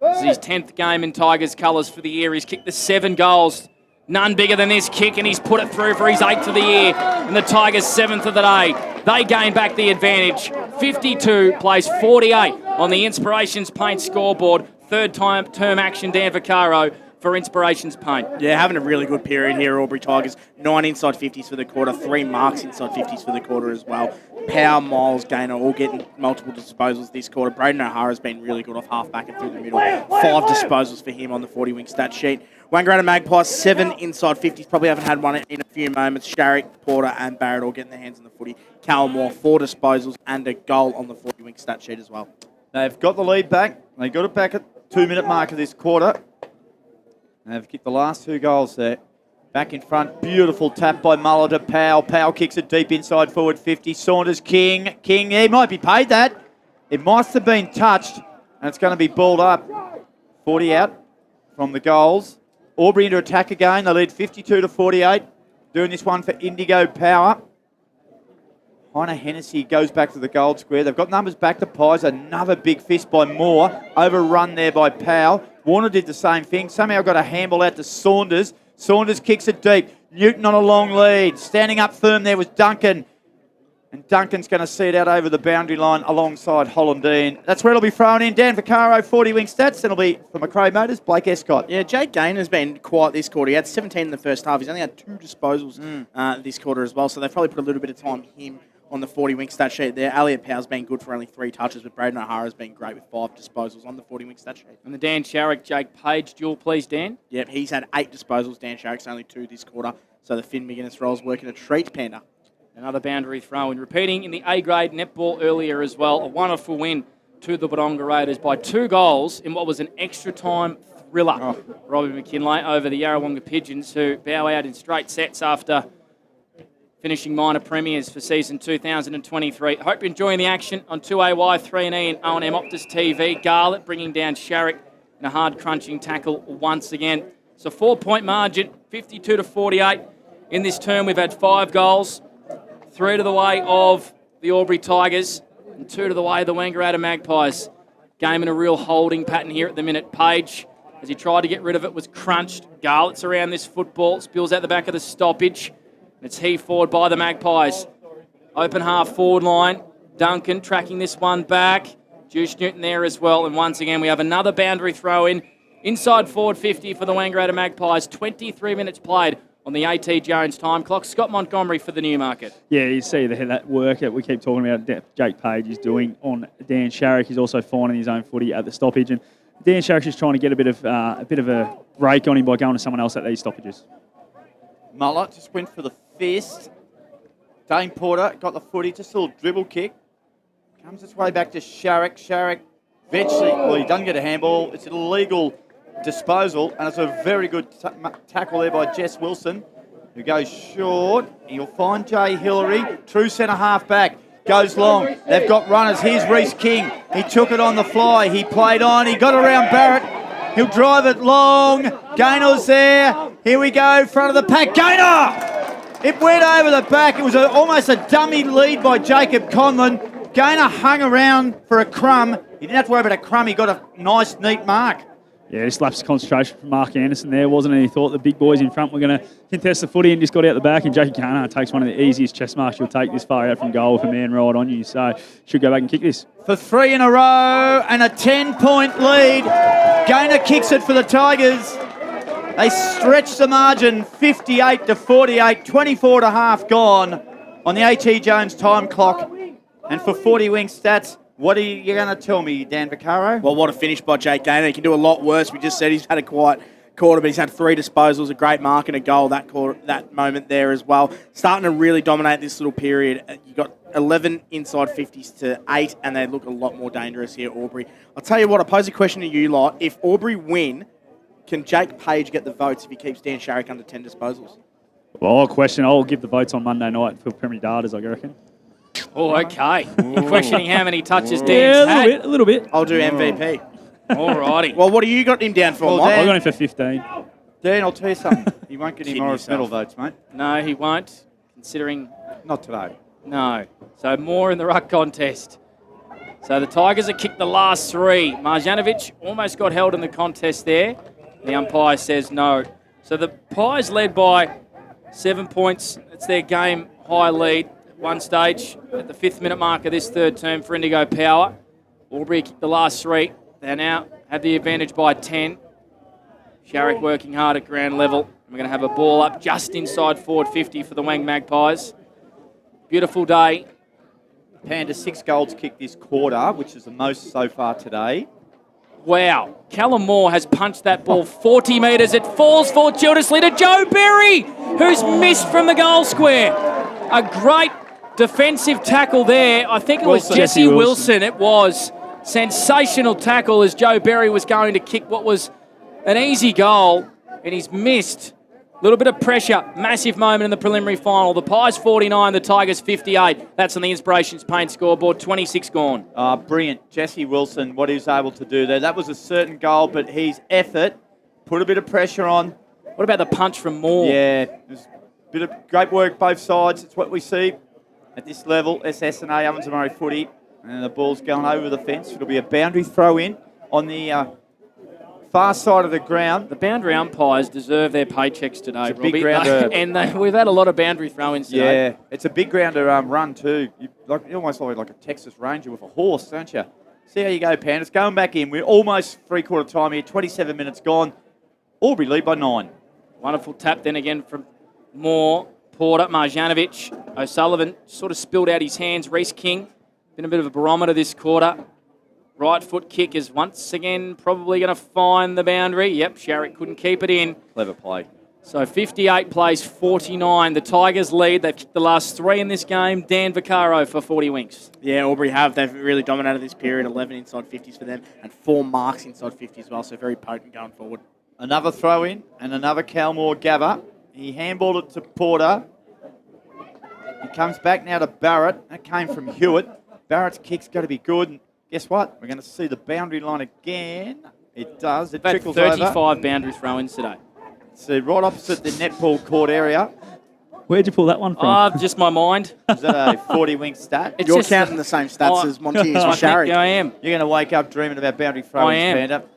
This is his 10th game in Tigers colours for the year. He's kicked the 7 goals. None bigger than this kick, and he's put it through for his 8th of the year, and the Tigers' 7th of the day. They gain back the advantage. 52 plays 48 on the Inspirations Paint scoreboard. Third term action, Dan Vaccaro for Inspirations Paint. Yeah, having a really good period here, Albury Tigers. 9 inside 50s for the quarter, 3 marks inside 50s for the quarter as well. Power, Miles, Gaynor all getting multiple disposals this quarter. Braden O'Hara's been really good off half-back and through the middle. 5 disposals for him on the 40-wing stat sheet. Wangaratta Magpies, 7 inside 50s. Probably haven't had one in a few moments. Sharrock, Porter and Barrett all getting their hands on the footy. Calmore, 4 disposals and a goal on the 40-wing stat sheet as well. They've got the lead back. They got it back at 2-minute mark of this quarter. They've kicked the last 2 goals there. Back in front, beautiful tap by Muller to Powell. Powell kicks it deep inside forward 50. Saunders, King, he might be paid that. It must have been touched, and it's going to be balled up. 40 out from the goals. Albury into attack again. They lead 52-48. Doing this one for Indigo Power. Heiner Hennessy goes back to the goal square. They've got numbers back to Pies. Another big fist by Moore. Overrun there by Powell. Warner did the same thing. Somehow got a handball out to Saunders. Saunders kicks it deep. Newton on a long lead. Standing up firm there was Duncan. And Duncan's going to see it out over the boundary line alongside Hollandine. That's where it'll be thrown in. Dan Vaccaro, 40-wing stats. And it'll be for Macrae Motors, Blake Escott. Yeah, Jake Gaynor's been quiet this quarter. He had 17 in the first half. He's only had 2 disposals this quarter as well. So they've probably put a little bit of time him on the 40-wing stat sheet there. Elliot Powell's been good for only 3 touches, but Braden O'Hara's been great with 5 disposals on the 40-wing stat sheet. And the Dan Sharrock, Jake Page duel, please, Dan. Yep, he's had 8 disposals. Dan Sharrock's only 2 this quarter. So the Finn McGuinness role's working a treat, Panda. Another boundary throw in. Repeating in the A-grade netball earlier as well. A wonderful win to the Wodonga Raiders by 2 goals in what was an extra time thriller. Robbie McKinlay over the Yarrawonga Pigeons, who bow out in straight sets after finishing minor premiers for season 2023. Hope you're enjoying the action on 2AY, 3&E and O&M Optus TV. Garlett bringing down Sharrock in a hard crunching tackle once again. It's a 4-point margin, 52-48. In this term, we've had 5 goals. 3 to the way of the Albury Tigers and 2 to the way of the Wangaratta Magpies. Game in a real holding pattern here at the minute. Page, as he tried to get rid of it, was crunched. Garlett's around this football, spills out the back of the stoppage. It's heaved forward by the Magpies. Open half forward line. Duncan tracking this one back. Juice Newton there as well. And once again, we have another boundary throw in. Inside forward 50 for the Wangaratta Magpies. 23 minutes played on the AT Jones time clock. Scott Montgomery for the Newmarket. Yeah, you see that work that we keep talking about Jake Page is doing on Dan Sharrock. He's also finding his own footy at the stoppage. And Dan Sharrock's just trying to get a bit of a break on him by going to someone else at these stoppages. Muller just went for the fist. Dane Porter got the footy, just a little dribble kick. Comes its way back to Sharrock. Sharrock eventually, well, he doesn't get a handball. It's an illegal disposal, and it's a very good tackle there by Jess Wilson, who goes short. He'll find Jay Hillary, true centre half back. Goes long. They've got runners. Here's Reece King. He took it on the fly. He played on. He got around Barrett. He'll drive it long. Gaynor's there. Here we go. Front of the pack. Gaynor! It went over the back. It was almost a dummy lead by Jacob Conlon. Gaynor hung around for a crumb. He didn't have to worry about a crumb. He got a nice, neat mark. Yeah, just lapsed concentration from Mark Anderson there, wasn't it? He thought the big boys in front were going to contest the footy and just got out the back. And Jackie Garner takes one of the easiest chest marks you'll take this far out from goal with a man right on you. So should go back and kick this. For 3 in a row and a 10-point lead. Gaynor kicks it for the Tigers. They stretch the margin 58 to 48, 24 and a half gone on the AT Jones time clock. And for 40 wing stats, what are you going to tell me, Dan Vaccaro? Well, what a finish by Jake Gaynor. He can do a lot worse. We just said he's had a quiet quarter, but he's had 3 disposals, a great mark and a goal that moment there as well. Starting to really dominate this little period. You got 11 inside 50s to 8, and they look a lot more dangerous here, Albury. I'll tell you what, I pose a question to you lot. If Albury win, can Jake Page get the votes if he keeps Dan Sharrock under 10 disposals? Well, I'll give the votes on Monday night for Premier Darters, I reckon. Oh, okay. You're questioning how many touches Dan's had. A little bit. I'll do MVP. All righty. Well, what have you got him down for, Mike? I got him for 15. Dan, I'll tell you something. He won't get any Morris medal votes, mate. No, he won't, considering... Not today. No. So more in the ruck contest. So the Tigers have kicked the last 3. Marjanovic almost got held in the contest there. The umpire says no. So the Pies led by 7 points. It's their game high lead. One stage at the 5th minute mark of this third term for Indigo Power. Albury kicked the last 3. They now have the advantage by 10. Sharrock working hard at ground level. We're going to have a ball up just inside forward 50 for the Wang Magpies. Beautiful day. Panda 6 goals kicked this quarter, which is the most so far today. Wow. Callum Moore has punched that ball 40 metres. It falls fortuitously to Joe Berry, who's missed from the goal square. A great defensive tackle there. I think it was Jesse Wilson. It was. Sensational tackle as Joe Berry was going to kick what was an easy goal, and he's missed. A little bit of pressure. Massive moment in the preliminary final. The Pies 49, the Tigers 58. That's on the Inspirations Paint scoreboard. 26 gone. Brilliant. Jesse Wilson, what he was able to do there. That was a certain goal, but his effort put a bit of pressure on. What about the punch from Moore? Yeah, it was a bit of great work both sides. It's what we see at this level. SS&A OMFNL footy. And the ball's going over the fence. It'll be a boundary throw in on the far side of the ground. The boundary umpires deserve their paychecks today, It's a big grounder. And we've had a lot of boundary throw-ins today. Yeah, it's a big grounder run too. You almost like a Texas Ranger with a horse, don't you? See how you go, Pan. It's going back in. We're almost three-quarter time here. 27 minutes gone. Albury lead by 9. Wonderful tap then again from Moore, Porter, Marjanovic. O'Sullivan sort of spilled out his hands. Reece King, been a bit of a barometer this quarter. Right foot kick is once again probably going to find the boundary. Yep, Sharrock couldn't keep it in. Clever play. So 58 plays 49. The Tigers lead. They've kicked the last 3 in this game. Dan Vaccaro for 40 winks. Yeah, Albury have. They've really dominated this period. 11 inside 50s for them and 4 marks inside 50 as well. So very potent going forward. Another throw in and another Calmore Gabba. He handballed it to Porter. He comes back now to Barrett. That came from Hewitt. Barrett's kick's got to be good. And guess what? We're going to see the boundary line again. It does. It trickles over. 35 boundary throw-ins today. So right opposite the netball court area. Where'd you pull that one from? Just my mind. Is that a 40 wing stat? It's You're just counting the same stats as Monty and Sharry. I am. You're going to wake up dreaming about boundary throw I and am. stand up.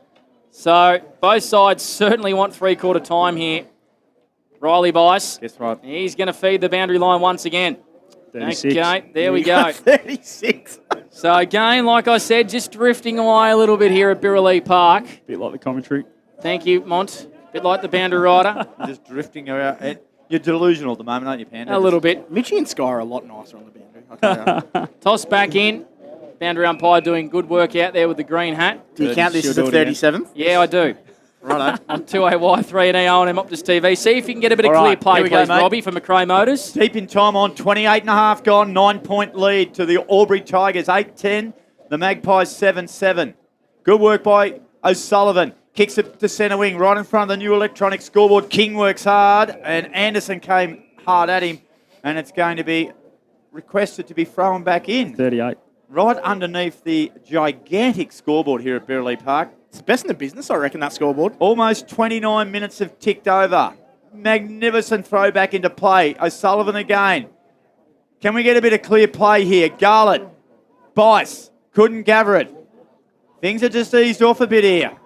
So both sides certainly want three-quarter time here. Riley Bice. That's right. He's going to feed the boundary line once again. 36. Okay, there we go. 36. So again, like I said, just drifting away a little bit here at Birralee Park. Bit like the commentary. Thank you, Mont. Bit like the boundary rider. Just drifting around. You're delusional at the moment, aren't you, Panda? A little bit. Mitchie and Sky are a lot nicer on the boundary. I'll tell you. Toss back in. Boundary umpire doing good work out there with the green hat. Do you count this as the 37th? Yeah, I do. Righto. On 2AY, 3NA OMFNL Optus TV. See if you can get a bit of All clear right, play, here we please, go, mate. Robbie, for McRae Motors. Deep in time on, 28 and a half gone, 9-point lead to the Albury Tigers, 8-10. The Magpies, 7-7. Good work by O'Sullivan. Kicks it to centre wing, right in front of the new electronic scoreboard. King works hard, and Anderson came hard at him, and it's going to be requested to be thrown back in. 38. Right underneath the gigantic scoreboard here at Birralee Park. It's the best in the business, I reckon, that scoreboard. Almost 29 minutes have ticked over. Magnificent throw back into play. O'Sullivan again. Can we get a bit of clear play here? Garlett, Bice, couldn't gather it. Things are just eased off a bit here.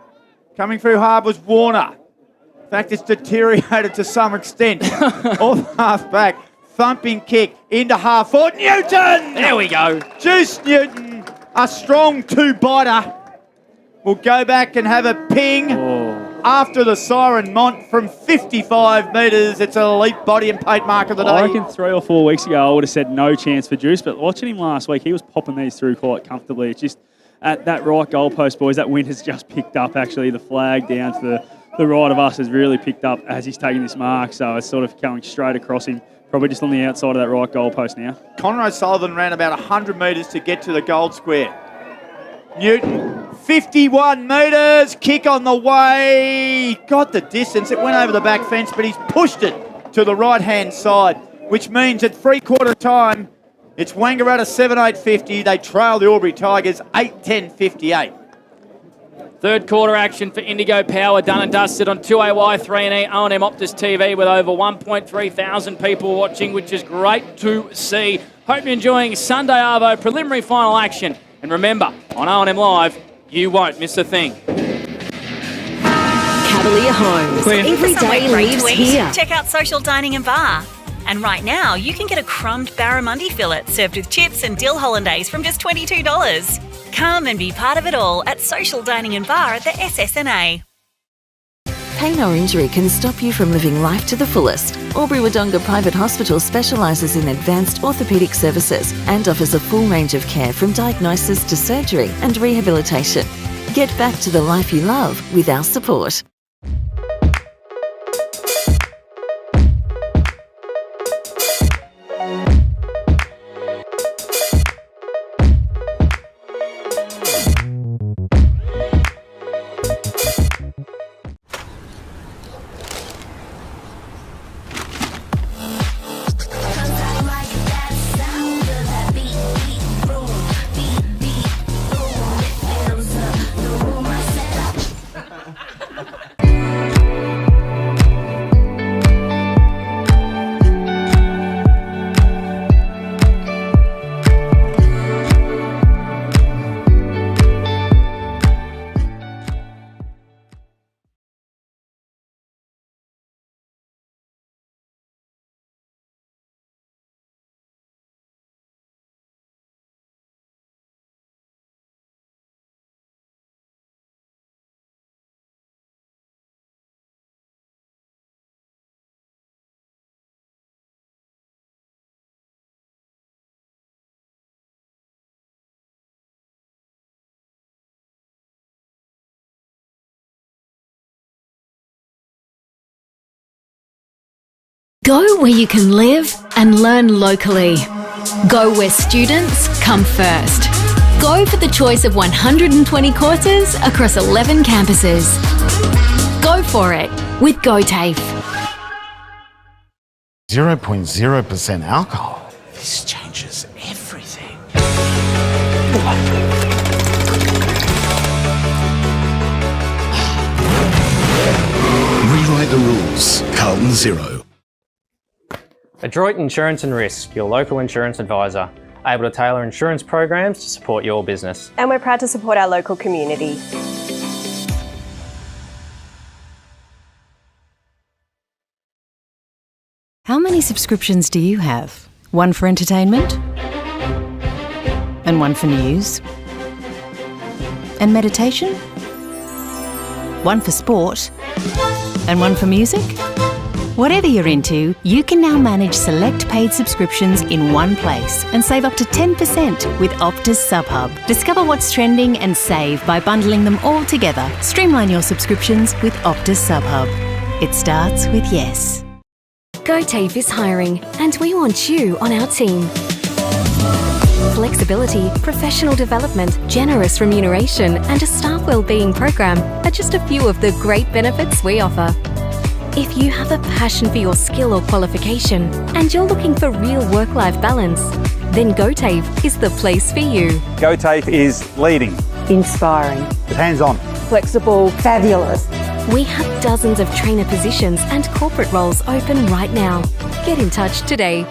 Coming through hard was Warner. In fact, it's deteriorated to some extent. Off half back. Thumping kick into half forward. Newton! There we go. Juice Newton, a strong two-biter. Will go back and have a ping after the siren. Mont from 55 metres. It's an elite body and paint mark of the day. I reckon 3 or 4 weeks ago I would have said no chance for Juice, but watching him last week, he was popping these through quite comfortably. It's just at that right goalpost, boys, that wind has just picked up, actually. The flag down to the right of us has really picked up as he's taking this mark, so it's sort of going straight across him, probably just on the outside of that right goalpost now. Connor O'Sullivan ran about 100 metres to get to the goal square. Newton, 51 metres, kick on the way. Got the distance. It went over the back fence, but he's pushed it to the right-hand side, which means at three-quarter time, it's Wangaratta 7-8-50. They trail the Albury Tigers 8-10-58. Third quarter action for Indigo Power, done and dusted on 2AY, 3NA OMFNL Optus TV with over 1.3 thousand people watching, which is great to see. Hope you're enjoying Sunday Arvo preliminary final action. And remember, on OMFNL Live, you won't miss a thing. Cavalier Homes. Every day lives here. Check out Social Dining and Bar. And right now, you can get a crumbed barramundi fillet served with chips and dill hollandaise from just $22. Come and be part of it all at Social Dining and Bar at the SS&A. Pain or injury can stop you from living life to the fullest. Albury Wodonga Private Hospital specialises in advanced orthopaedic services and offers a full range of care from diagnosis to surgery and rehabilitation. Get back to the life you love with our support. Go where you can live and learn locally. Go where students come first. Go for the choice of 120 courses across 11 campuses. Go for it with GoTAFE. 0.0% alcohol. This changes everything. Rewrite the rules. Carlton 0. Adroit Insurance and Risk, your local insurance advisor, able to tailor insurance programs to support your business. And we're proud to support our local community. How many subscriptions do you have? One for entertainment? And one for news? And meditation? One for sport? And one for music? Whatever you're into, you can now manage select paid subscriptions in one place and save up to 10% with Optus SubHub. Discover what's trending and save by bundling them all together. Streamline your subscriptions with Optus SubHub. It starts with yes. GoTafe is hiring, and we want you on our team. Flexibility, professional development, generous remuneration, and a staff wellbeing program are just a few of the great benefits we offer. If you have a passion for your skill or qualification and you're looking for real work-life balance, then GoTafe is the place for you. GoTafe is leading, Inspiring. hands-on, Flexible. Fabulous. We have dozens of trainer positions and corporate roles open right now. Get in touch today.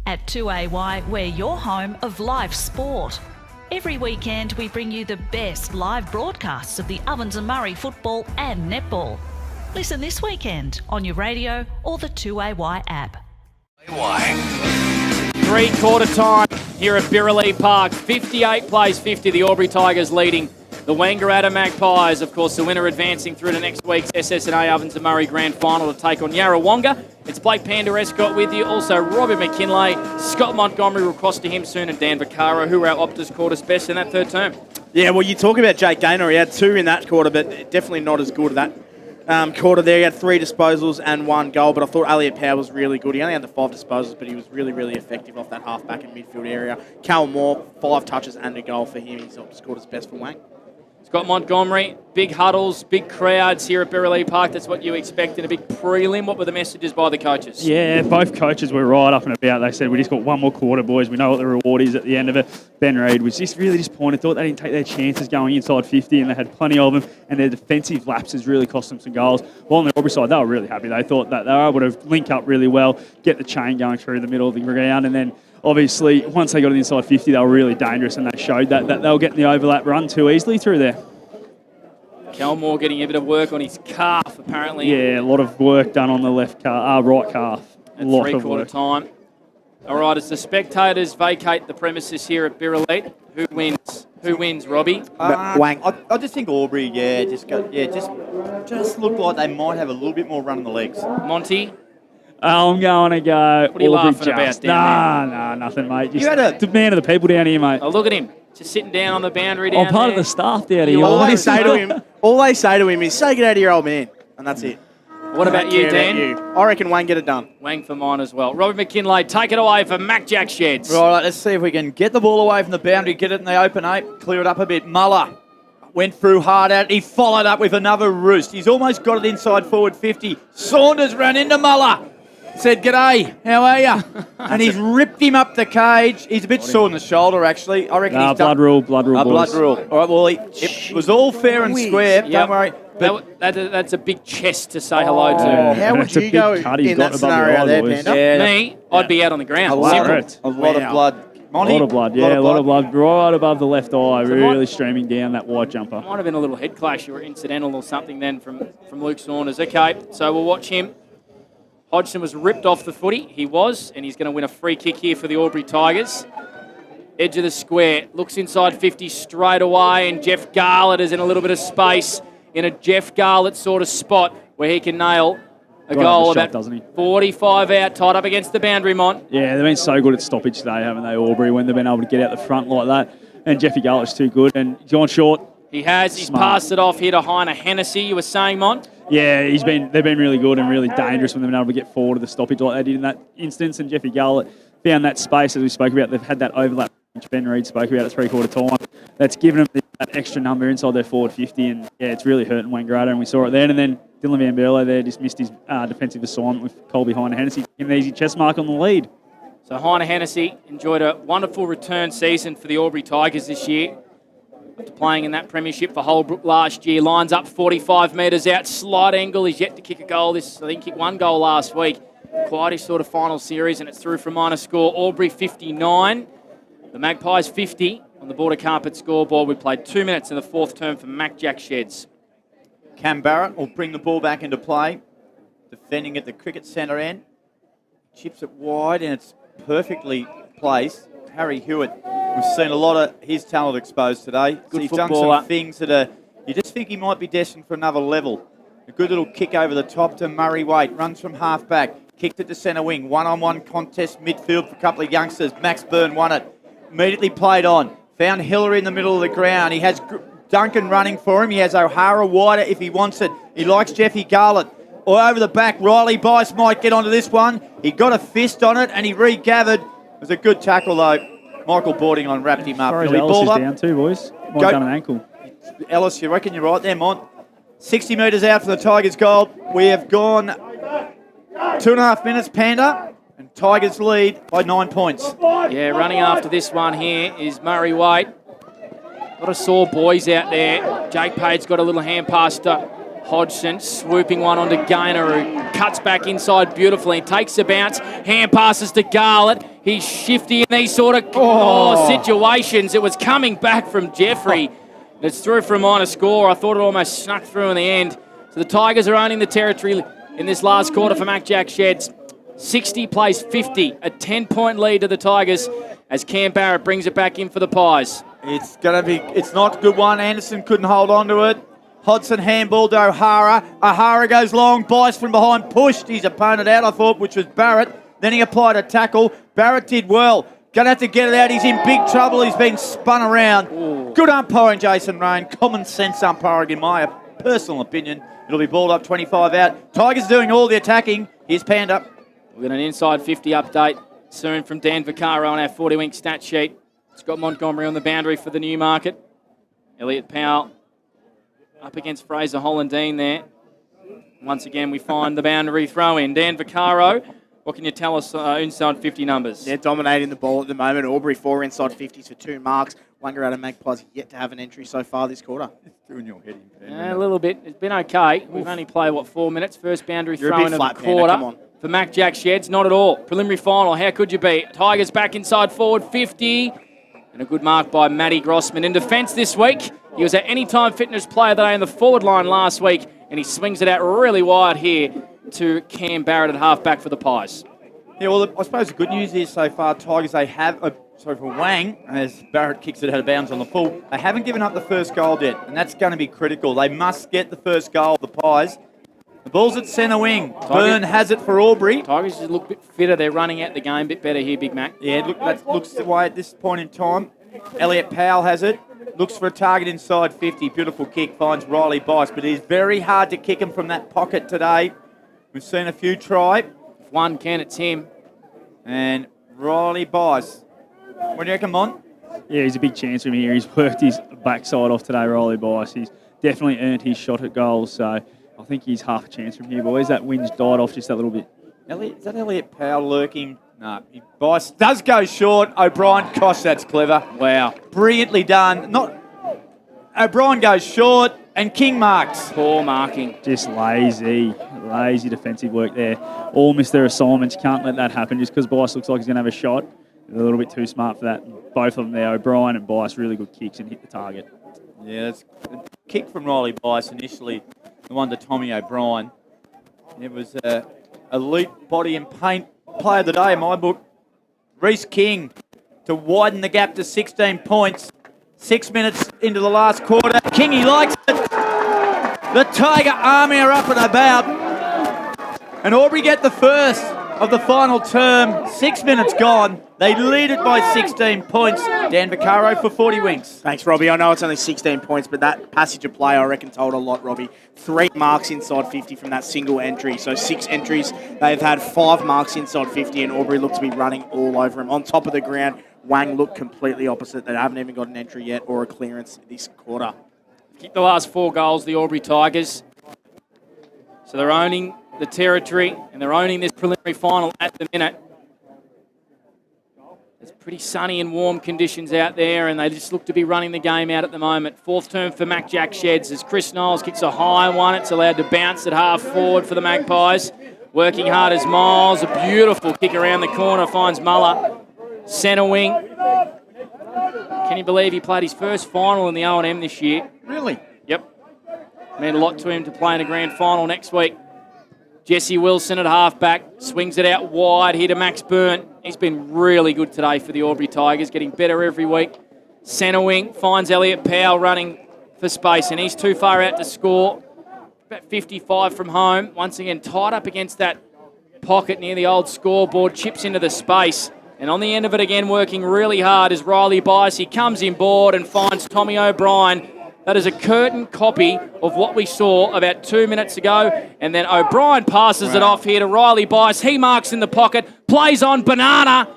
At 2AY, we're your home of live sport. Every weekend, we bring you the best live broadcasts of the Ovens and Murray football and netball. Listen this weekend on your radio or the 2AY app. Three-quarter time here at Birrelea Park. 58 plays 50. The Albury Tigers leading the Wangaratta Magpies. Of course, the winner advancing through to next week's SS&A Ovens and Murray Grand Final to take on Yarrawonga. It's Blake Panderescott with you. Also, Robbie McKinlay, Scott Montgomery will cross to him soon, and Dan Vaccaro, who our Optus called us best in that third term. Yeah, well, you talk about Jake Gaynor. He had 2 in that quarter, but definitely not as good at that quarter there. He had 3 disposals and 1 goal, but I thought Elliot Power was really good. He only had the 5 disposals, but he was really, really effective off that half-back and midfield area. Cal Moore, 5 touches and a goal for him. He's scored his best for Wang. Scott Montgomery, big huddles, big crowds here at Birrelea Park. That's what you expect in a big prelim. What were the messages by the coaches? Yeah, both coaches were right up and about. They said, we just got one more quarter, boys. We know what the reward is at the end of it. Ben Reid was just really disappointed. Thought they didn't take their chances going inside 50, and they had plenty of them, and their defensive lapses really cost them some goals. While on the Aubrey side, they were really happy. They thought that they were able to link up really well, get the chain going through the middle of the ground, and then obviously, once they got it inside 50, they were really dangerous, and they showed that they were getting the overlap run too easily through there. Calmore getting a bit of work on his calf, apparently. Yeah, a lot of work done on the right calf. At three-quarter time. All right, as the spectators vacate the premises here at Birrelea, who wins? Who wins, Robbie? Wang. I just think Albury, just look like they might have a little bit more run on the legs. Monty? I'm going to go. What are you laughing about down there? Nah, nothing, mate. Just You had the man of the people down here, mate. Oh, look at him. Just sitting down on the boundary down I'm part there. of the staff down here. All they say to him is, say get out of your old man. And that's it. What about you, Dan? I reckon Wang get it done. Wang for mine as well. Robbie McKinlay, take it away for Mac Jack Sheds. Right, let's see if we can get the ball away from the boundary, get it in the open 8, clear it up a bit. Muller went through hard out. He followed up with another roost. He's almost got it inside forward 50. Saunders ran into Muller. Said, g'day, how are you? And he's ripped him up the cage. He's a bit sore in the shoulder, actually. I reckon he's blood rule, boys. Blood rule. All right, well, it was all fair and square. Don't worry. But that's a big chest to say hello to. How would you go in that scenario there, Panda? Me, I'd be out on the ground. A lot of blood. Monty, a lot of blood, yeah, a lot of blood. Right above the left eye, really streaming down that wide jumper. Might have been a little head clash or incidental or something then from Luke Saunders. Okay, so we'll watch him. Hodgson was ripped off the footy. He was, and he's going to win a free kick here for the Albury Tigers. Edge of the square. Looks inside 50 straight away, and Jeff Garlett is in a little bit of space in a Jeff Garlett sort of spot where he can nail a goal about 45 out, tied up against the boundary, Mont. Yeah, they've been so good at stoppage today, haven't they, Albury, when they've been able to get out the front like that. And Jeffy Garlett's too good, and he's gone short. He has. He's passed it off here to Heiner Hennessy, you were saying, Mont? Yeah, they've been really good and really dangerous when they've been able to get forward of the stoppage like they did in that instance. And Jeffy Garlett found that space, as we spoke about. They've had that overlap, which Ben Reid spoke about at three-quarter time. That's given them that extra number inside their forward 50, and yeah, it's really hurting Wangaratta, and we saw it then. And then Dylan Van Berlo there just missed his defensive assignment with Colby Hine-Hennessy, an easy chest mark on the lead. So Hine-Hennessy enjoyed a wonderful return season for the Albury Tigers this year. After playing in that premiership for Holbrook last year, lines up 45 metres out, slight angle. He's yet to kick a goal. I think kicked one goal last week. Quietish sort of final series, and it's through for minor score. Albury 59, the Magpies 50 on the Border Carpet scoreboard. We played 2 minutes in the fourth term for Mac Jack Sheds. Cam Barrett will bring the ball back into play, defending at the cricket centre end. Chips it wide, and it's perfectly placed. Harry Hewitt, we've seen a lot of his talent exposed today. Good He's footballer. done some things that you just think he might be destined for another level. A good little kick over the top to Murray Waite. Runs from half back. Kicked it to centre wing. One-on-one contest midfield for a couple of youngsters. Max Byrne won it. Immediately played on. Found Hillary in the middle of the ground. He has Duncan running for him. He has O'Hara wider if he wants it. He likes Jeffy Garlett. Or over the back, Riley Bice might get onto this one. He got a fist on it and he regathered. It was a good tackle though. Michael Boarding wrapped him up. Ellis balled is up. down too, boys. Might have done an ankle. Ellis, you reckon you're right there, Mont? 60 metres out for the Tigers' goal. We have gone 2.5 minutes, Panda, and Tigers lead by 9 points. Yeah, running after this one here is Murray Waite. A lot of sore boys out there. Jake Page's got a little hand pass to Hodgson, swooping one onto Gaynor, who cuts back inside beautifully, takes a bounce, hand passes to Garlett. He's shifty in these sort of situations. It was coming back from Jeffrey. It's through for a minor score. I thought it almost snuck through in the end. So the Tigers are owning the territory in this last quarter for Mac Jack Sheds. 60 plays 50, a 10-point lead to the Tigers as Cam Barrett brings it back in for the Pies. It's not a good one. Anderson couldn't hold on to it. Hodgson handball to O'Hara. O'Hara goes long. Bice from behind pushed his opponent out, I thought, which was Barrett. Then he applied a tackle. Barrett did well. Going to have to get it out. He's in big trouble. He's been spun around. Ooh. Good umpiring, Jason Rain. Common sense umpiring, in my personal opinion. It'll be balled up 25 out. Tigers doing all the attacking. Here's Panda. We've got an inside 50 update soon from Dan Vaccaro on our 40-wink stat sheet. Scott Montgomery on the boundary for the Newmarket. Elliot Powell up against Fraser Hollandine there. Once again, we find the boundary throw in. Dan Vaccaro, what can you tell us inside 50 numbers? They're dominating the ball at the moment. Albury 4 inside 50s for 2 marks. Wangaratta Magpies yet to have an entry so far this quarter. It's doing your head in. A little bit. It's been okay. We've only played, 4 minutes? First boundary throw in of the quarter. Come on. For Mac Jack Sheds, not at all. Preliminary final, how could you be? Tigers back inside forward 50. And a good mark by Matty Grossman. In defence this week, he was at Anytime Fitness Player of the Day in the forward line last week, and he swings it out really wide here to Cam Barrett at half-back for the Pies. Yeah, well, I suppose the good news is so far, Tigers, they have, for Wang, as Barrett kicks it out of bounds on the full, they haven't given up the first goal yet, and that's going to be critical. They must get the first goal, the Pies. The ball's at centre wing. Byrne has it for Albury. Tigers just look a bit fitter. They're running out the game a bit better here, Big Mac. Yeah, look, that looks the way at this point in time. Elliot Powell has it. Looks for a target inside 50. Beautiful kick. Finds Riley Bice. But it is very hard to kick him from that pocket today. We've seen a few try. If one can, it's him. And Riley Bice. What do you reckon, Mon? Yeah, he's a big chance from here. He's worked his backside off today, Riley Bice. He's definitely earned his shot at goals. So I think he's half a chance from here, boys. That wind's died off just a little bit. Is that Elliot Powell lurking? No. Bice does go short. O'Brien, gosh, that's clever. Wow. Brilliantly done. O'Brien goes short and King marks. Poor marking. Just lazy defensive work there. All miss their assignments. You can't let that happen just because Bice looks like he's going to have a shot. They're a little bit too smart for that. Both of them there, O'Brien and Bice, really good kicks and hit the target. Yeah, it's a kick from Riley Bice initially, the one to Tommy O'Brien. It was elite body and paint player of the day in my book. Reece King to widen the gap to 16 points. 6 minutes into the last quarter. King, he likes it. The Tiger Army are up and about. And Albury get the first. of the final term. 6 minutes gone. They lead it by 16 points. Dan Vaccaro for 40 Winks. Thanks, Robbie. I know it's only 16 points, but that passage of play, I reckon, told a lot, Robbie. 3 marks inside 50 from that single entry. So 6 entries. They've had 5 marks inside 50, and Albury look to be running all over him. On top of the ground, Wang looked completely opposite. They haven't even got an entry yet or a clearance this quarter. Kicked the last 4 goals, the Albury Tigers. So they're owning the territory, and they're owning this preliminary final at the minute. It's pretty sunny and warm conditions out there, and they just look to be running the game out at the moment. 4th term for Mac Jack Sheds as Chris Knowles kicks a high one. It's allowed to bounce at half forward for the Magpies. Working hard as Miles. A beautiful kick around the corner, finds Muller. Centre wing. Can you believe he played his first final in the O&M this year? Really? Yep. Meant a lot to him to play in a grand final next week. Jesse Wilson at halfback, swings it out wide here to Max Byrne. He's been really good today for the Albury Tigers, getting better every week. Centre wing finds Elliot Powell running for space, and he's too far out to score. About 55 from home. Once again, tied up against that pocket near the old scoreboard, chips into the space. And on the end of it again, working really hard is Riley Bice. He comes inboard and finds Tommy O'Brien. That is a curtain copy of what we saw about 2 minutes ago. And then O'Brien passes it off here to Riley Bice. He marks in the pocket, plays on Banana,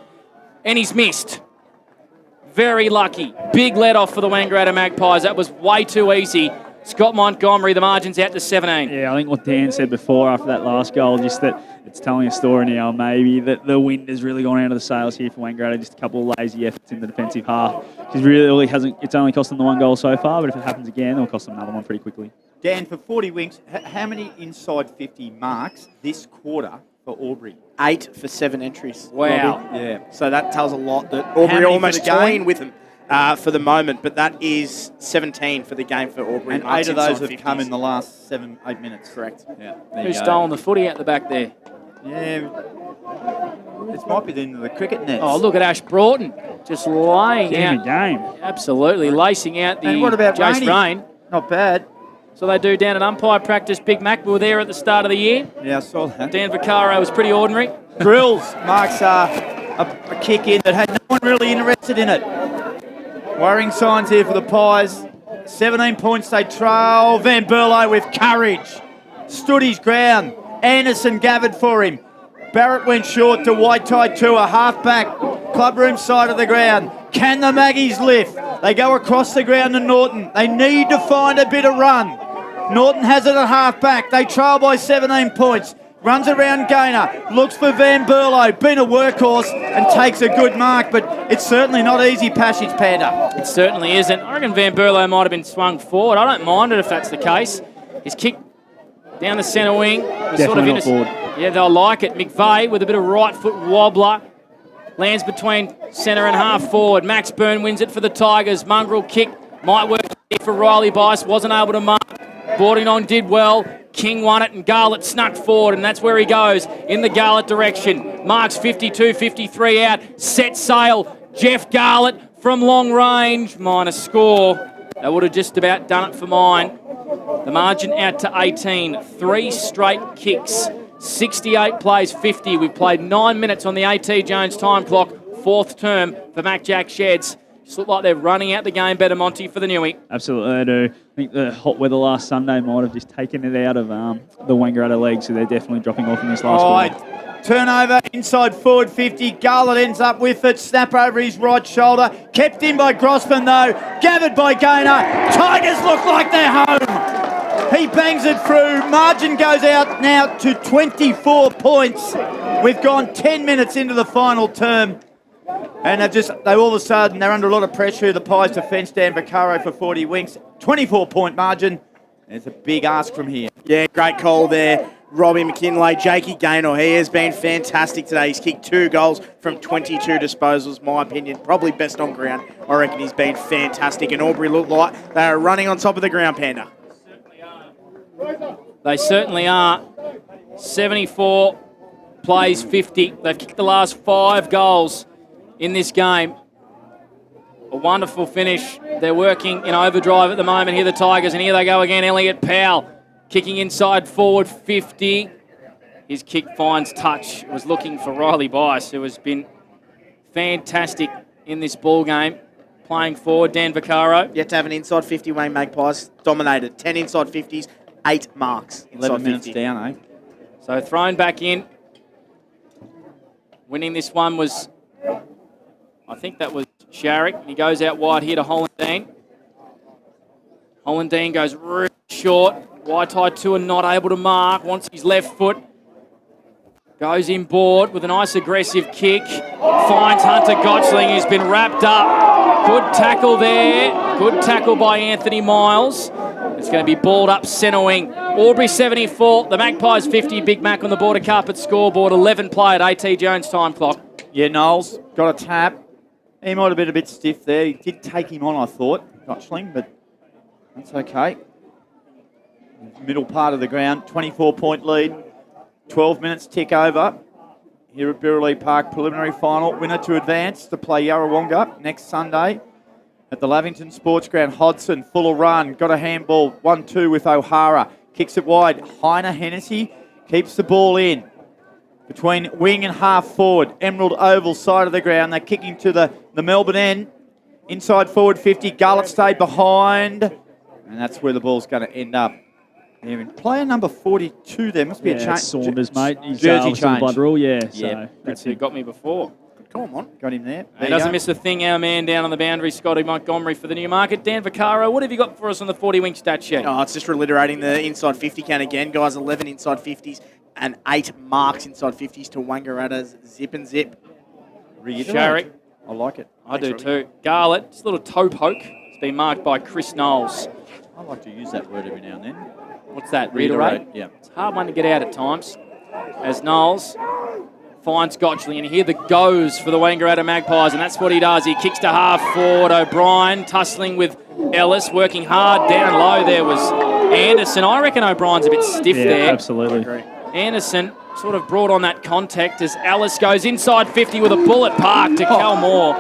and he's missed. Very lucky. Big let off for the Wangaratta Magpies. That was way too easy. Scott Montgomery, the margin's out to 17. Yeah, I think what Dan said before after that last goal, just that it's telling a story now, maybe, that the wind has really gone out of the sails here for Wangaratta. Just a couple of lazy efforts in the defensive half. It's only cost them the 1 goal so far, but if it happens again, it'll cost them another one pretty quickly. Dan, for 40 Winks, how many inside 50 marks this quarter for Albury? 8 for 7 entries. Wow. Robbie. Yeah. So that tells a lot that Albury almost toying with them for the moment, but that is 17 for the game for Albury. And 8 of those have come in the last 7-8 minutes. Correct. Yeah. Who's stolen the footy out the back there? Yeah. This might be into the cricket nets. Oh, look at Ash Broughton just laying Game out. of game. Absolutely, lacing out the And what about Jace Rain. Not bad. So they do down at umpire practice. Big Mac, we were there at the start of the year. Yeah, I saw that. Dan Vaccaro was pretty ordinary. Grills marks a kick in that had no one really interested in it. Worrying signs here for the Pies. 17 points they trail. Van Berlo with courage. Stood his ground. Anderson gathered for him. Barrett went short to White Tide Tour, halfback, clubroom side of the ground. Can the Maggies lift? They go across the ground to Norton. They need to find a bit of run. Norton has it at halfback. They trail by 17 points. Runs around Gaynor, looks for Van Berlo, been a workhorse and takes a good mark, but it's certainly not easy passage, Panda. It certainly isn't. I reckon Van Berlo might have been swung forward. I don't mind it if that's the case. He's kicked down the centre wing. Definitely not forward. Yeah, they'll like it. McVeigh with a bit of right foot wobbler. Lands between centre and half forward. Max Byrne wins it for the Tigers. Mongrel kick might work for Riley Bice. Wasn't able to mark. Boarding on did well. King won it and Garlett snuck forward, and that's where he goes in the Garlett direction. Marks 52-53 out. Set sail. Jeff Garlett from long range. Minus score. That would have just about done it for mine. The margin out to 18. 3 straight kicks. 68 plays 50. We've played 9 minutes on the A.T. Jones time clock. 4th term for Mac Jack Sheds. Just look like they're running out the game better, Monty, for the Newey. Absolutely, they do. I think the hot weather last Sunday might have just taken it out of the Wangaratta league, so they're definitely dropping off in this last quarter. Turnover inside forward 50. Garlett ends up with it. Snap over his right shoulder. Kept in by Grossman, though. Gathered by Gaynor. Tigers look like they're home. He bangs it through. Margin goes out now to 24 points. We've gone 10 minutes into the final term. And they all of a sudden, they're under a lot of pressure. The Pies defence, Dan Vaccaro for 40 Winks. 24-point margin. It's a big ask from here. Yeah, great call there. Robbie McKinlay, Jakey Gaynor, he has been fantastic today. He's kicked 2 goals from 22 disposals, my opinion. Probably best on ground. I reckon he's been fantastic. And Albury look like they are running on top of the ground, Panda. They certainly are. 74 plays 50. They've kicked the last 5 goals in this game. A wonderful finish. They're working in overdrive at the moment here, the Tigers, and here they go again. Elliot Powell kicking inside forward 50. His kick finds touch. Was looking for Riley Bice, who has been fantastic in this ball game. Playing forward, Dan Vaccaro. Yet to have an inside 50 Wayne Magpies. Dominated. 10 inside 50s, 8 marks. Inside 11 minutes 50. down, eh? So thrown back in. Winning this one was, I think that was Sharrock. He goes out wide here to Hollandine. Hollandine goes really short. Waitai Tua not able to mark. Wants his left foot. Goes in board with a nice aggressive kick. Finds Hunter Gotchling, who's been wrapped up. Good tackle there. Good tackle by Anthony Miles. It's going to be balled up centre wing. Albury 74, the Magpies 50. Big Mac on the border carpet scoreboard. 11 play at AT Jones time clock. Yeah, Knowles got a tap. He might have been a bit stiff there. He did take him on, I thought, Gotchling, but that's okay. Middle part of the ground, 24-point lead. 12 minutes tick over. Here at Birrelea Park, preliminary final. Winner to advance to play Yarrawonga next Sunday at the Lavington Sports Ground. Hodson, full of run, got a handball, 1-2 with O'Hara. Kicks it wide. Heiner Hennessy keeps the ball in between wing and half forward. Emerald Oval side of the ground. They're kicking to the Melbourne end. Inside forward 50. Garlett stayed behind. And that's where the ball's going to end up. Player number 42 there. Must be a change. Saunders, mate. He's jersey change. Blood rule, yeah. So Yeah, that's who got me before. Come on. Got him there. He doesn't miss a thing, our man down on the boundary, Scotty Montgomery for the Newmarket. Dan Vaccaro, what have you got for us on the 40-wing stat sheet? Oh, it's just reiterating the inside 50 count again, guys. 11 inside 50s and 8 marks inside 50s to Wangaratta's zip and zip. Sharrock. I like it. I do too. Garlett, just a little toe poke. It's been marked by Chris Knowles. I like to use that word every now and then. What's that? Reiterate? Yeah. It's a hard one to get out at times. As Knowles finds Gotchley, and here the goes for the Wangaratta Magpies, and that's what he does. He kicks to half forward. O'Brien tussling with Ellis, working hard down low. There was Anderson. I reckon O'Brien's a bit stiff there. Absolutely. Anderson sort of brought on that contact as Ellis goes inside 50 with a bullet park to Cal Moore.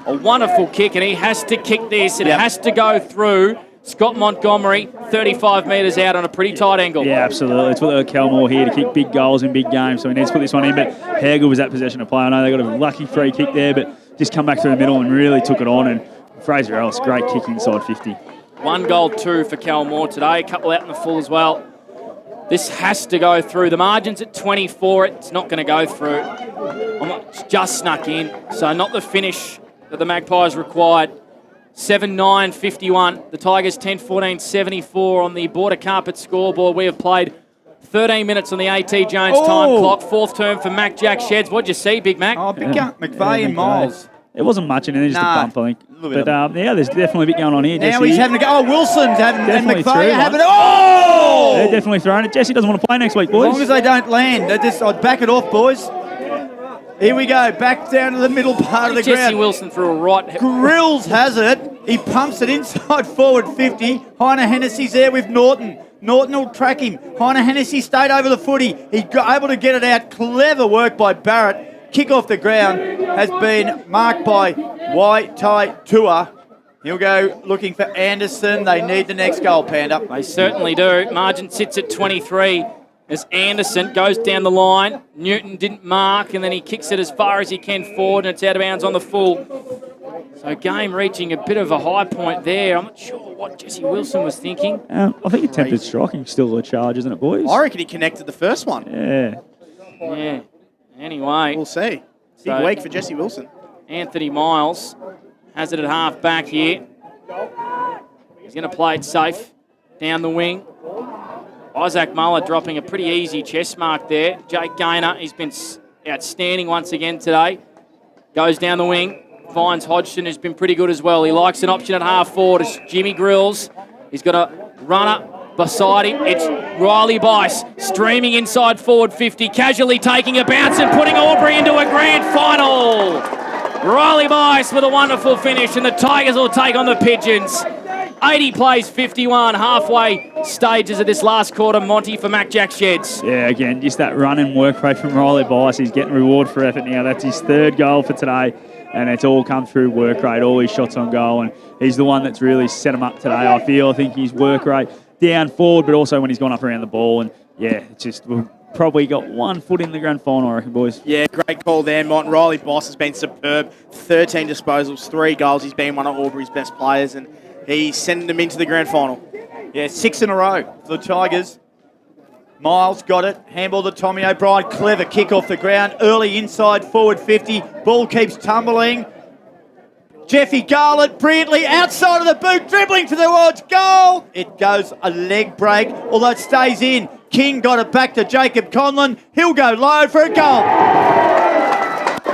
A wonderful kick, and he has to kick this. It has to go through. Scott Montgomery, 35 metres out on a pretty tight angle. Yeah, absolutely. It's what Kelmore here to kick big goals in big games, so he needs to put this one in. But Hagel was that possession of play. I know they got a lucky free kick there, but just come back through the middle and really took it on. And Fraser Ellis, great kick inside 50. 1 goal, 2 for Cal Moore today. A couple out in the full as well. This has to go through. The margin's at 24. It's not going to go through. It's just snuck in, so not the finish that the Magpies required. 7-9-51. The Tigers 10-14-74 on the border carpet scoreboard. We have played 13 minutes on the AT Jones time clock. Fourth term for Mac Jack Sheds. What'd you see, Big Mac? Oh, big McVeigh and Miles. It wasn't much in it, just a bump, I think. But yeah, there's definitely a bit going on here. Now Jesse, he's having to go. Oh, Wilson's having and Definitely McVeigh through, having mate. Oh! They're definitely throwing it. Jesse doesn't want to play next week, boys. As long as they don't land, I'd back it off, boys. Here we go, back down to the middle part of the ground. Jesse Wilson threw a right. Grills has it. He pumps it inside forward 50. Heiner Hennessy's there with Norton. Norton will track him. Heiner Hennessy stayed over the footy. He got able to get it out. Clever work by Barrett. Kick off the ground has been marked by Waitai Tua. He'll go looking for Anderson. They need the next goal, Panda. They certainly do. Margin sits at 23 as Anderson goes down the line. Newton didn't mark, and then he kicks it as far as he can forward, and it's out of bounds on the full. So game reaching a bit of a high point there. I'm not sure what Jesse Wilson was thinking. I think attempted striking still a charge, isn't it, boys? I reckon he connected the first one. Yeah. Anyway. We'll see. Big week for Jesse Wilson. Anthony Miles has it at half back here. He's going to play it safe down the wing. Isaac Muller dropping a pretty easy chest mark there. Jake Gaynor, he's been outstanding once again today. Goes down the wing. Finds Hodgson, who's been pretty good as well. He likes an option at half forward. It's Jimmy Grills. He's got a runner beside him. It's Riley Bice streaming inside forward 50, casually taking a bounce and putting Albury into a grand final. Riley Bice with a wonderful finish, and the Tigers will take on the Pigeons. 80 plays 51, halfway stages of this last quarter, Monty, for Mac Jack Sheds. Yeah, again, just that run and work rate from Riley Bice. He's getting reward for effort now. That's his 3rd goal for today, and it's all come through work rate, all his shots on goal, and he's the one that's really set him up today, I think his work rate down forward, but also when he's gone up around the ball, and yeah, it's just probably got one foot in the grand final, I reckon, boys. Yeah, great call there, Mont. Riley Boss has been superb. 13 disposals, 3 goals. He's been one of Albury's best players, and he's sending them into the grand final. Yeah, 6 in a row for the Tigers. Miles got it. Handball to Tommy O'Brien. Clever kick off the ground. Early inside forward 50. Ball keeps tumbling. Jeffy Garlett brilliantly outside of the boot, dribbling towards goal. It goes a leg break, although it stays in. King got it back to Jacob Conlon. He'll go low for a goal.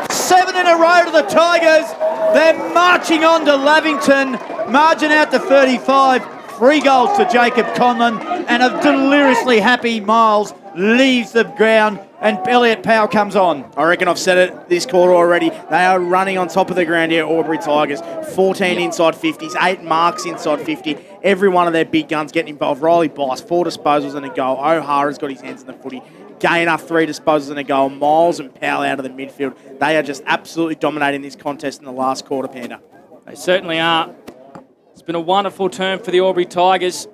7 in a row to the Tigers. They're marching on to Lavington. Margin out to 35. 3 goals to Jacob Conlon, and a deliriously happy Miles leaves the ground, and Elliot Powell comes on. I reckon I've said it this quarter already. They are running on top of the ground here, Albury Tigers. 14 inside 50s, 8 marks inside 50. Every one of their big guns getting involved. Riley Boss, 4 disposals and a goal. O'Hara's got his hands in the footy. Gainer, 3 disposals and a goal. Miles and Powell out of the midfield. They are just absolutely dominating this contest in the last quarter, Panda. They certainly are. It's been a wonderful term for the Albury Tigers.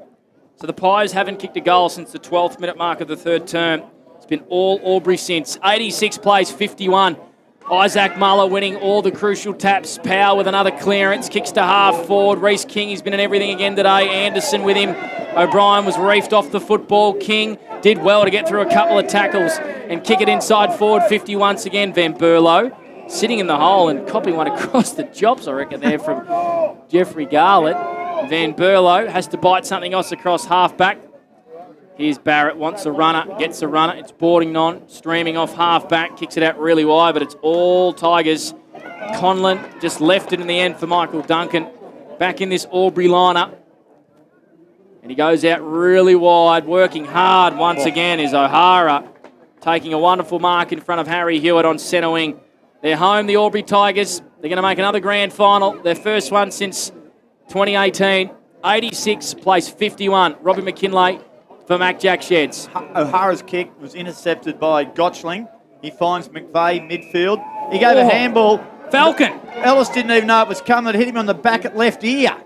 So the Pies haven't kicked a goal since the 12th minute mark of the third term. It's been all Albury since. 86 plays 51. Isaac Muller winning all the crucial taps. Powell with another clearance. Kicks to half forward. Reece King, he's been in everything again today. Anderson with him. O'Brien was reefed off the football. King did well to get through a couple of tackles and kick it inside forward 50 once again. Van Berlo sitting in the hole and copying one across the jobs, I reckon, there from Jeffrey Garlett. Van Berlo has to bite something else across half-back. Here's Barrett, wants a runner, gets a runner. It's Boardington, streaming off half-back, kicks it out really wide, but it's all Tigers. Conlon just left it in the end for Michael Duncan. Back in this Albury lineup. And he goes out really wide, working hard once again is O'Hara, taking a wonderful mark in front of Harry Hewitt on centre wing. They're home, the Albury Tigers. They're going to make another grand final, their first one since 2018. 86 plays 51. Robbie McKinlay for Mac Jack Sheds. O'Hara's kick was intercepted by Gotchling. He finds McVeigh midfield. He gave a handball. Falcon. Ellis didn't even know it was coming. It hit him on the back at left ear.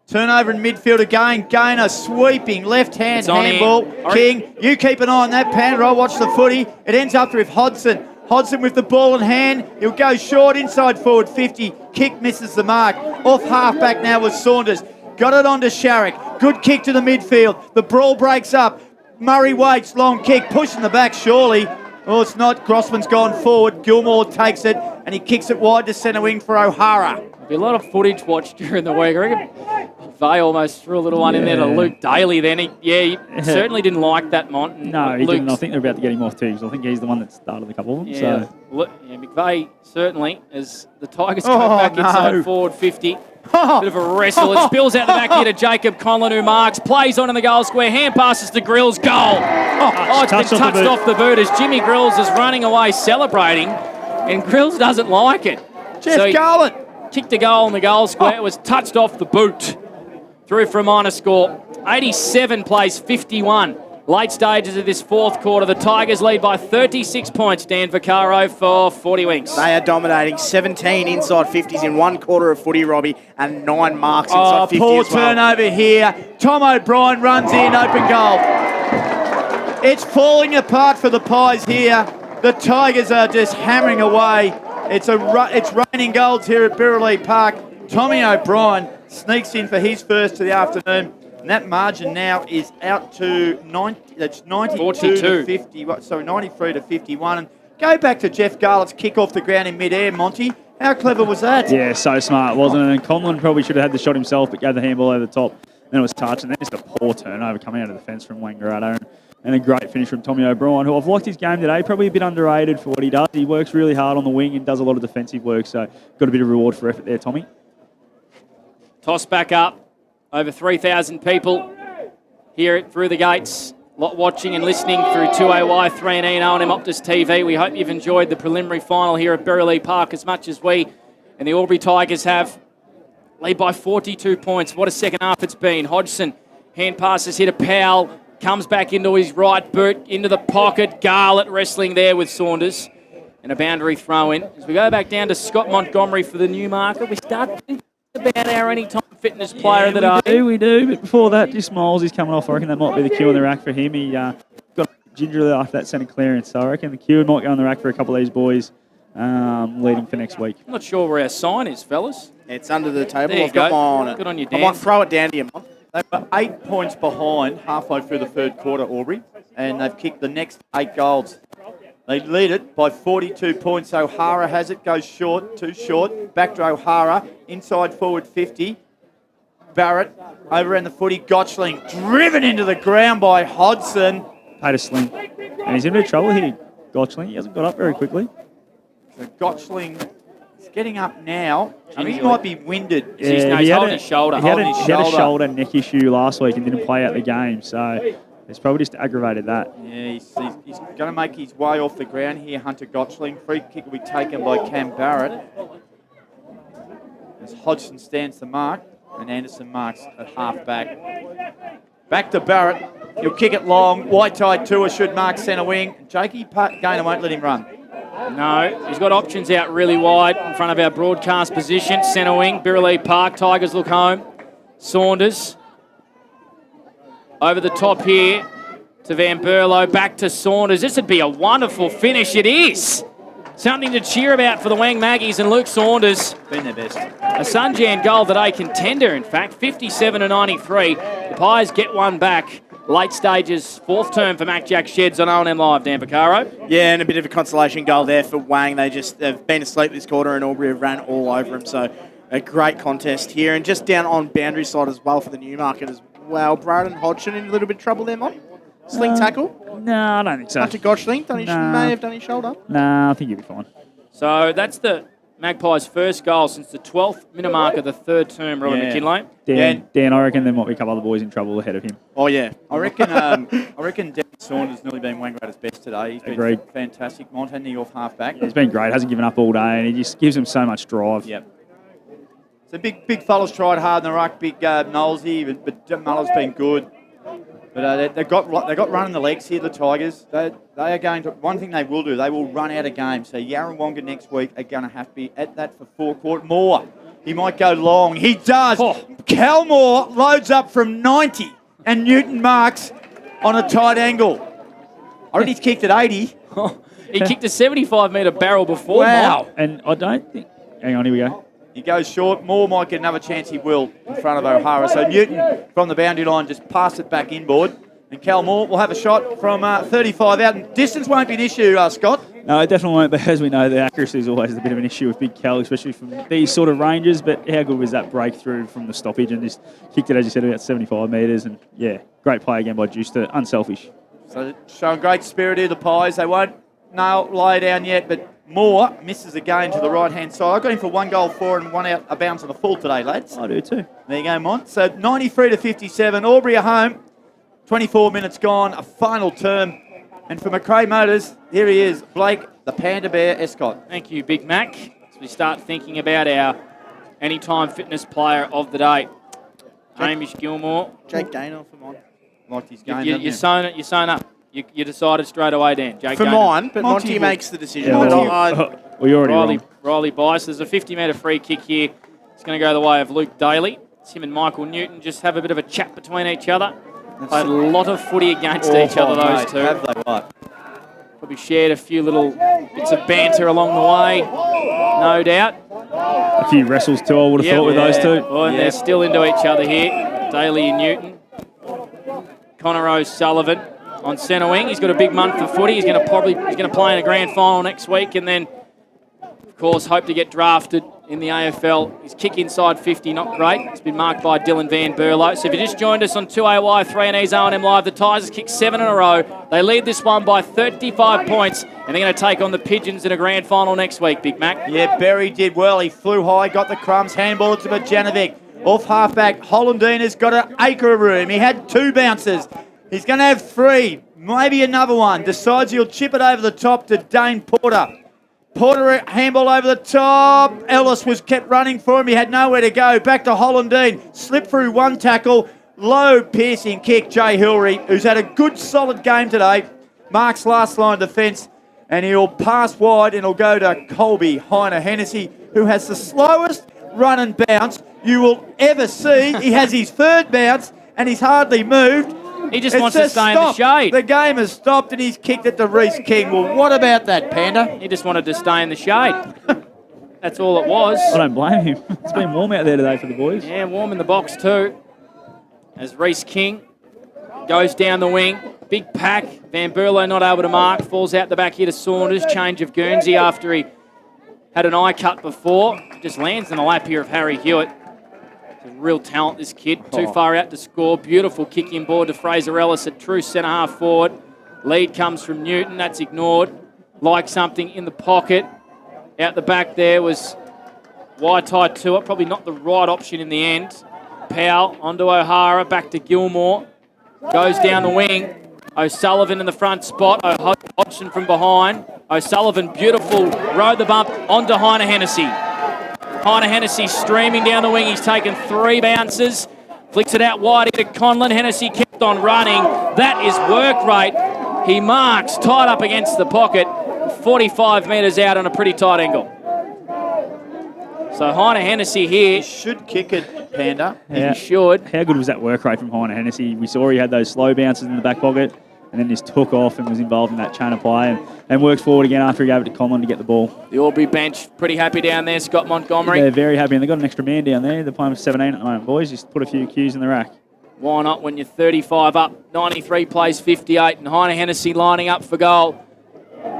Turnover in midfield again. Gainer sweeping left-hand handball. King, you keep an eye on that, Panda. I'll watch the footy. It ends up with Hodson. Hodson with the ball in hand. He'll go short inside forward 50. Kick misses the mark. Off half-back now with Saunders. Got it on to Sharrock. Good kick to the midfield. The brawl breaks up. Murray waits. Long kick. Pushing the back surely. Oh, it's not. Grossman's gone forward. Gilmore takes it and he kicks it wide to centre wing for O'Hara. There'll be a lot of footage watched during the week. I reckon Vay almost threw a little one in there to Luke Daly then. He certainly didn't like that, Mont. No, he didn't. I think they're about to get him off too, because I think he's the one that started a couple of them. Yeah, McVeigh certainly, as the Tigers come back inside forward 50. Bit of a wrestle. It spills out the back here to Jacob Conlon, who marks, plays on in the goal square, hand passes to Grills, goal. It's been touched off the boot as Jimmy Grills is running away celebrating, and Grills doesn't like it. Jeff Garland kicked a goal in the goal square. It was touched off the boot. Through for a minor score. 87 plays 51. Late stages of this fourth quarter. The Tigers lead by 36 points. Dan Vaccaro for 40 Winks. They are dominating. 17 inside 50s in one quarter of footy, Robbie, and 9 marks inside 50 poor as well. turnover here. Tom O'Brien runs in, open goal. It's falling apart for the Pies here. The Tigers are just hammering away. It's raining goals here at Birrelea Park. Tommy O'Brien sneaks in for his first of the afternoon, and that margin now is out to 90. That's 92 to 50. Sorry, 93 to 51. And go back to Jeff Garlett's kick off the ground in mid-air, Monty. How clever was that? Yeah, so smart, wasn't it? And Conlon probably should have had the shot himself, but gave the handball over the top. Then it was touched, and then just a poor turnover coming out of the fence from Wangaratta. And a great finish from Tommy O'Brien, who I've liked his game today. Probably a bit underrated for what he does. He works really hard on the wing and does a lot of defensive work, so got a bit of reward for effort there, Tommy. Toss back up. Over 3,000 people here through the gates. Lot watching and listening through 2AY, 3&E and O&M Optus TV. We hope you've enjoyed the preliminary final here at Birrelea Park as much as we and the Albury Tigers have. Lead by 42 points. What a second half it's been. Hodgson, hand passes here to Powell. Comes back into his right boot, into the pocket. Garlett wrestling there with Saunders. And a boundary throw in. As we go back down to Scott Montgomery for the new marker, we start about our anytime fitness player of the day. We do. But before that, just Miles is coming off. I reckon that might be the cue on the rack for him. He got gingerly after that centre clearance. So I reckon the Q might go on the rack for a couple of these boys leading for next week. I'm not sure where our sign is, fellas. It's under the table. There you I've got go. mine on it. Good on you, I Dan. might throw it down to you, Mum. They were 8 points behind halfway through the third quarter, Aubrey, and they've kicked the next 8 goals. They lead it by 42 points. O'Hara has it, goes short, too short. Back to O'Hara, inside forward 50. Barrett over in the footy. Gotchling driven into the ground by Hodson. Paid a sling. And he's in a bit of trouble here, Gotchling. He hasn't got up very quickly. So Gotchling is getting up now. I mean, he might be winded. He's holding his shoulder. He had a shoulder neck issue last week and didn't play out the game. So it's probably just aggravated that. Yeah, he's going to make his way off the ground here, Hunter Gotchling. Free kick will be taken by Cam Barrett. As Hodgson stands the mark, and Anderson marks at half back. Back to Barrett. He'll kick it long. White-Tide Tour should mark centre wing. Jakey Gaynor won't let him run. No, he's got options out really wide in front of our broadcast position. Centre wing, Birrelea Park. Tigers look home. Saunders over the top here to Van Berlo. Back to Saunders. This would be a wonderful finish. It is. Something to cheer about for the Wang Maggies and Luke Saunders. Been their best. A Sunjan goal today, contender, in fact, 57-93. The Pies get one back. Late stages, fourth term for Mac Jack Sheds on O&M Live, Dan Vaccaro. Yeah, and a bit of a consolation goal there for Wang. They've been asleep this quarter and Albury have ran all over them. So a great contest here. And just down on boundary side as well for the Newmarket as well. Braden Hodgson in a little bit of trouble there, Mon. Sling tackle? No, I don't think so. Hunter Gotchling, may have done his shoulder. No, I think he'll be fine. So that's the Magpies' first goal since the 12th minute mark of the third term, Robert McKinlay. Dan, I reckon there might be a couple other boys in trouble ahead of him. Oh, yeah. I reckon Dan Saunders nearly been Wangaratta's best today. He's been fantastic. Mont and the off half back. Yeah, he's been great. Hasn't given up all day, and he just gives them so much drive. Yep. So big fellas tried hard in the ruck. Big Knowlesy, but Muller's been good. But they've got running the legs here, the Tigers. They are going to, one thing they will do, they will run out of games. So Yarrawonga next week are going to have to be at that for forecourt. Moore, he might go long. He does. Cal Moore loads up from 90 and Newton marks on a tight angle. I reckon he's kicked at 80. He kicked a 75-metre barrel before. Wow. Mike. And I don't think... Hang on, here we go. He goes short. Moore might get another chance. He will in front of O'Hara. So Newton from the boundary line just passed it back inboard. And Cal Moore will have a shot from 35 out. And distance won't be an issue, Scott. No, it definitely won't. But as we know, the accuracy is always a bit of an issue with Big Cal, especially from these sort of ranges. But how good was that breakthrough from the stoppage and just kicked it, as you said, about 75 metres. And yeah, great play again by Juicer. Unselfish. So showing great spirit here, the Pies. They won't lay down yet, but Moore misses again to the right-hand side. I got him for 1 goal, 4 and 1 out of bounds on the full today, lads. I do too. There you go, Mont. So 93-57. Aubrey are home. 24 minutes gone. A final term. And for McRae Motors, here he is, Blake, the Panda Bear Escott. Thank you, Big Mac. As we start thinking about our Anytime Fitness Player of the Day. Hamish Gilmore. Jake Gaynor for mine. Liked his game, You're sewn up. You decided straight away, Dan. Jake For Gaynor. mine, but Monty makes the decision. Yeah, But well, you're already wrong. Riley Bice. There's a 50-metre free kick here. It's going to go the way of Luke Daly. It's him and Michael Newton just have a bit of a chat between each other. Played a lot of footy against each other, those two. Have they what? Probably shared a few little bits of banter along the way, no doubt. A few wrestles too, I would have thought, with those two. Oh, and they're still into each other here. Daly and Newton. Connor O'Sullivan on centre wing. He's got a big month for footy. He's going to play in a grand final next week, and then, of course, hope to get drafted in the AFL. His kick inside 50, not great. It's been marked by Dylan Van Berlo. So if you just joined us on 2AY, 3NE's O&M Live, the Tigers kicked 7 in a row. They lead this one by 35 points, and they're going to take on the Pigeons in a grand final next week, Big Mac. Yeah, Berry did well. He flew high, got the crumbs, handball to Bojanovic. Off halfback, Hollandine has got an acre of room. He had 2 bounces. He's going to have 3, maybe another one. Decides he'll chip it over the top to Dane Porter. Porter handball over the top. Ellis was kept running for him. He had nowhere to go. Back to Hollandine. Slipped through 1 tackle. Low piercing kick. Jay Hillary, who's had a good solid game today. Marks last line defence. And he'll pass wide and he'll go to Colby Heiner Hennessy, who has the slowest run and bounce you will ever see. He has his 3rd bounce and he's hardly moved. He just wants to stay in the shade. The game has stopped and he's kicked it to Reece King. Well, what about that, Panda? He just wanted to stay in the shade. That's all it was. I don't blame him. It's been warm out there today for the boys. Yeah, warm in the box too. As Reece King goes down the wing. Big pack. Van Berlo not able to mark. Falls out the back here to Saunders. Change of Guernsey after he had an eye cut before. Just lands in the lap here of Harry Hewitt. He's a real talent, this kid. Too far out to score. Beautiful kick in board to Fraser Ellis at true centre half forward. Lead comes from Newton. That's ignored. Like something in the pocket. Out the back there was Waitai Tua. Probably not the right option in the end. Powell onto O'Hara. Back to Gilmore. Goes down the wing. O'Sullivan in the front spot. Hodgson from behind. O'Sullivan, beautiful, rode the bump onto Heine Hennessy. Heine Hennessy streaming down the wing. He's taken 3 bounces. Flicks it out wide to Conlon. Hennessy kept on running. That is work rate. He marks, tied up against the pocket, 45 metres out on a pretty tight angle. So Heine Hennessy here. He should kick it, Panda. He should. How good was that work rate from Heine Hennessy? We saw he had those slow bounces in the back pocket and then just took off and was involved in that chain of play and worked forward again after he gave it to Conlon to get the ball. The Albury bench pretty happy down there. Scott Montgomery. They're very happy and they've got an extra man down there. They're playing with 17 at the moment, boys. Just put a few cues in the rack. Why not when you're 35 up, 93 plays 58 and Heine Hennessy lining up for goal.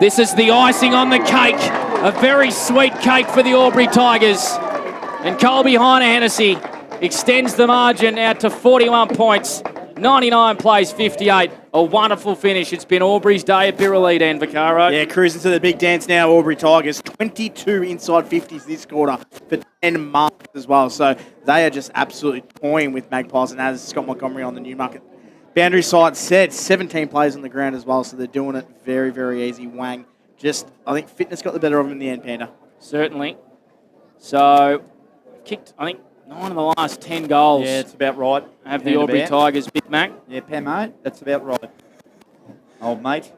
This is the icing on the cake. A very sweet cake for the Albury Tigers. And Colby Heine Hennessy extends the margin out to 41 points. 99 plays 58. A wonderful finish. It's been Albury's day at Birraleigh, Dan Vaccaro. Yeah, cruising to the big dance now, Albury Tigers. 22 inside 50s this quarter for 10 marks as well. So they are just absolutely toying with Magpies, and as Scott Montgomery on the Newmarket boundary side said, 17 players on the ground as well, so they're doing it very, very easy. Wang, just, I think fitness got the better of him in the end, Panda. Certainly. So, kicked, I think, 9 of the last 10 goals. Yeah, it's about right. Have the Albury Tigers, Big Mac. Yeah, mate, that's about right. Old mate.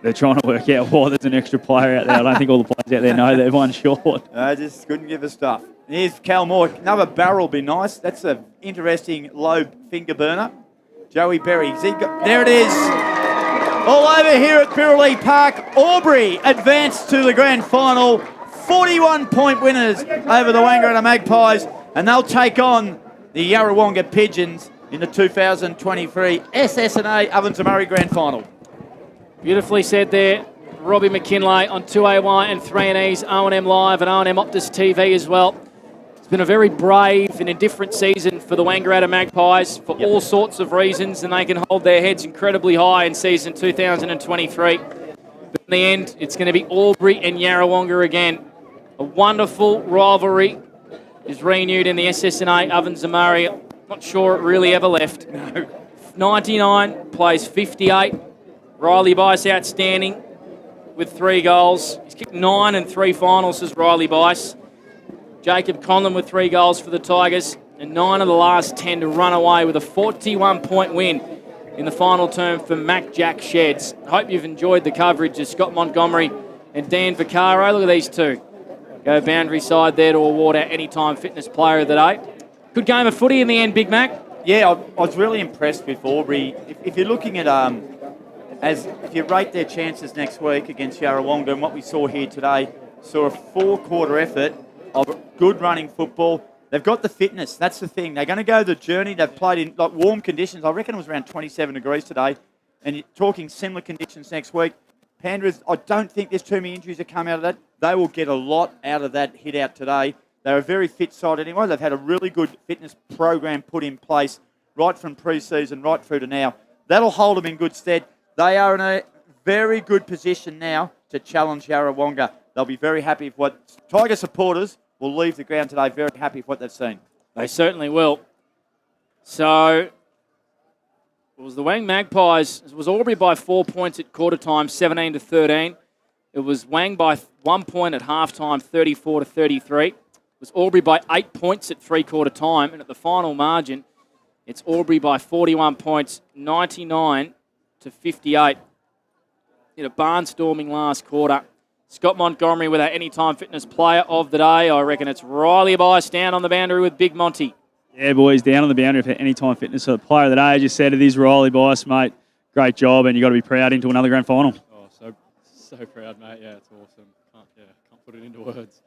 They're trying to work out why there's an extra player out there. I don't think all the players out there know they're one short. I just couldn't give a stuff. Here's Cal Moore. Another barrel will be nice. That's an interesting low finger burner. Joey Berry. There it is. All over here at Birraleigh Park. Albury advanced to the grand final. 41-point winners over the Wangaratta Magpies. And they'll take on the Yarrawonga Pigeons in the 2023 SS&A Ovens and Murray Grand Final. Beautifully said there. Robbie McKinlay on 2AY and 3&E's O&M Live and O&M Optus TV as well. It's been a very brave and indifferent season for the Wangaratta Magpies for all sorts of reasons, and they can hold their heads incredibly high in season 2023. But in the end, it's going to be Albury and Yarrawonga again. A wonderful rivalry is renewed in the SS&A Ovens and Murray. Not sure it really ever left. No. 99 plays 58. Riley Bice outstanding with 3 goals. He's kicked 9 and 3 finals as Riley Bice. Jacob Conlon with 3 goals for the Tigers and 9 of the last 10 to run away with a 41-point win in the final term for Mac Jack Sheds. I hope you've enjoyed the coverage of Scott Montgomery and Dan Vaccaro. Look at these two. Go boundary side there to award our Anytime Fitness Player of the Day. Good game of footy in the end, Big Mac. Yeah, I was really impressed with Albury. If you're looking at if you rate their chances next week against Yarrawonga, and what we saw here today, saw a 4-quarter effort of good running football. They've got the fitness. That's the thing. They're going to go the journey. They've played in like warm conditions. I reckon it was around 27 degrees today. And you're talking similar conditions next week. Panthers, I don't think there's too many injuries that come out of that. They will get a lot out of that hit out today. They're a very fit side anyway. They've had a really good fitness program put in place right from pre-season right through to now. That'll hold them in good stead. They are in a very good position now to challenge Yarrawonga. They'll be very happy with what Tiger supporters will leave the ground today, very happy with what they've seen. They certainly will. So it was the Wang Magpies. It was Albury by 4 points at quarter time, 17-13. It was Wang by 1 point at half time, 34-33. It was Albury by 8 points at three-quarter time. And at the final margin, it's Albury by 41 points, 99-58. In a barnstorming last quarter. Scott Montgomery with our Anytime Fitness Player of the Day. I reckon it's Riley Bice down on the boundary with Big Monty. Yeah, boys, down on the boundary for Anytime Fitness. So the player of the day, as you said, it is Riley Bice, mate. Great job, and you've got to be proud into another grand final. Oh, so proud, mate. Yeah, it's awesome. Can't put it into words.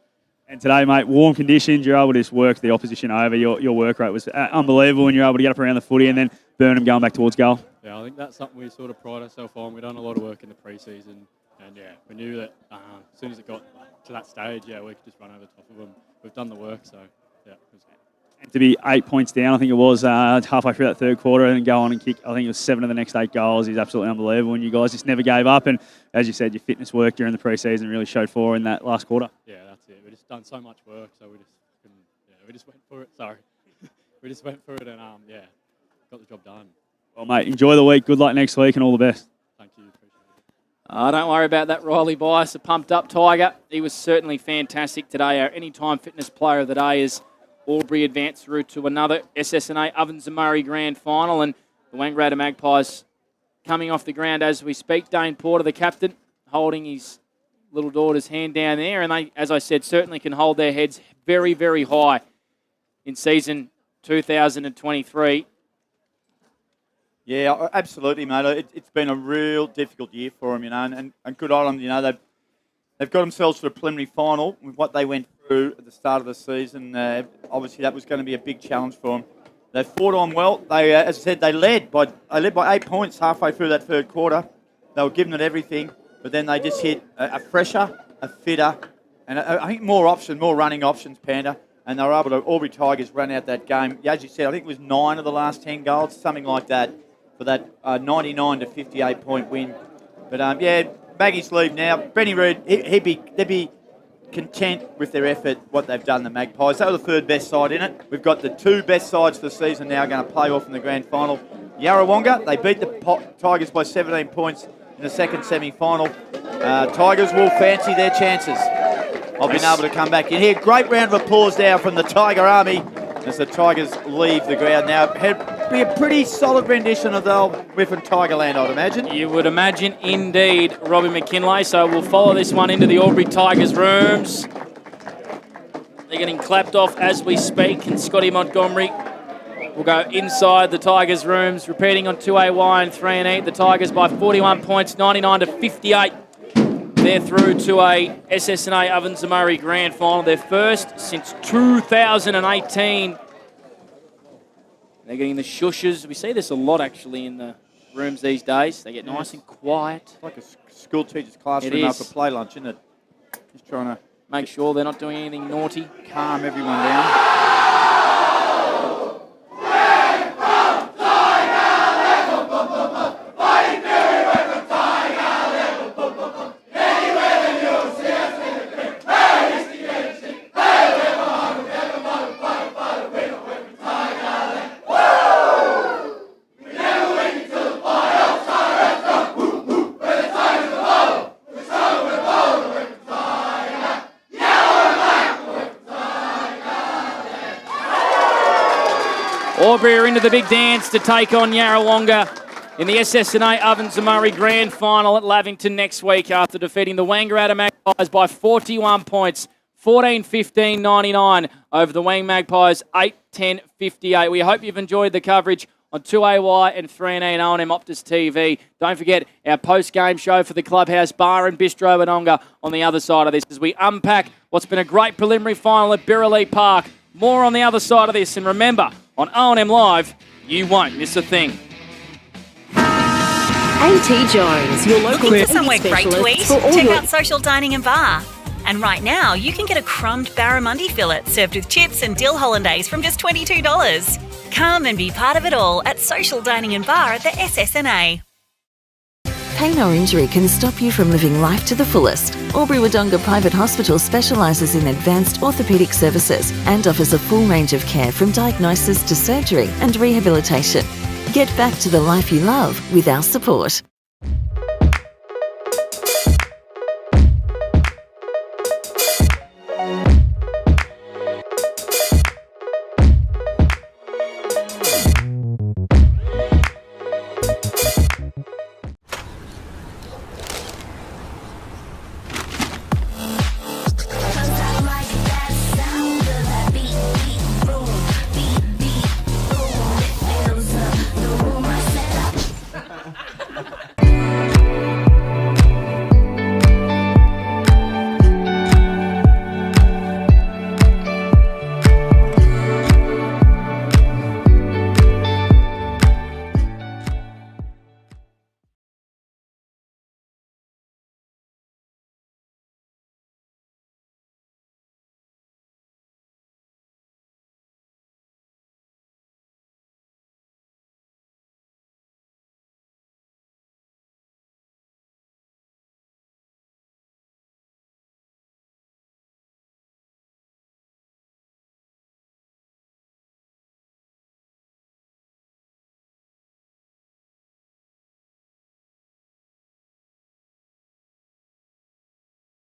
And today, mate, warm conditions, you're able to just work the opposition over. Your work rate was unbelievable, and you're able to get up around the footy and then burn them going back towards goal. Yeah, I think that's something we sort of pride ourselves on. We've done a lot of work in the pre-season, and yeah, we knew that as soon as it got to that stage, yeah, we could just run over top of them. We've done the work, so yeah. It was good. And to be 8 points down, I think it was halfway through that third quarter, and go on and kick, I think it was 7 of the next 8 goals, is absolutely unbelievable. And you guys just never gave up. And as you said, your fitness work during the pre-season really showed for in that last quarter. Yeah, that's it. We've just done so much work, so we just went for it. Sorry. We just went for it and, yeah, got the job done. Well, mate, enjoy the week. Good luck next week and all the best. Thank you. Appreciate it. Don't worry about that, Riley Bice, a pumped up Tiger. He was certainly fantastic today. Our Anytime Fitness Player of the Day is Albury advanced through to another SS&A Ovens and Murray Grand Final, and the Wangaratta Magpies coming off the ground as we speak. Dane Porter, the captain, holding his little daughter's hand down there, and they, as I said, certainly can hold their heads very, very high in season 2023. Yeah, absolutely, mate. It's been a real difficult year for them, and good on them. They've got themselves to a preliminary final with what they went through at the start of the season. Obviously, that was going to be a big challenge for them. They fought on well. They, as I said, they led by 8 points halfway through that third quarter. They were giving it everything, but then they just hit a fresher, a fitter, and I think more running options, Panda, and they were able to. Albury Tigers ran out that game. As you said, I think it was 9 of the last 10 goals, something like that, for that 99 to 58 point win. But yeah, Maggie's leave now. Benny Reid, they'd be content with their effort, what they've done, the Magpies. They were the third best side in it. We've got the 2 best sides for the season now going to play off in the grand final. Yarrawonga, they beat the Tigers by 17 points in the second semi-final. Tigers will fancy their chances of being able to come back in here. Great round of applause now from the Tiger Army as the Tigers leave the ground now. It'd be a pretty solid rendition of the old Whiffen Tigerland, I'd imagine. You would imagine indeed, Robbie McKinlay. So we'll follow this one into the Albury Tigers rooms. They're getting clapped off as we speak, and Scotty Montgomery will go inside the Tigers rooms, repeating on 2AY and 3&E. The Tigers by 41 points, 99 to 58. They're through to a SS&A Ovens and Murray Grand Final, their first since 2018. They're getting the shushes. We see this a lot, actually, in the rooms these days. They get nice and quiet. It's like a school teacher's classroom after play lunch, isn't it? Just trying to make sure they're not doing anything naughty. Calm everyone down. Albury are into the big dance to take on Yarrawonga in the SS&A Ovens and Murray Grand Final at Lavington next week after defeating the Wangaratta Magpies by 41 points, 14-15-99 over the Wang Magpies, 8-10-58. We hope you've enjoyed the coverage on 2AY and 3&E and O&M Optus TV. Don't forget our post-game show for the Clubhouse Bar and Bistro Wodonga on the other side of this as we unpack what's been a great preliminary final at Birrelea Park. More on the other side of this, and remember, on O&M Live, you won't miss a thing. A.T. Jones, your local Looking for somewhere great to eat? Check your out Social Dining and Bar. And right now, you can get a crumbed barramundi fillet served with chips and dill hollandaise from just $22. Come and be part of it all at Social Dining and Bar at the SS&A. Pain or injury can stop you from living life to the fullest. Albury Wodonga Private Hospital specialises in advanced orthopaedic services and offers a full range of care from diagnosis to surgery and rehabilitation. Get back to the life you love with our support.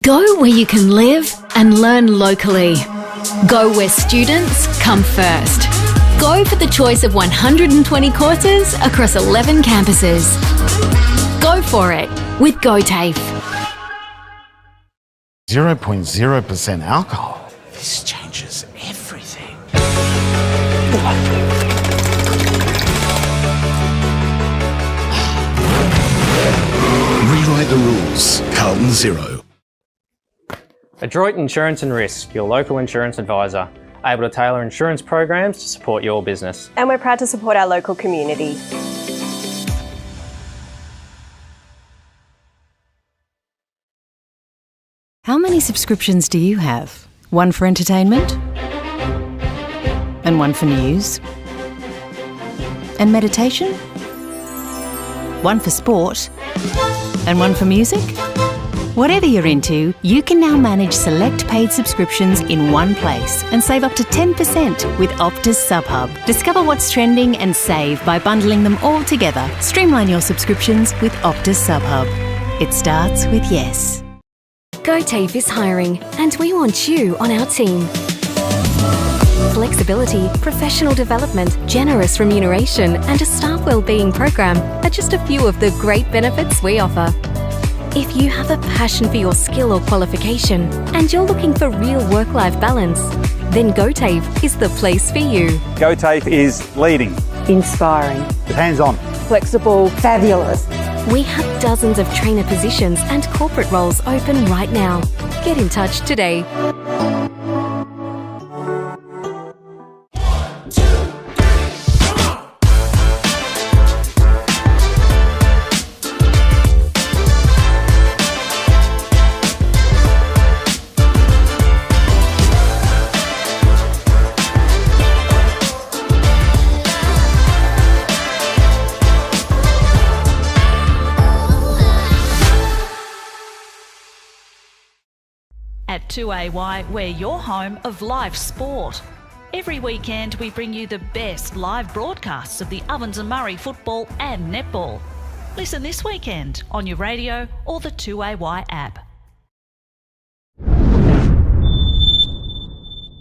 Go where you can live and learn locally. Go where students come first. Go for the choice of 120 courses across 11 campuses. Go for it with GoTAFE. 0.0% alcohol. This changes everything. Rewrite the rules. Carlton Zero. Adroit Insurance and Risk, your local insurance advisor, able to tailor insurance programs to support your business. And we're proud to support our local community. How many subscriptions do you have? One for entertainment? And one for news? And meditation? One for sport? And one for music? Whatever you're into, you can now manage select paid subscriptions in one place and save up to 10% with Optus SubHub. Discover what's trending and save by bundling them all together. Streamline your subscriptions with Optus SubHub. It starts with yes. GoTAFE is hiring, and we want you on our team. Flexibility, professional development, generous remuneration, and a staff wellbeing program are just a few of the great benefits we offer. If you have a passion for your skill or qualification and you're looking for real work-life balance, then GoTAFE is the place for you. GoTAFE is leading, Inspiring. hands-on, Flexible. Fabulous. We have dozens of trainer positions and corporate roles open right now. Get in touch today. At 2AY, we're your home of live sport. Every weekend we bring you the best live broadcasts of the Ovens and Murray football and netball. Listen this weekend on your radio or the 2AY app.